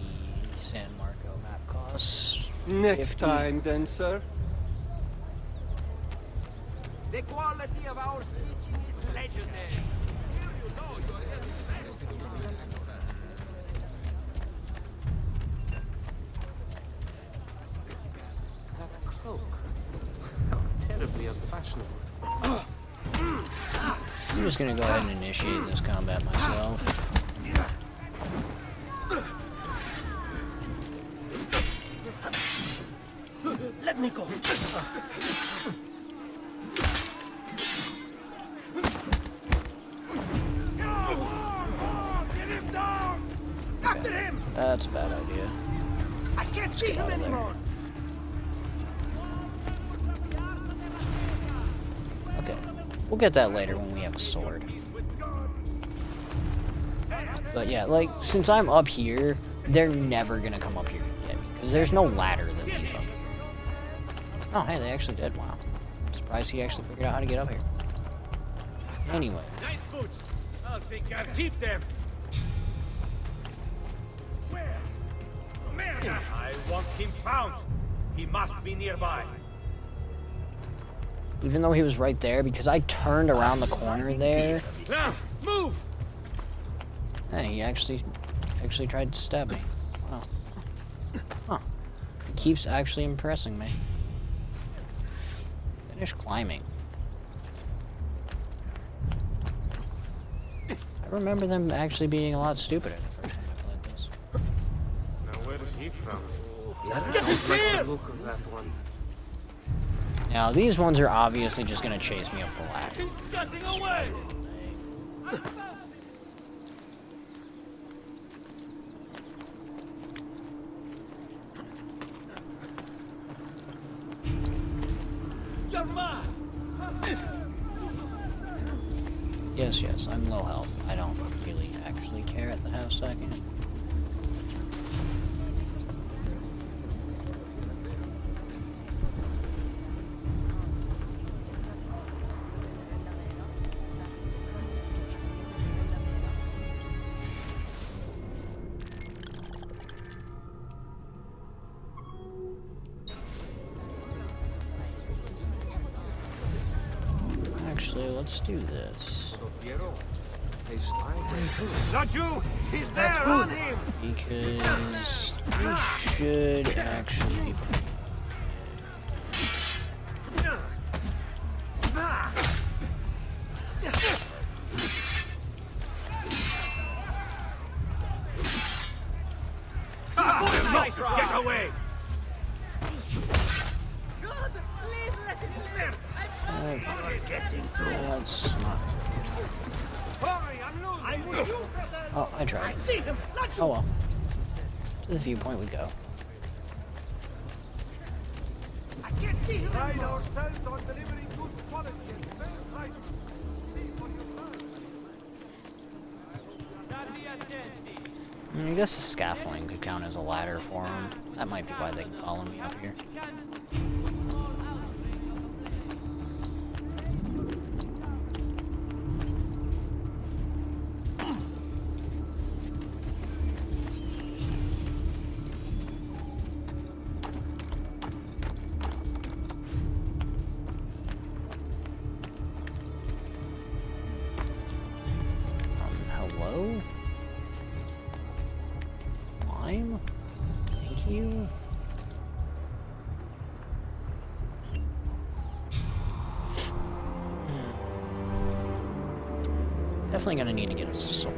San Marco map costs. Next 50. time, then, sir. The quality of our stitching is legendary. Here you know you're Cloak. How terribly unfashionable. I'm just gonna go ahead and initiate this combat myself. Nico. Get him down! After him! That's a bad idea. I can't see him anymore. Okay. We'll get that later when we have a sword. But yeah, like, since I'm up here, they're never gonna come up here and get me. Because there's no ladder that leads up here. Oh, hey, they actually did. Wow. I'm surprised he actually figured out how to get up here. Anyway. Nice boots. I'll think I'll keep them. Where? America! I want him found. He must be nearby. Even though he was right there, because I turned around the corner there. Now, move! Hey, he actually tried to stab me. Wow. Huh. He keeps actually impressing me. Finish climbing. I remember them actually being a lot stupider the first time I played this. Now where is he from? Look at that one. Now, these ones are obviously just gonna chase me up the ladder. He's getting away! You're mine! Yes, I'm low health. I don't really actually care at the half second. Actually, let's do this. Not you! He's there! On him! Because we should actually... Get away! God, please let him live! That's not... Hurry, I'm losing! Oh, I tried. I see him! Not you! Oh well. To the viewpoint we go. I can't see him! Pride ourselves on delivering good quality and fair prices. See for yourself. I guess the scaffolding could count as a ladder for them. That might be why they can follow me up here. Hello? Climb? Thank you. Definitely gonna need to get a sword.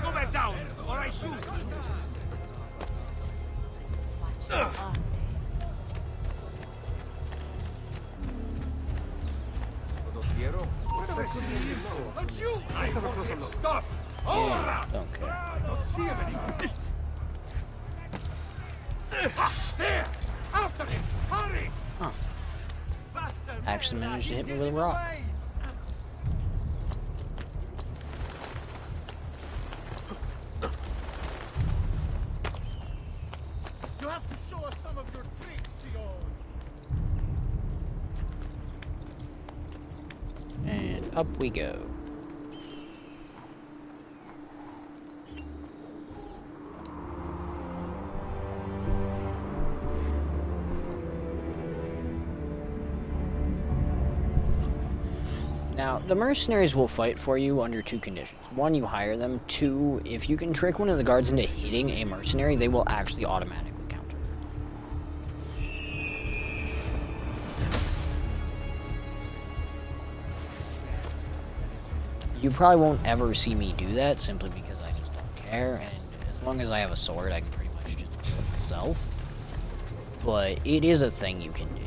Go back down, or I shoot! Don't you! I want him stopped! Yeah, don't care. I don't see him anymore. There! After him! Hurry! Huh. Actually managed to hit me with a rock. You have to show us some of your tricks, Sion. And up we go. Now, the mercenaries will fight for you under two conditions. One, you hire them. Two, if you can trick one of the guards into hitting a mercenary, they will actually automatically counter. You probably won't ever see me do that, simply because I just don't care, and as long as I have a sword, I can pretty much just do it myself. But it is a thing you can do.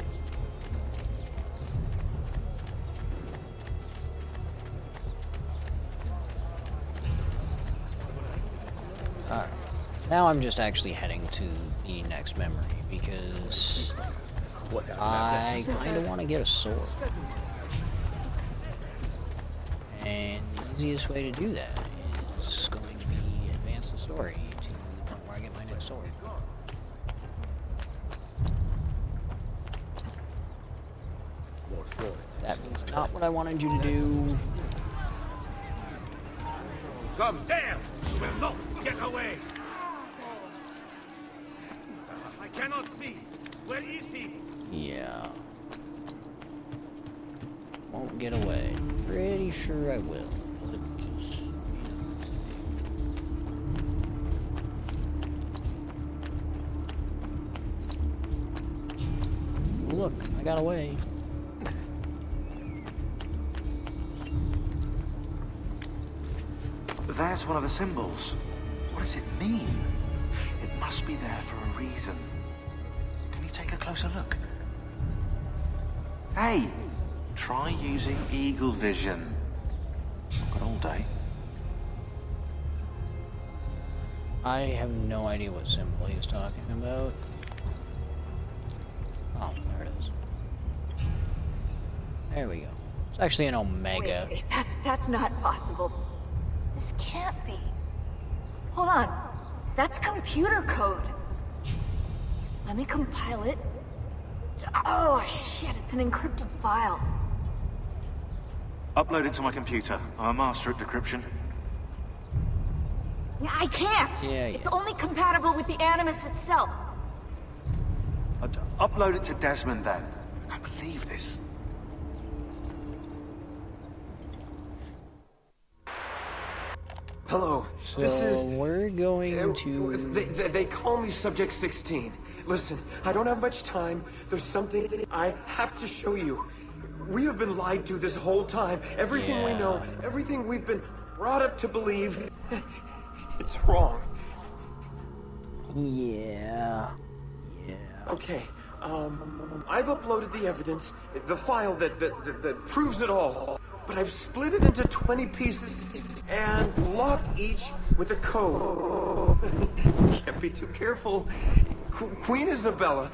Alright, now I'm just actually heading to the next memory, because I kind of want to get a sword. And the easiest way to do that is going to be advance the story to the point where I get my next sword. That was not what I wanted you to do. Come, damn! You will not get away! I cannot see. Where is he? Yeah. Won't get away. Pretty sure I will. Look, I got away. There's one of the symbols. What does it mean? It must be there for a reason. Can you take a closer look? Hey! Try using eagle vision. Not got all day. I have no idea what symbol he's talking about. Oh, there it is. There we go. It's actually an omega. Wait, that's not possible. This can't be. Hold on. That's computer code. Let me compile it. Oh, shit, it's an encrypted file. Upload it to my computer. I'm a master at decryption. Yeah, I can't. Yeah. It's only compatible with the Animus itself. Upload it to Desmond then. I can't believe this. Hello. So this is... we're going to... They call me Subject 16. Listen, I don't have much time. There's something I have to show you. We have been lied to this whole time. Everything we know, everything we've been brought up to believe, it's wrong. Yeah. Okay, I've uploaded the evidence, the file that proves it all. But I've split it into 20 pieces and locked each with a code. Can't be too careful. Queen Isabella.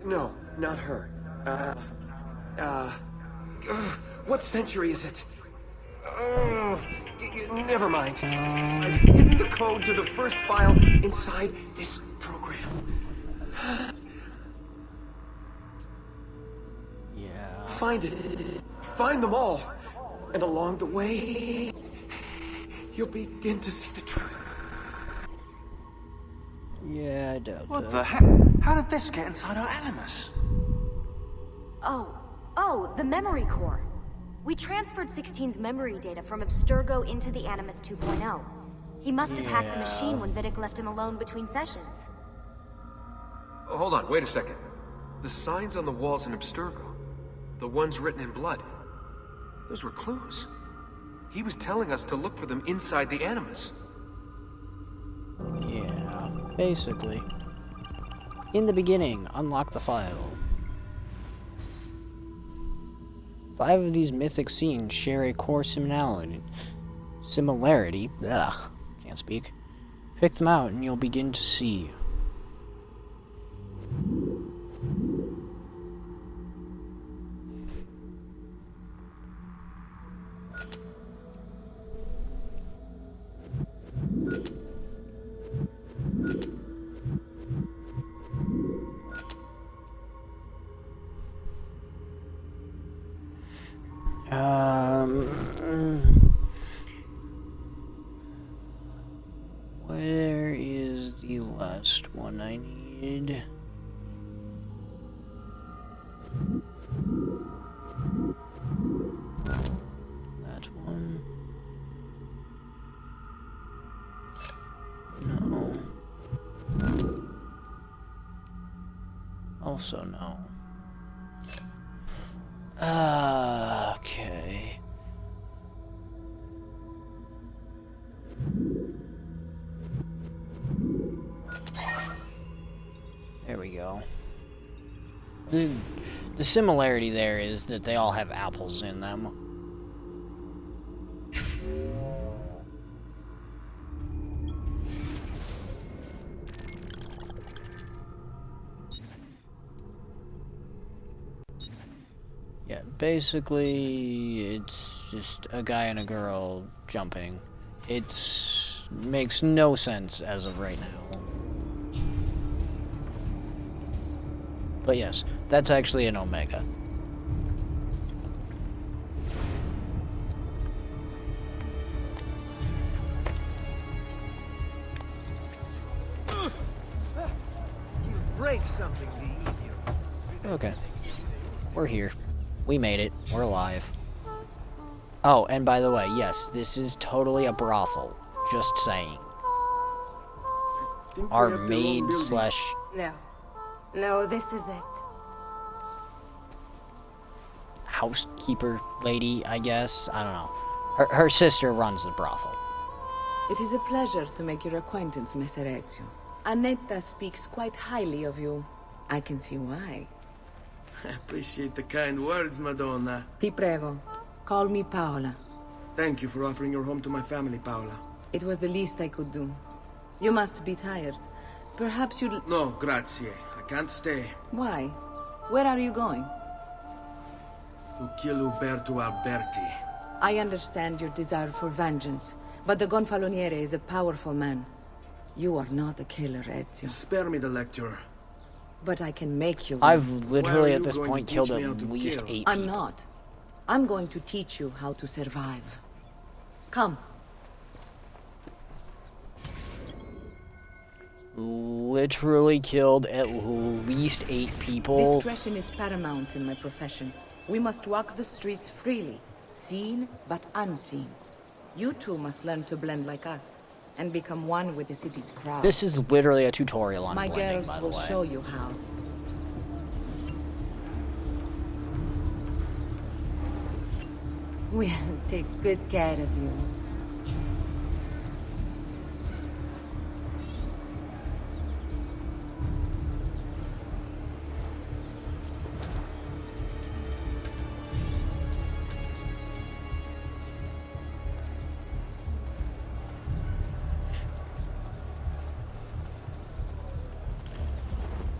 No, not her. What century is it? Never mind. I've hidden the code to the first file inside this program. Yeah. Find it. Find them all. And along the way, you'll begin to see the truth. Yeah, I doubt What that. the heck? How did this get inside our Animus? Oh, the memory core. We transferred 16's memory data from Abstergo into the Animus 2.0. He must have hacked the machine when Vidic left him alone between sessions. Oh, hold on, wait a second. The signs on the walls in Abstergo, the ones written in blood, those were clues. He was telling us to look for them inside the Animus. Yeah, basically. In the beginning, unlock the file. 5 of these mythic scenes share a core similarity. Can't speak. Pick them out and you'll begin to see. Where is the last one I need? also know. Okay. There we go. The similarity there is that they all have apples in them. Yeah, basically, it's just a guy and a girl jumping. Makes no sense as of right now. But yes, that's actually an Omega. You break something to eat here. Okay. We're here. We made it. We're alive. Oh, and by the way, yes, this is totally a brothel. Just saying. Our maid slash... No. No, this is it. housekeeper lady, I guess. I don't know. Her sister runs the brothel. It is a pleasure to make your acquaintance, Messer Ezio. Annetta speaks quite highly of you. I can see why. I appreciate the kind words, Madonna. Ti prego. Call me Paola. Thank you for offering your home to my family, Paola. It was the least I could do. You must be tired. Perhaps you'd... No, grazie. I can't stay. Why? Where are you going? To kill Uberto Alberti. I understand your desire for vengeance, but the Gonfaloniere is a powerful man. You are not a killer, Ezio. Spare me the lecture. But I can make you one. I've literally at this point killed at least 8 people. I'm not. I'm going to teach you how to survive. Come. Literally killed at least 8 people. Discretion is paramount in my profession. We must walk the streets freely, seen but unseen. You two must learn to blend like us, and become one with the city's crowd. This is literally a tutorial on my blending, girls by the will way. show you how. We'll take good care of you.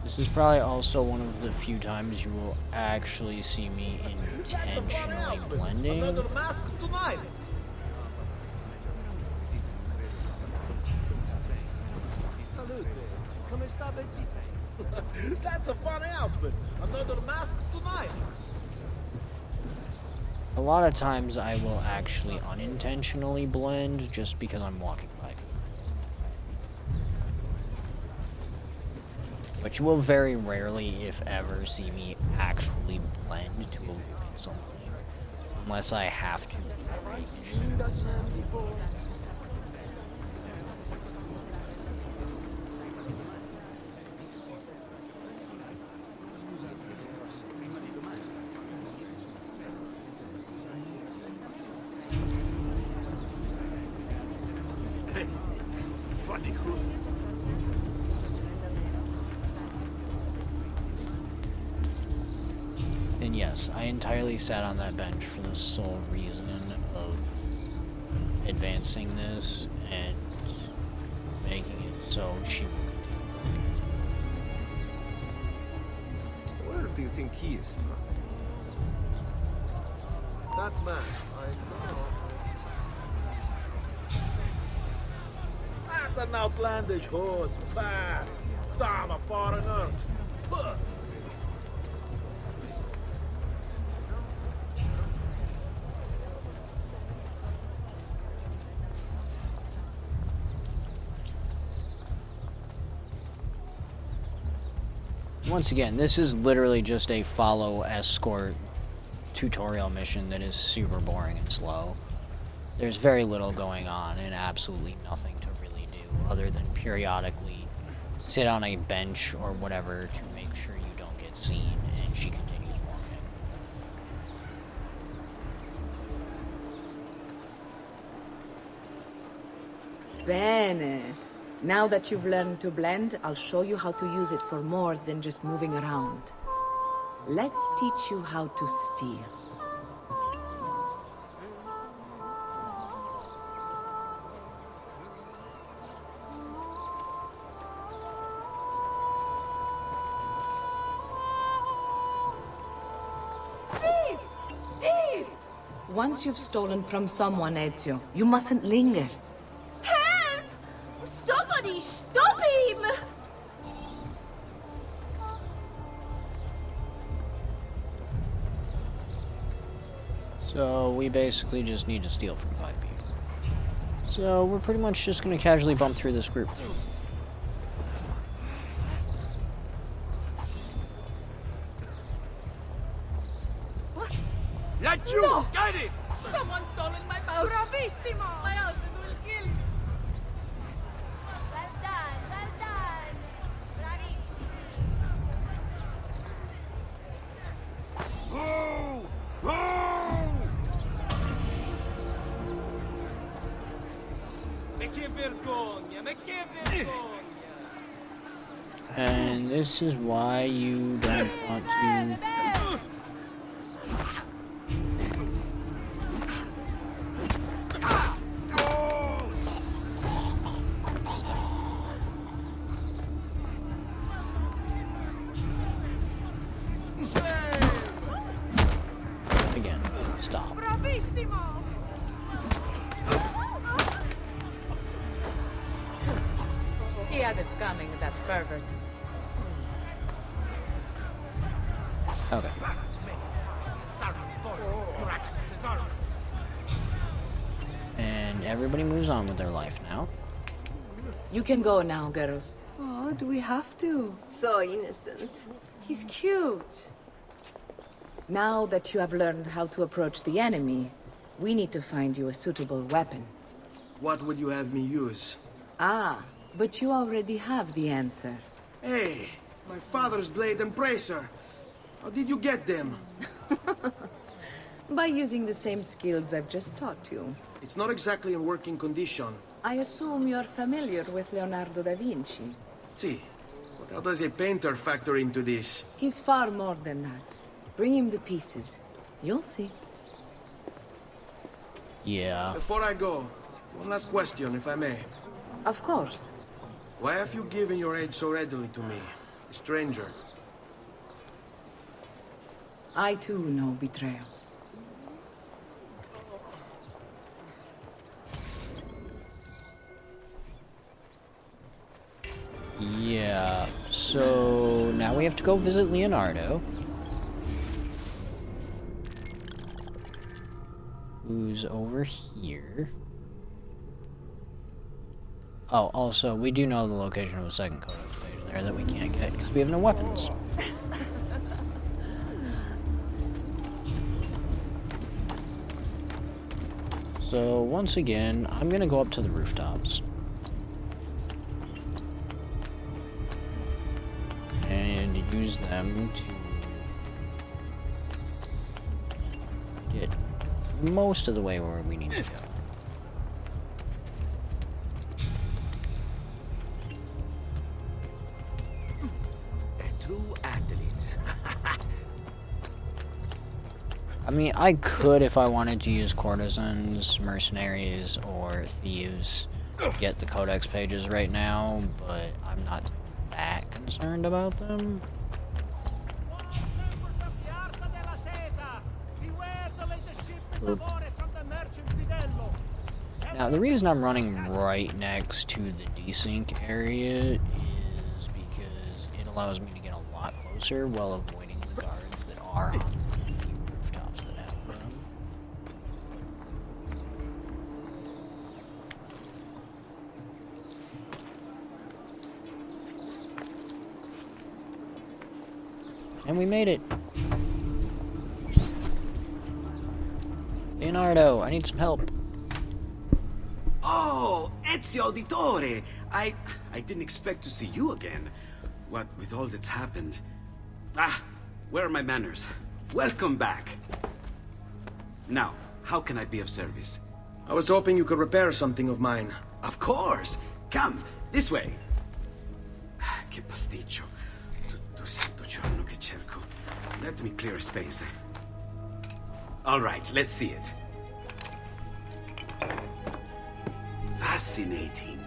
This is probably also one of the few times you will actually see me intentionally blending. Another mask tonight. That's a funny outfit. Another mask tonight. A lot of times I will actually unintentionally blend just because I'm walking by. But you will very rarely, if ever, see me actually blend to avoid something. Unless I have to. Funny cool. And yes, I entirely sat on that bench for the sole reason of advancing this and making it so she would. Where do you think he is from? That man, I know. Not an outlandish hood. Bah, damn a foreigners. Huh. Once again, this is literally just a follow escort tutorial mission that is super boring and slow. There's very little going on and absolutely nothing to really do other than periodically sit on a bench or whatever to make sure you don't get scene, and she continues walking. Bene. Now that you've learned to blend, I'll show you how to use it for more than just moving around. Let's teach you how to steal. Thief! Thief! Once you've stolen from someone, Ezio, you mustn't linger. Help! Somebody stop him! So we basically just need to steal from 5 people. So we're pretty much just going to casually bump through this group. Laggiù! No! Get it! Someone's stolen my pouch! Bravissimo! My husband will kill me! Well done, well done! Oh! Oh! Ma che vergogna! Ma che vergogna! And this is why you don't want to... Again, stop. Bravissimo! He had it coming, that pervert. Okay. And everybody moves on with their life now. You can go now, girls. Oh, do we have to? So innocent. He's cute. Now that you have learned how to approach the enemy, we need to find you a suitable weapon. What would you have me use? Ah, but you already have the answer. Hey, my father's blade and bracer. How did you get them? By using the same skills I've just taught you. It's not exactly in working condition. I assume you're familiar with Leonardo da Vinci. See, but how does a painter factor into this? He's far more than that. Bring him the pieces. You'll see. Yeah. Before I go, one last question, if I may. Of course. Why have you given your aid so readily to me, a stranger? I too know betrayal. Yeah, so now we have to go visit Leonardo. Who's over here. Oh, also, we do know the location of a second codex page there that we can't get because we have no weapons. So, once again, I'm gonna go up to the rooftops. And use them to get most of the way where we need to go. A true athlete. I mean, I could if I wanted to use courtesans, mercenaries, or thieves to get the codex pages right now, but I'm not that concerned about them. Now, the reason I'm running right next to the desync area is because it allows me to get a lot closer while avoiding the guards that are on the few rooftops that have them. And we made it! Leonardo, I need some help. Oh, Ezio Auditore! I didn't expect to see you again. What with all that's happened. Ah, where are my manners? Welcome back. Now, how can I be of service? I was hoping you could repair something of mine. Of course! Come, this way! Che pasticcio. Tutto santo giorno che cerco. Let me clear a space. Alright, let's see it. Fascinating.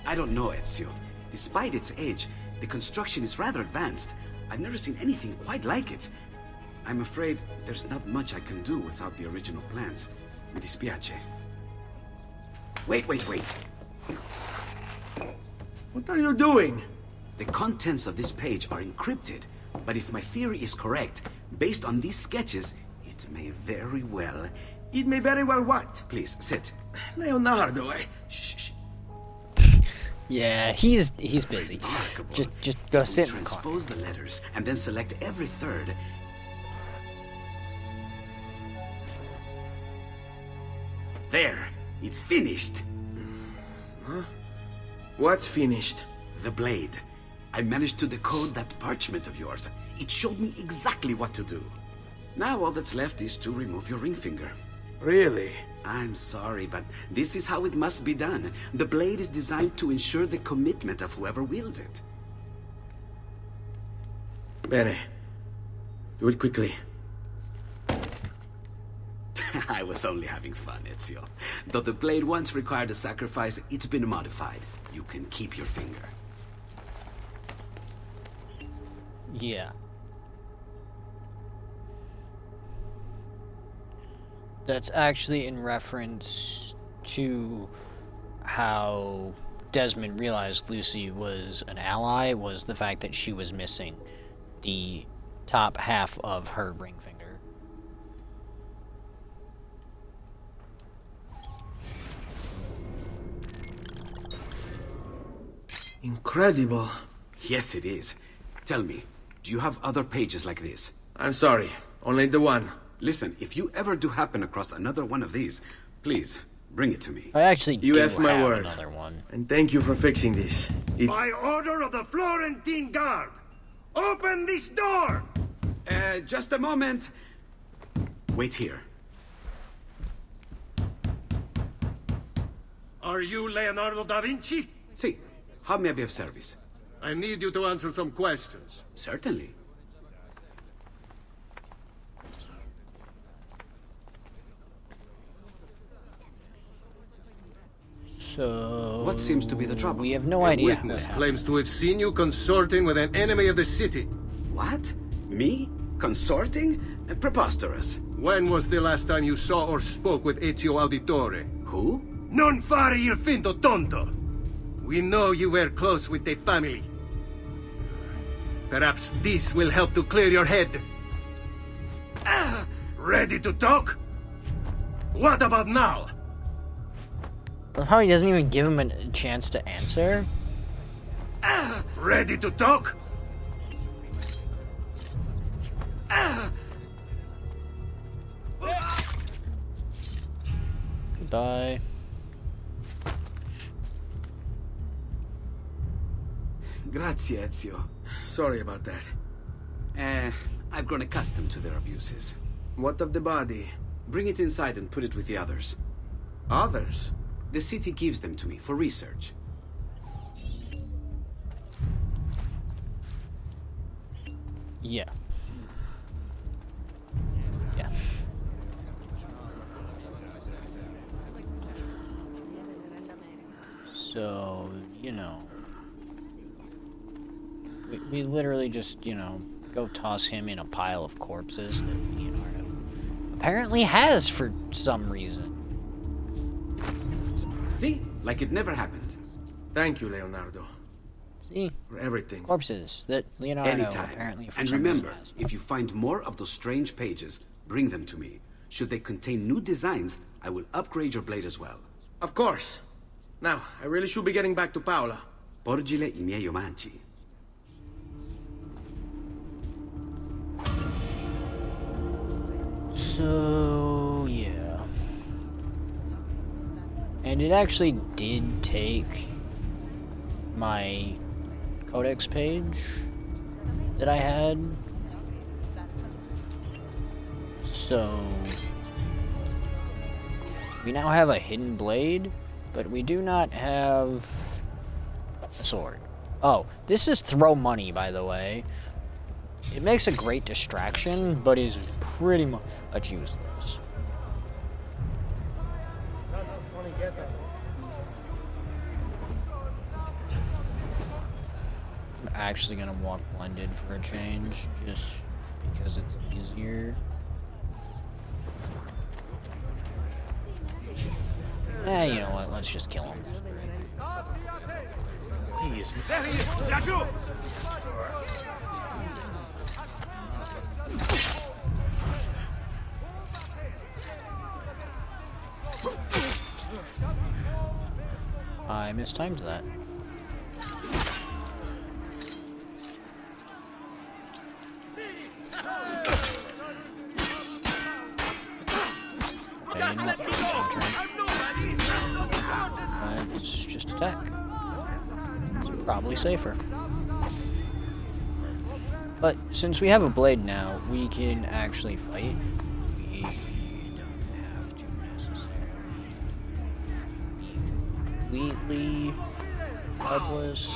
I don't know, Ezio. Despite its age, the construction is rather advanced. I've never seen anything quite like it. I'm afraid there's not much I can do without the original plans. Mi dispiace. Wait. What are you doing? The contents of this page are encrypted, but if my theory is correct, based on these sketches, it may very well... It may very well what? Please, sit. Leonardo, Shh. Yeah, he's busy. Just go sit and transpose the letters, and then select every third. There, it's finished. Huh? What's finished? The blade. I managed to decode that parchment of yours. It showed me exactly what to do. Now all that's left is to remove your ring finger. Really? I'm sorry, but this is how it must be done. The blade is designed to ensure the commitment of whoever wields it. Bene. Do it quickly. I was only having fun, Ezio. Though the blade once required a sacrifice, it's been modified. You can keep your finger. Yeah. That's actually in reference to how Desmond realized Lucy was an ally, was the fact that she was missing the top half of her ring finger. Incredible. Yes, it is. Tell me, do you have other pages like this? I'm sorry, only the one. Listen, if you ever do happen across another one of these, please, bring it to me. I actually you do have my word. Another one. And thank you for fixing this. By order of the Florentine Guard, open this door! Just a moment. Wait here. Are you Leonardo da Vinci? See, how may I be of service? I need you to answer some questions. Certainly. So... What seems to be the trouble? We have no A idea. witness claims to have seen you consorting with an enemy of the city. What? Me? Consorting? Preposterous. When was the last time you saw or spoke with Ezio Auditore? Who? Non fare il finto tonto! We know you were close with the family. Perhaps this will help to clear your head. Ready to talk? What about now? How he doesn't even give him a chance to answer. Ready to talk? Goodbye. Grazie, Ezio. Sorry about that. I've grown accustomed to their abuses. What of the body? Bring it inside and put it with the others. Others? The city gives them to me for research. Yeah. So, you know, we literally just, you know, go toss him in a pile of corpses that Leonardo apparently has for some reason. See? Like it never happened. Thank you, Leonardo. See? For everything. Corpses that Leonardo Anytime. apparently for And some remember, reason has. if you find more of those strange pages, bring them to me. Should they contain new designs, I will upgrade your blade as well. Of course. Now, I really should be getting back to Paola. Porgile I miei omaggi. So, yeah. And it actually did take my codex page. that I had. So we now have a hidden blade, but we do not have a sword. Oh, this is throw money, by the way. It makes a great distraction, but is pretty much useless. I'm actually gonna walk blended for a change, just because it's easier. You know what? Let's just kill him. He is. There he is! Raju! I mistimed that. Let's just attack. It's probably safer. But since we have a blade now, we can actually fight. We don't have to necessarily be completely helpless.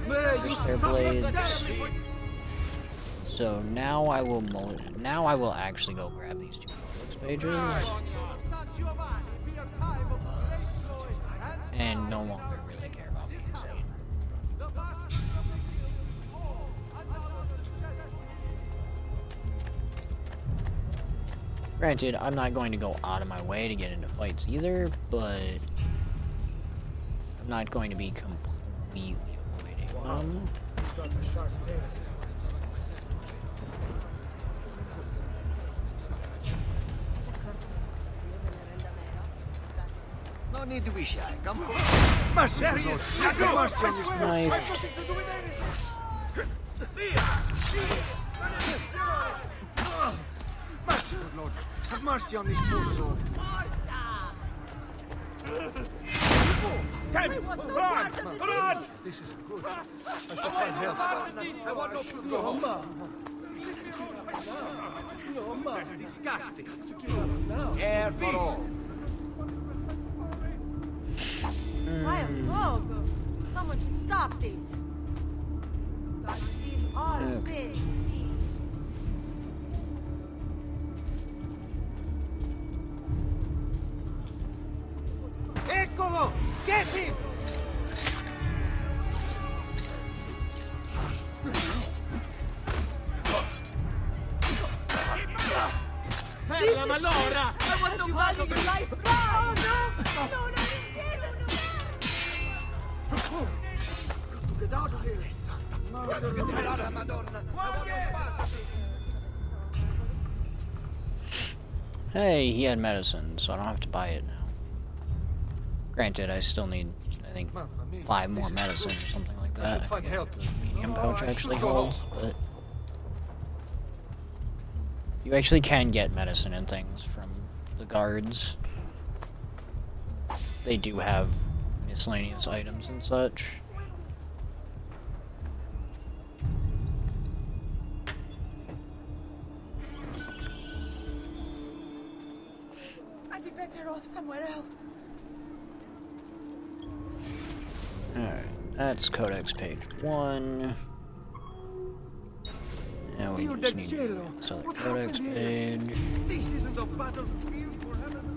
There's their blades. So now I will actually go grab these two codex pages. And no longer really care about being sane. Granted, I'm not going to go out of my way to get into fights either, but I'm not going to be completely avoiding them. No need to be shy. Come on. Mercy, mercy on this Knife. Mercy, good Lord. Have mercy on this poor soul. Run! Run! This is good. I shall find help. I want no food. No, Mama. Disgusting. Air for all. I am wrong. Someone should stop this. These are big. Eccolo! Get him! Bella malora! I want to value your life. Oh no! No, no! Get out of here, Santa Madonna. Hey, he had medicine, so I don't have to buy it now. Granted, I still need, I think, 5 more medicine or something like that. The medium pouch actually holds, but you actually can get medicine and things from the guards. They do have miscellaneous items and such. I'd be better off somewhere else. Alright, that's Codex page 1. Now we just need this other Codex page. This isn't a battlefield for heaven.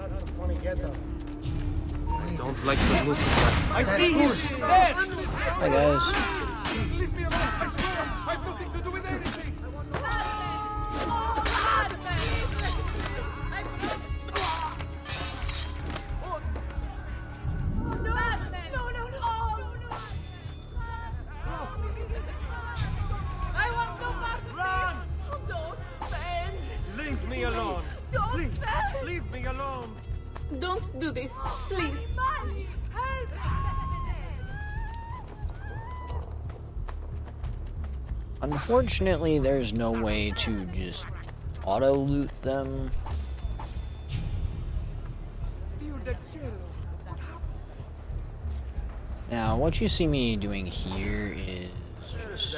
I don't like the look of that. I see him! There! Hi guys. Leave me alone! I swear! I've nothing to do with anything! Leave me alone! Please, leave me alone! Don't do this, please. Unfortunately, there's no way to just auto-loot them. Now, what you see me doing here is just...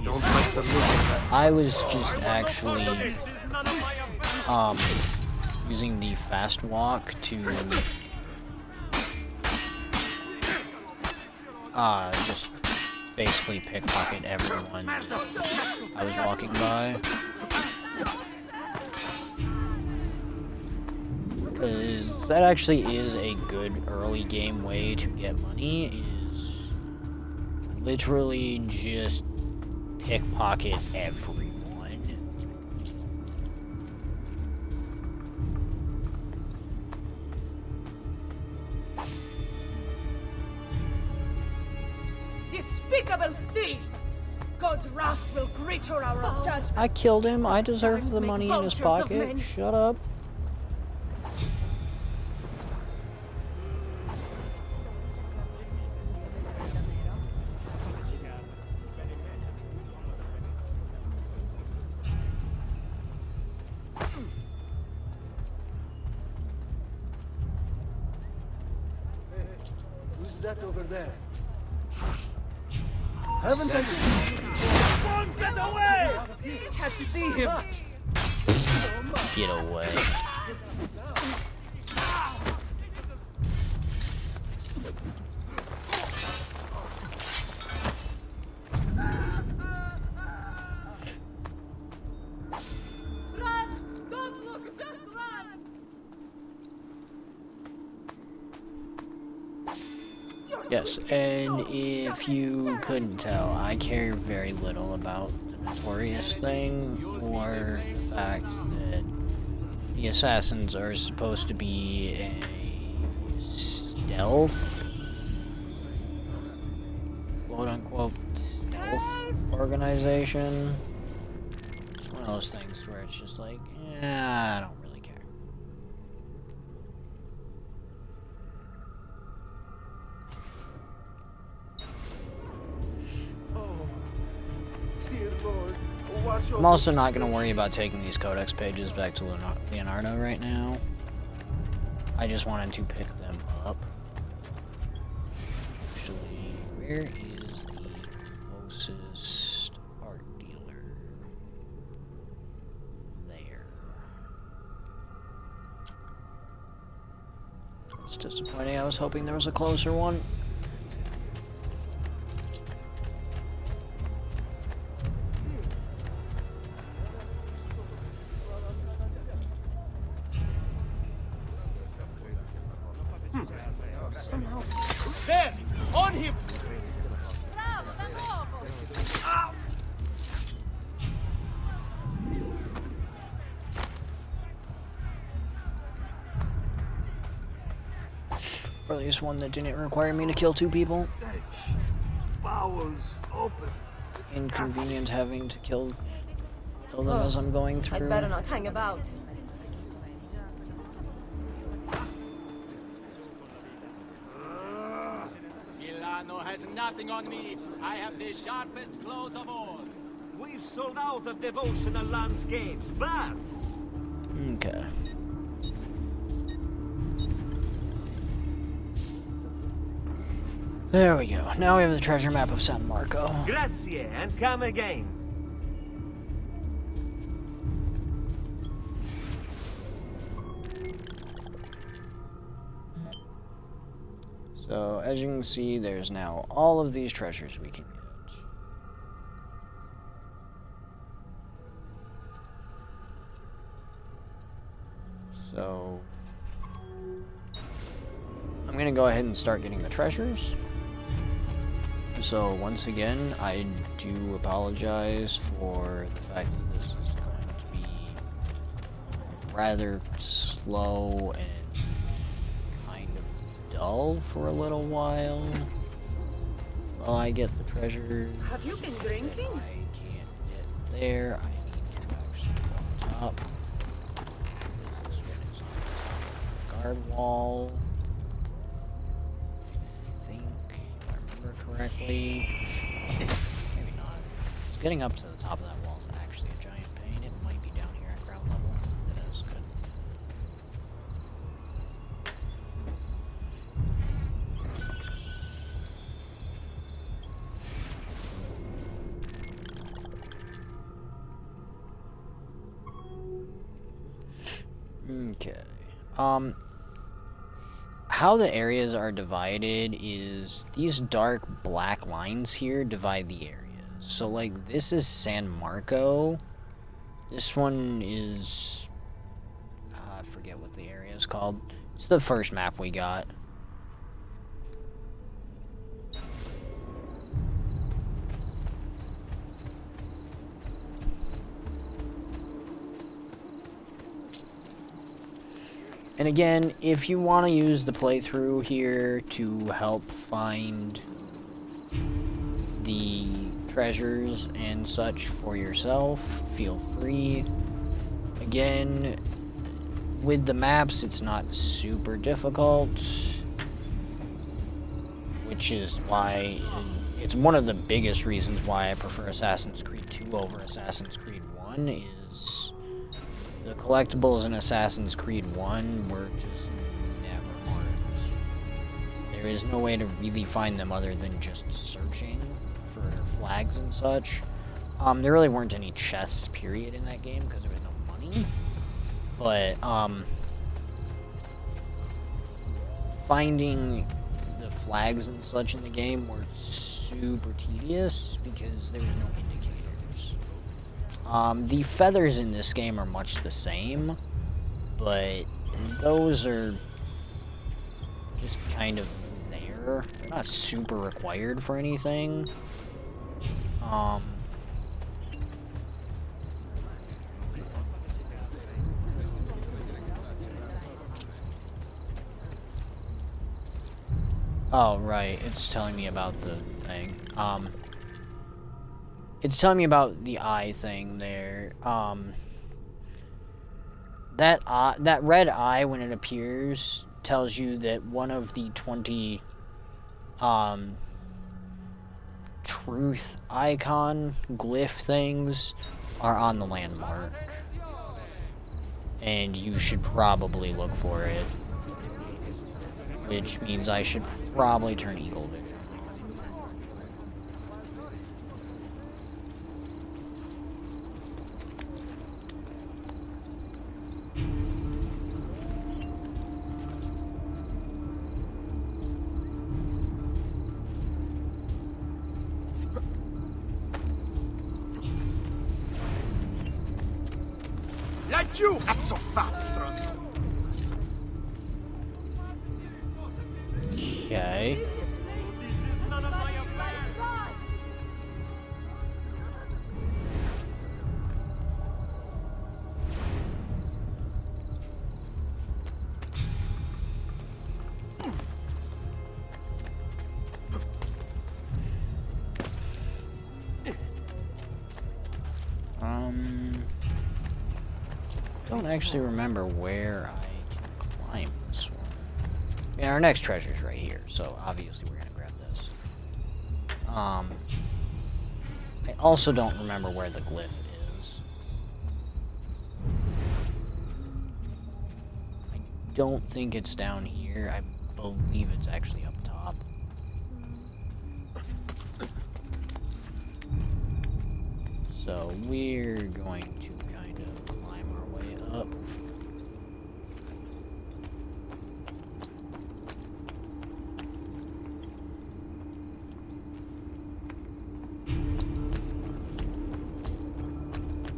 Don't touch the loop. I was just actually using the fast walk to just basically pickpocket everyone I was walking by. Because that actually is a good early game way to get money, is literally just pickpocket everyone. Despicable thief! God's wrath will greet your hour of judgment. I killed him. I deserve the money in his pocket. Shut up. Who's that over there? Haven't I seen you? Won't get away! Can't see him. Get away. Run! Don't look, just run! Yes, and if you couldn't tell, I care very little about the Notorious thing, or the fact that the Assassins are supposed to be a stealth, quote-unquote, stealth organization. It's one of those things where it's just like, yeah, I don't really care. Dear Lord, watch I'm also not going to worry about taking these codex pages back to Leonardo right now. I just wanted to pick them up. Actually, where is the closest art dealer? There. It's disappointing. I was hoping there was a closer one. There! On him! Or at least one that didn't require me to kill two people. Bowels open. It's inconvenient having to kill them as I'm going through. I'd better not hang about. Milano has nothing on me. I have the sharpest claws of all. We've sold out of devotional landscapes, but... Okay. There we go. Now we have the treasure map of San Marco. Grazie, and come again. So, as you can see, there's now all of these treasures we can get. So, I'm going to go ahead and start getting the treasures. So, once again, I do apologize for the fact that this is going to be rather slow and kind of dull for a little while. While I get the treasures. Have you been drinking? I can't get there. I need to actually go up. This one is on the guard wall. I think, if I remember correctly. Maybe not. It's getting up to the top of that wall is actually a giant pain. It might be down here at ground level. It is good. Okay. How the areas are divided is these dark black lines here divide the areas. So, like, this is San Marco. This one is... I forget what the area is called. It's the first map we got. And again, if you want to use the playthrough here to help find the treasures and such for yourself, feel free. Again, with the maps, it's not super difficult, which is why it's one of the biggest reasons why I prefer Assassin's Creed 2 over Assassin's Creed 1 is the collectibles in Assassin's Creed 1 were just never marked. There is no way to really find them other than just searching for flags and such. There really weren't any chests, period, in that game because there was no money. But, finding the flags and such in the game were super tedious because there was no indicators. The feathers in this game are much the same, but those are just kind of there. They're not super required for anything. Oh, right, it's telling me about the thing. It's telling me about the eye thing there. That red eye, when it appears, tells you that one of the 20, truth icon glyph things are on the landmark. And you should probably look for it. Which means I should probably turn Eagle Vision. Laggiù, azzofastro! Okay. Don't actually remember where I can climb this one. And our next treasure's right here, so obviously we're gonna grab this. I also don't remember where the glyph is. I don't think it's down here. I believe it's actually up top. So we're going to kind of climb our way up.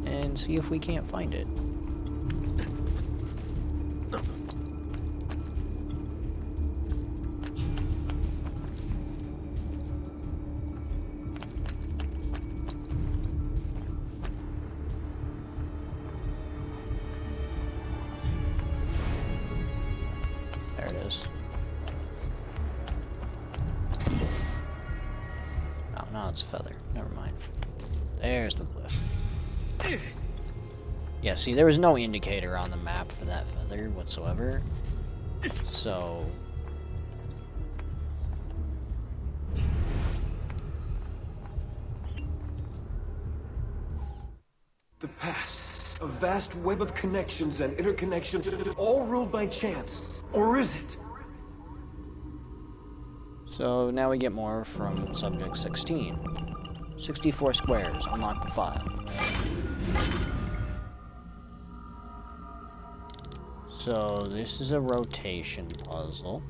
And see if we can't find it. There it is. Oh, no, it's a feather. Never mind. There's the glyph. Yeah, see, there was no indicator on the map for that feather whatsoever. So... The past. A vast web of connections and interconnections, all ruled by chance. Or is it? So now we get more from Subject 16. 64 squares. Unlock the file. So this is a rotation puzzle.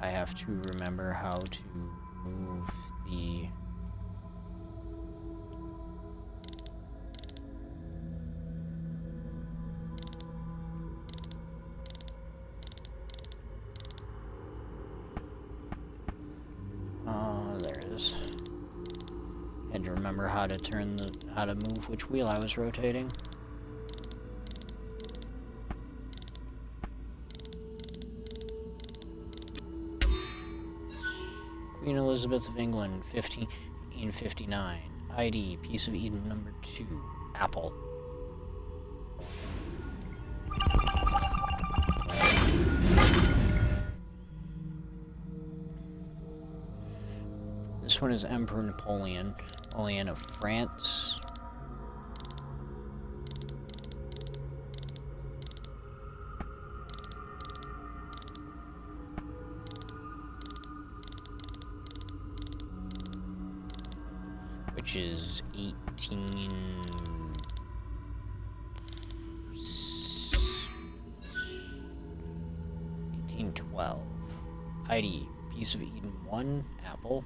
I have to remember how to move the... there it is. Had to remember how to how to move which wheel I was rotating. Queen Elizabeth of England, 1559. ID, Piece of Eden number 2, Apple. This one is Emperor Napoleon of France. Which is 1812. ID, Piece of Eden 1, Apple.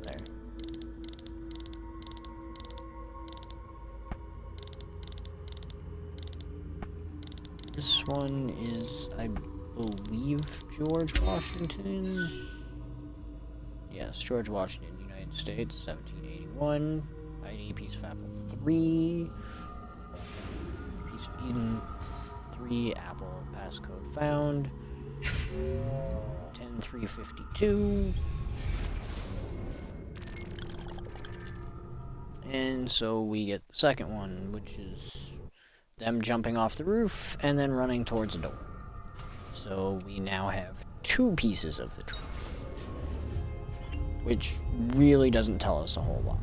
There. This one is, I believe, George Washington. Yes, George Washington, United States, 1781. ID, Piece of Apple 3. Piece of Eden 3, Apple, passcode found. 10352. And so we get the second one, which is them jumping off the roof and then running towards the door. So we now have 2 pieces of the truth, which really doesn't tell us a whole lot.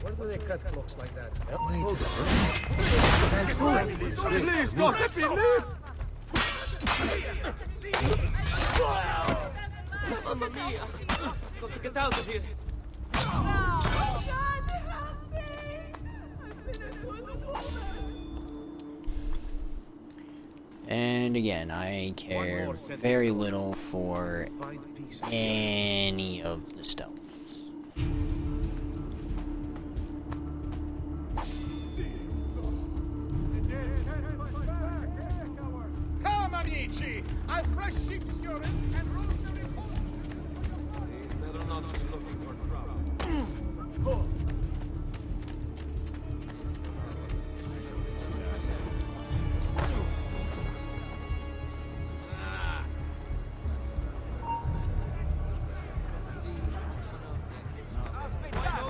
Where do they cut clocks like that? Hold on. Please, God, let me live! Mamma mia! Got to get out of here! And again, I care very little for any of the stealth. Come, amici! I've fresh sheep's urine and rosemary poultry. Better not be looking for trouble.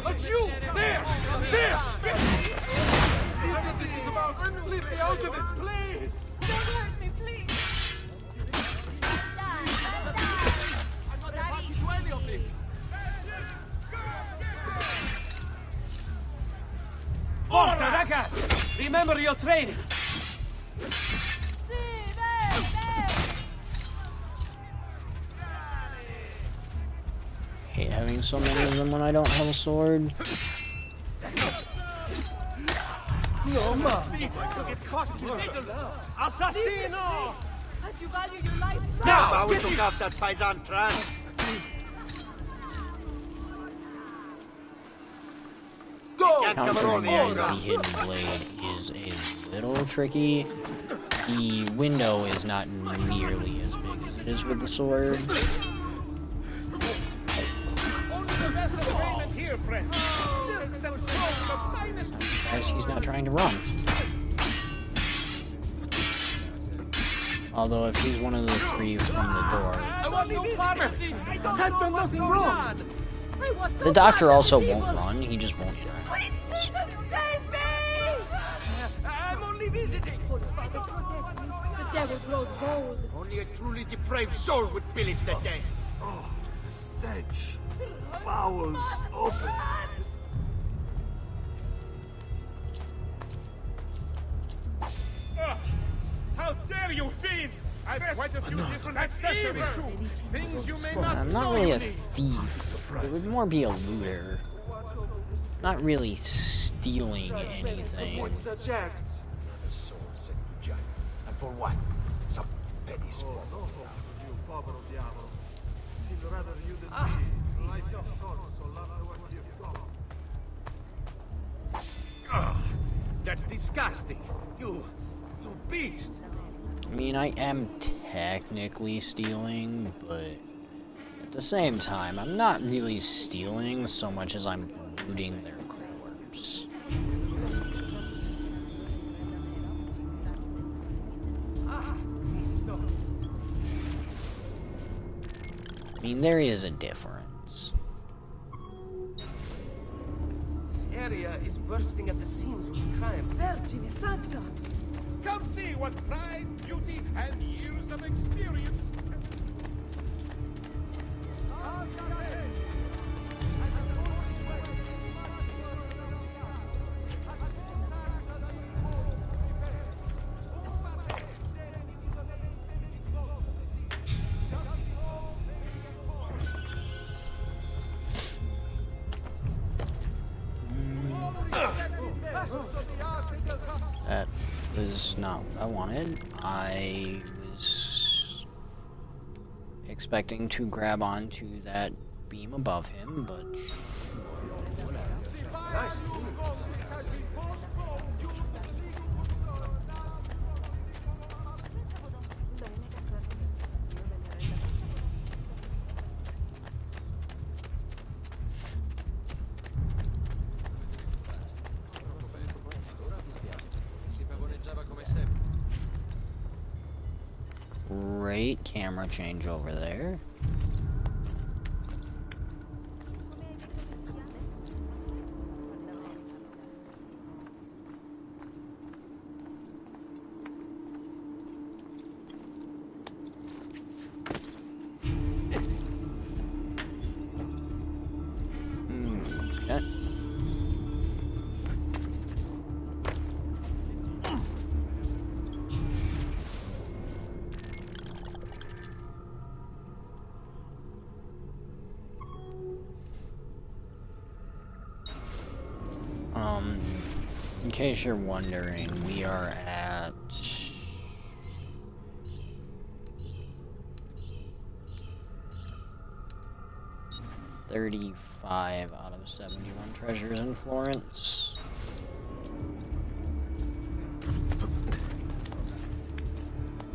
But you! There! There! What this is about? Leave me out of it, please! Don't hurt me, please. I'm not a party to any of this! Forza, ragazzi! Remember your training! Hate having so many of them when I don't have a sword. Assassino! As you value your life, Now we took off that paisan trash. Countering the hidden blade is a little tricky. The window is not nearly as big as it is with the sword. Only the best of payment here, friend. Silks and clothes, the finest. As she's not trying to run. Although if he's one of the three from the door, I want no part of this. I've done nothing wrong. the doctor also won't run. He just won't interact. I'm only visiting. The devil grows bold. Only a truly depraved soul would pillage the dead. Oh, the stench. Bowels open. How dare you, fiend! I've quite a few different accessories too. Things you may not I'm not know really you a need. thief. It would more be a looter. Not really stealing anything. What's the jack? Another soul sent to Jack. And for what? Some petty squabble. That's disgusting. You beast. I mean, I am technically stealing, but at the same time, I'm not really stealing so much as I'm looting their corpse. I mean, there is a difference. This area is bursting at the seams with crime. Vergine Santa! Come see what pride, beauty, and years of experience. That was not what I wanted. I was expecting to grab onto that beam above him, but great camera change over there. Okay. In case you're wondering, we are at 35 out of 71 treasures in Florence.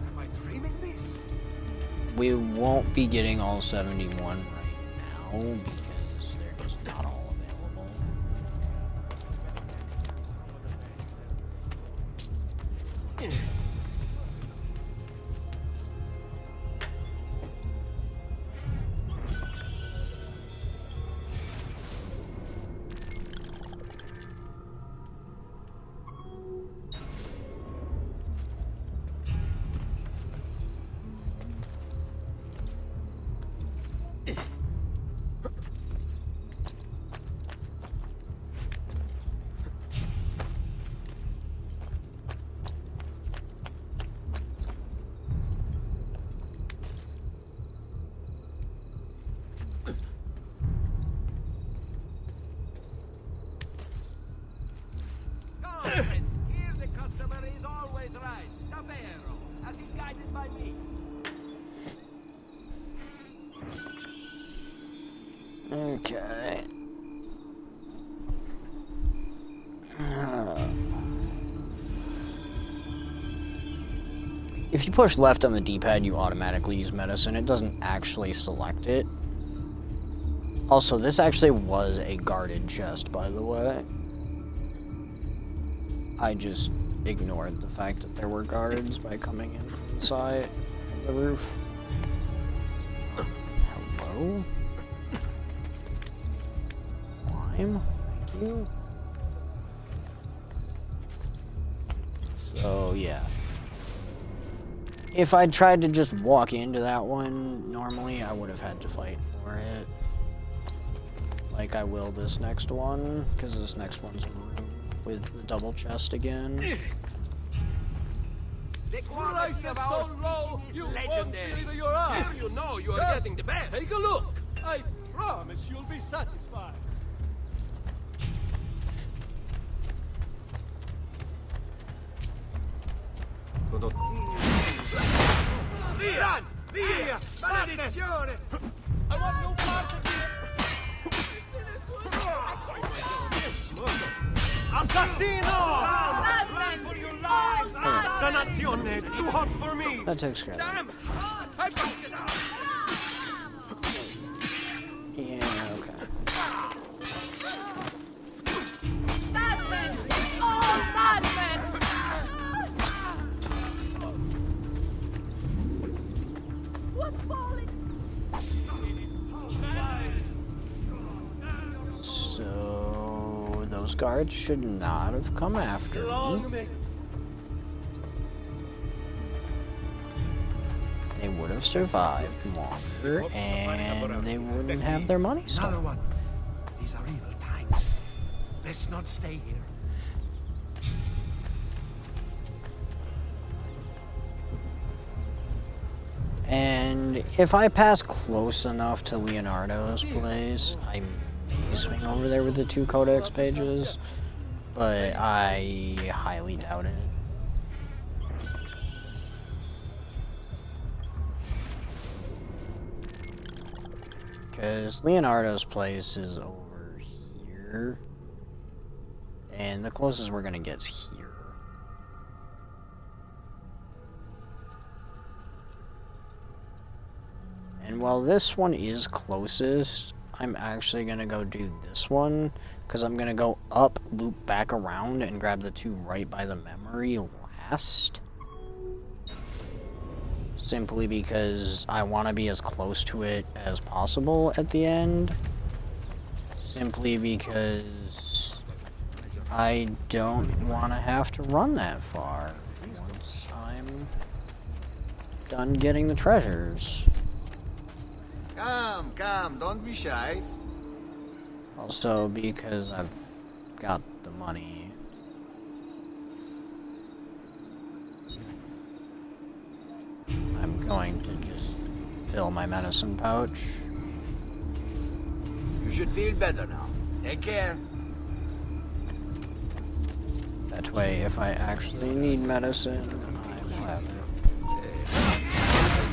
Am I dreaming this? We won't be getting all 71 right now because they're just not all available. Here the customer is always right. Davvero, as he's guided by me. Okay. If you push left on the D-pad, you automatically use medicine. It doesn't actually select it. Also, this actually was a guarded chest, by the way. ignored the fact that there were guards by coming in from the side, from the roof. Hello? Lime? Thank you. So, yeah. If I'd tried to just walk into that one, normally I would have had to fight for it. Like I will this next one, because this next one's a room with the double chest again. The quality of our speech is legendary. Here you know you are getting the best. Take a look. I promise you'll be satisfied. Via! Via! Maledizione! I want no part of this! Assassino! Run for your lives! Dannazione! Too hot for me! That takes care of it. Damn! I broke it out! Yeah, okay. Madmen! All madmen! What falling? So those guards should not have come after me. They would have survived longer, and they wouldn't have their money stolen. Another one. These are evil times. Let's not stay here. And if I pass close enough to Leonardo's place, I may swing over there with the 2 codex pages, but I highly doubt it. Because Leonardo's place is over here, and the closest we're gonna get is here. And while this one is closest, I'm actually gonna go do this one, because I'm gonna go up, loop back around, and grab the 2 right by the memory last. Simply because I want to be as close to it as possible at the end. Simply because I don't want to have to run that far once I'm done getting the treasures. Come, come, don't be shy. Also because I've got the money. I'm going to just fill my medicine pouch. You should feel better now. Take care. That way, if I actually need medicine, I will have it.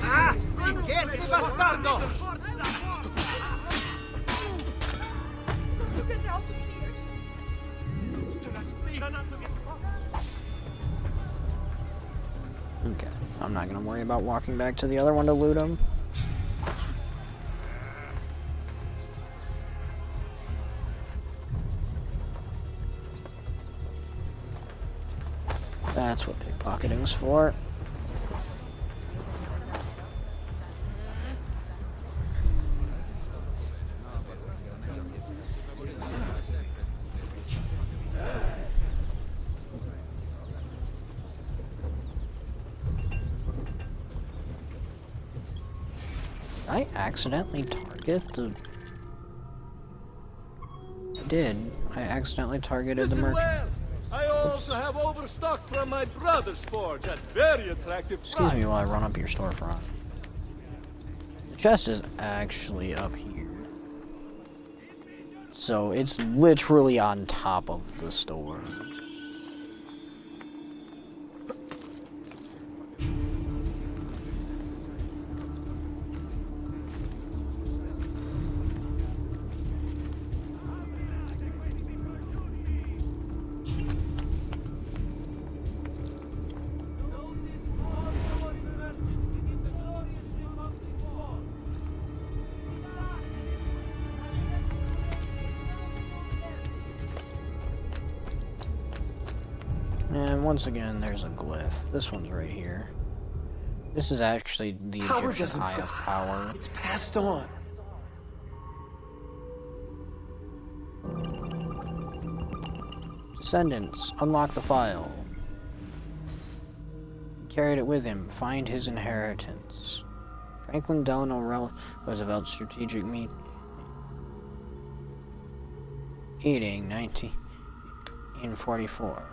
Ah! Stinchete, bastardo! Get out of here! Okay, I'm not gonna worry about walking back to the other one to loot him. That's what pickpocketing's for. I accidentally target the... I did. I accidentally targeted the merchant. Well, I also have overstock from my brother's forge at very attractive price. Excuse me while I run up your storefront. The chest is actually up here. So it's literally on top of the store. once again, there's a glyph. This one's right here. This is actually the Power Egyptian doesn't Eye of die. Power. It's passed on. Descendants, unlock the file. He carried it with him. Find his inheritance. Franklin Delano Roosevelt's strategic meeting, 1944.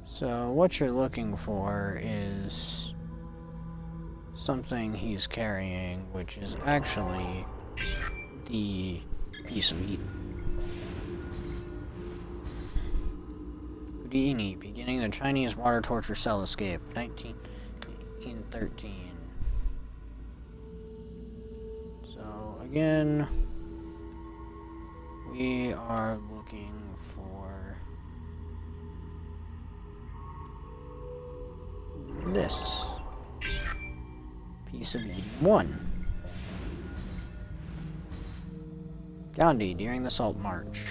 So what you're looking for is something he's carrying, which is actually the piece of meat. Houdini, beginning the Chinese water torture cell escape, 1913. So again, we are looking for this piece of Eden 1. Gandhi during the Salt March.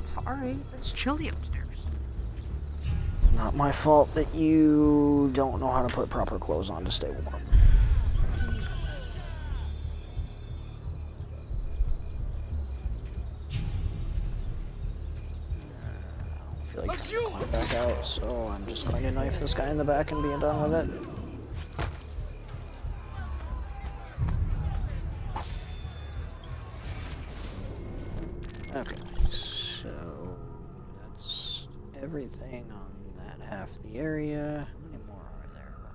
Sorry, it's chilly upstairs. Not my fault that you don't know how to put proper clothes on to stay warm. I feel like going back out, so I'm just going to knife this guy in the back and be done with it. Okay, so that's everything on that half of the area. How many more are there? 1,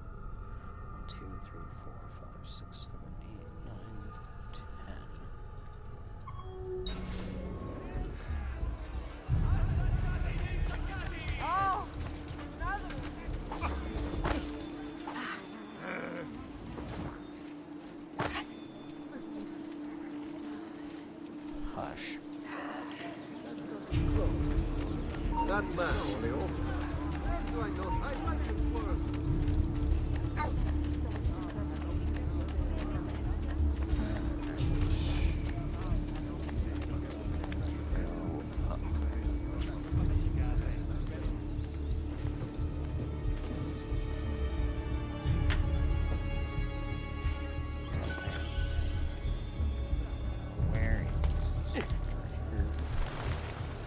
2, 3, 4, 5, 6, 7, 8, 9, 10. Oh, Hush. That man, the officer. Do I know? I'd like him first.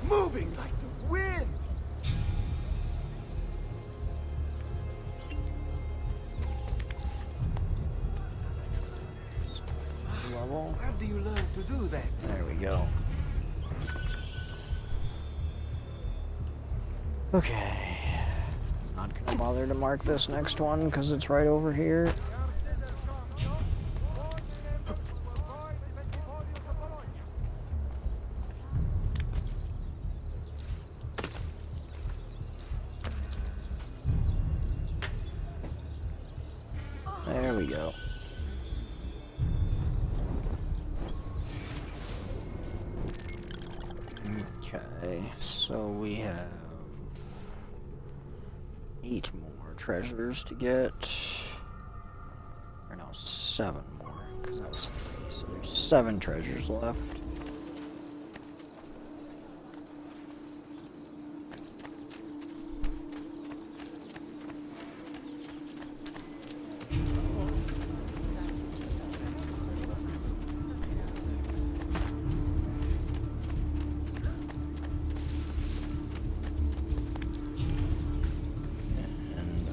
Moving like the wind. level. Where do you learn to do that? There we go. Okay. Not gonna bother to mark this next one because it's right over here. There we go. Okay, so we have 8 more treasures to get. Or no, 7 more, because that was 3. So there's 7 treasures left.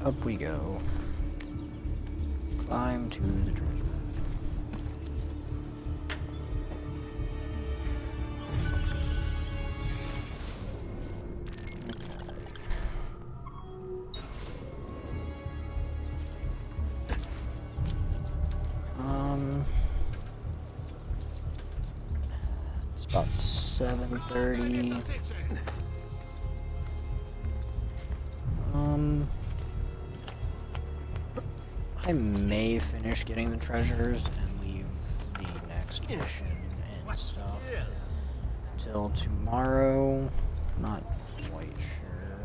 Up we go. Climb to the treasure. It's about 7:30. I may finish getting the treasures and leave the next mission and stuff till tomorrow. Not quite sure.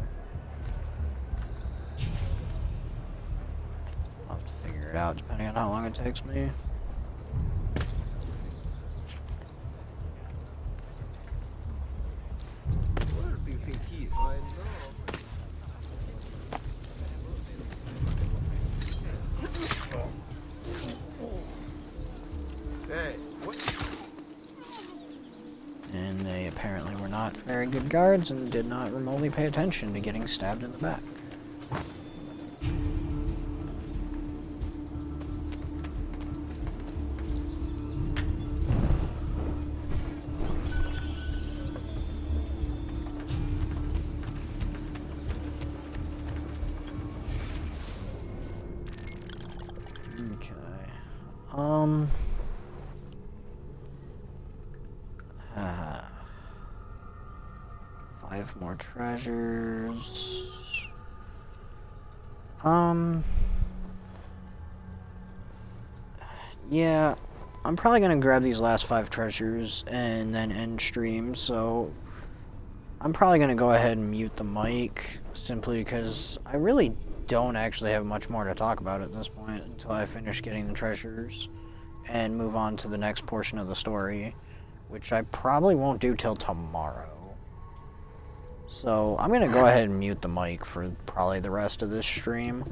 I'll have to figure it out depending on how long it takes me. Where do you think he is? I know. And they apparently were not very good guards and did not remotely pay attention to getting stabbed in the back. Okay. 5 more treasures. Yeah, I'm probably gonna grab these last 5 treasures and then end stream, so I'm probably gonna go ahead and mute the mic, simply because I really don't actually have much more to talk about at this point until I finish getting the treasures and move on to the next portion of the story, which I probably won't do till tomorrow. So I'm gonna go ahead and mute the mic for probably the rest of this stream.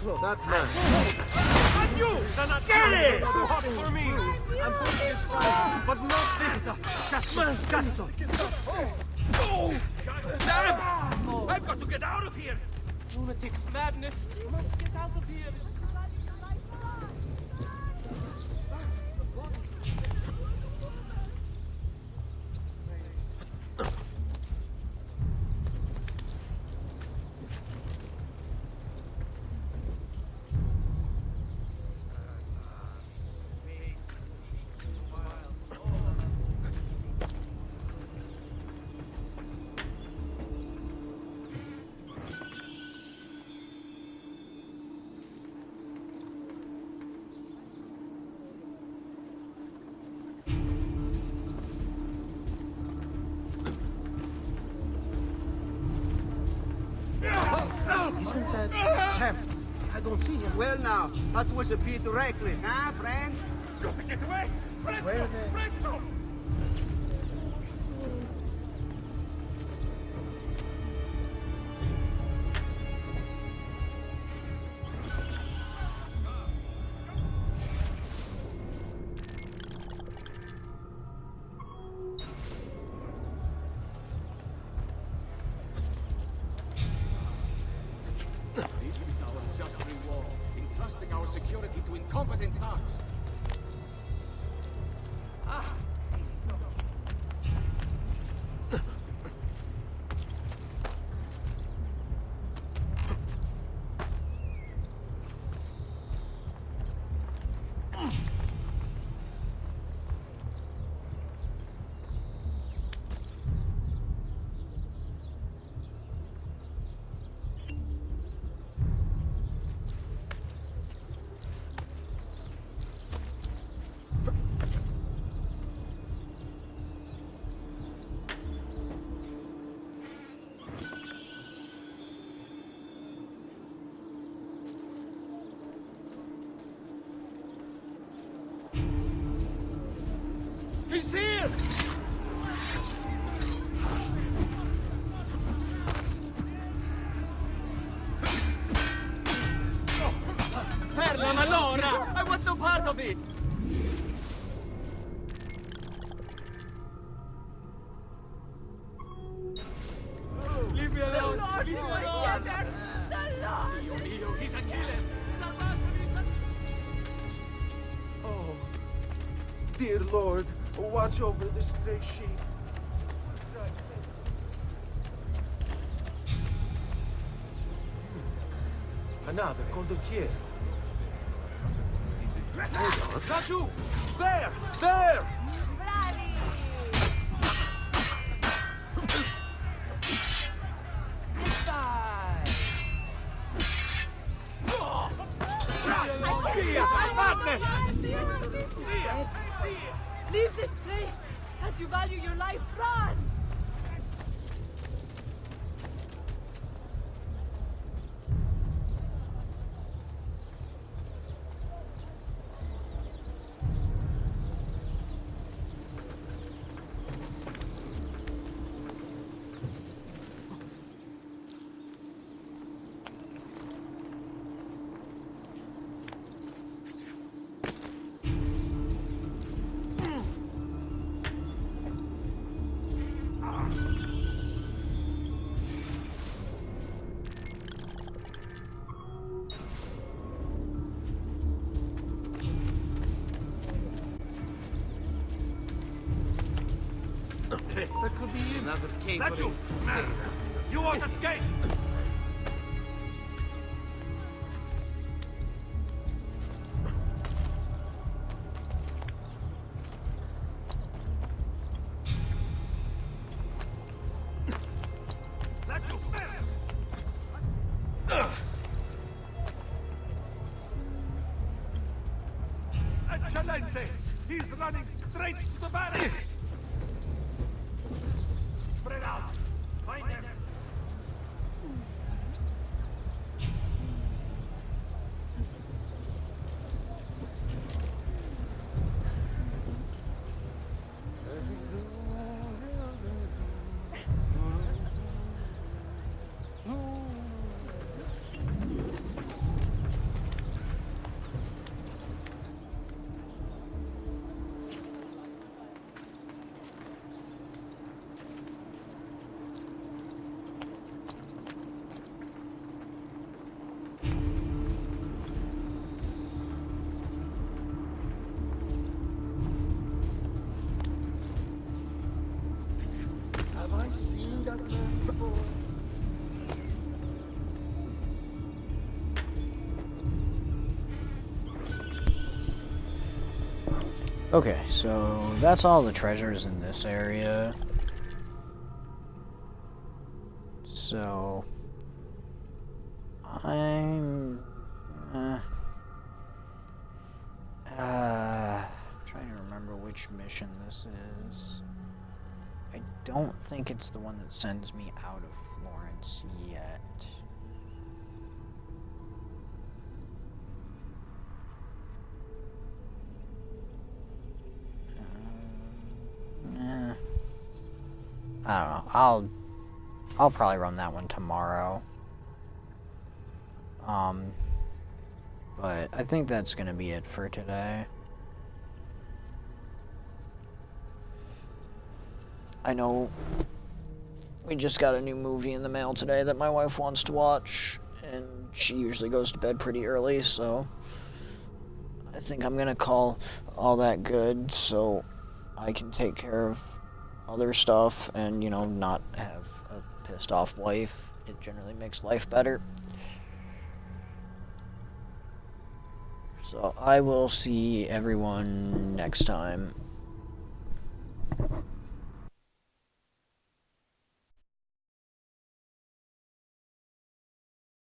Close. That man. Not you! Get it! Too hot for me. I'm doing this right, but not this. Cazzo. Damn! I've got to get out of here! Lunatic's madness. You must get out of here. Isn't that Hef? I don't see him. Well now, that was a bit reckless, huh, friend? Got to get away! Presto! Where the... Presto! This is our just reward, entrusting our security to incompetent thugs. Ah! He's here! Perla Malora! I was no part of it! Leave me alone! Lord, Leave me my alone! shepherd! The Lord! Dio mio, he's a killer! Oh, dear Lord, watch over this stray sheep. Another condottiere. Hold on. That's you! There! There! Leave this place! As you value your life, run! That could be it. Another cave. That's you! Man! You won't escape! That's you! Excelente! He's running straight to the barracks! Spread out! Find them! Okay, so that's all the treasures in this area. So I'm trying to remember which mission this is. I don't think it's the one that sends me out of Florence yet. I don't know. I'll probably run that one tomorrow. But I think that's gonna be it for today. I know we just got a new movie in the mail today that my wife wants to watch, and she usually goes to bed pretty early, so I think I'm gonna call all that good so I can take care of other stuff and, you know, not have a pissed off wife. It generally makes life better. So I will see everyone next time.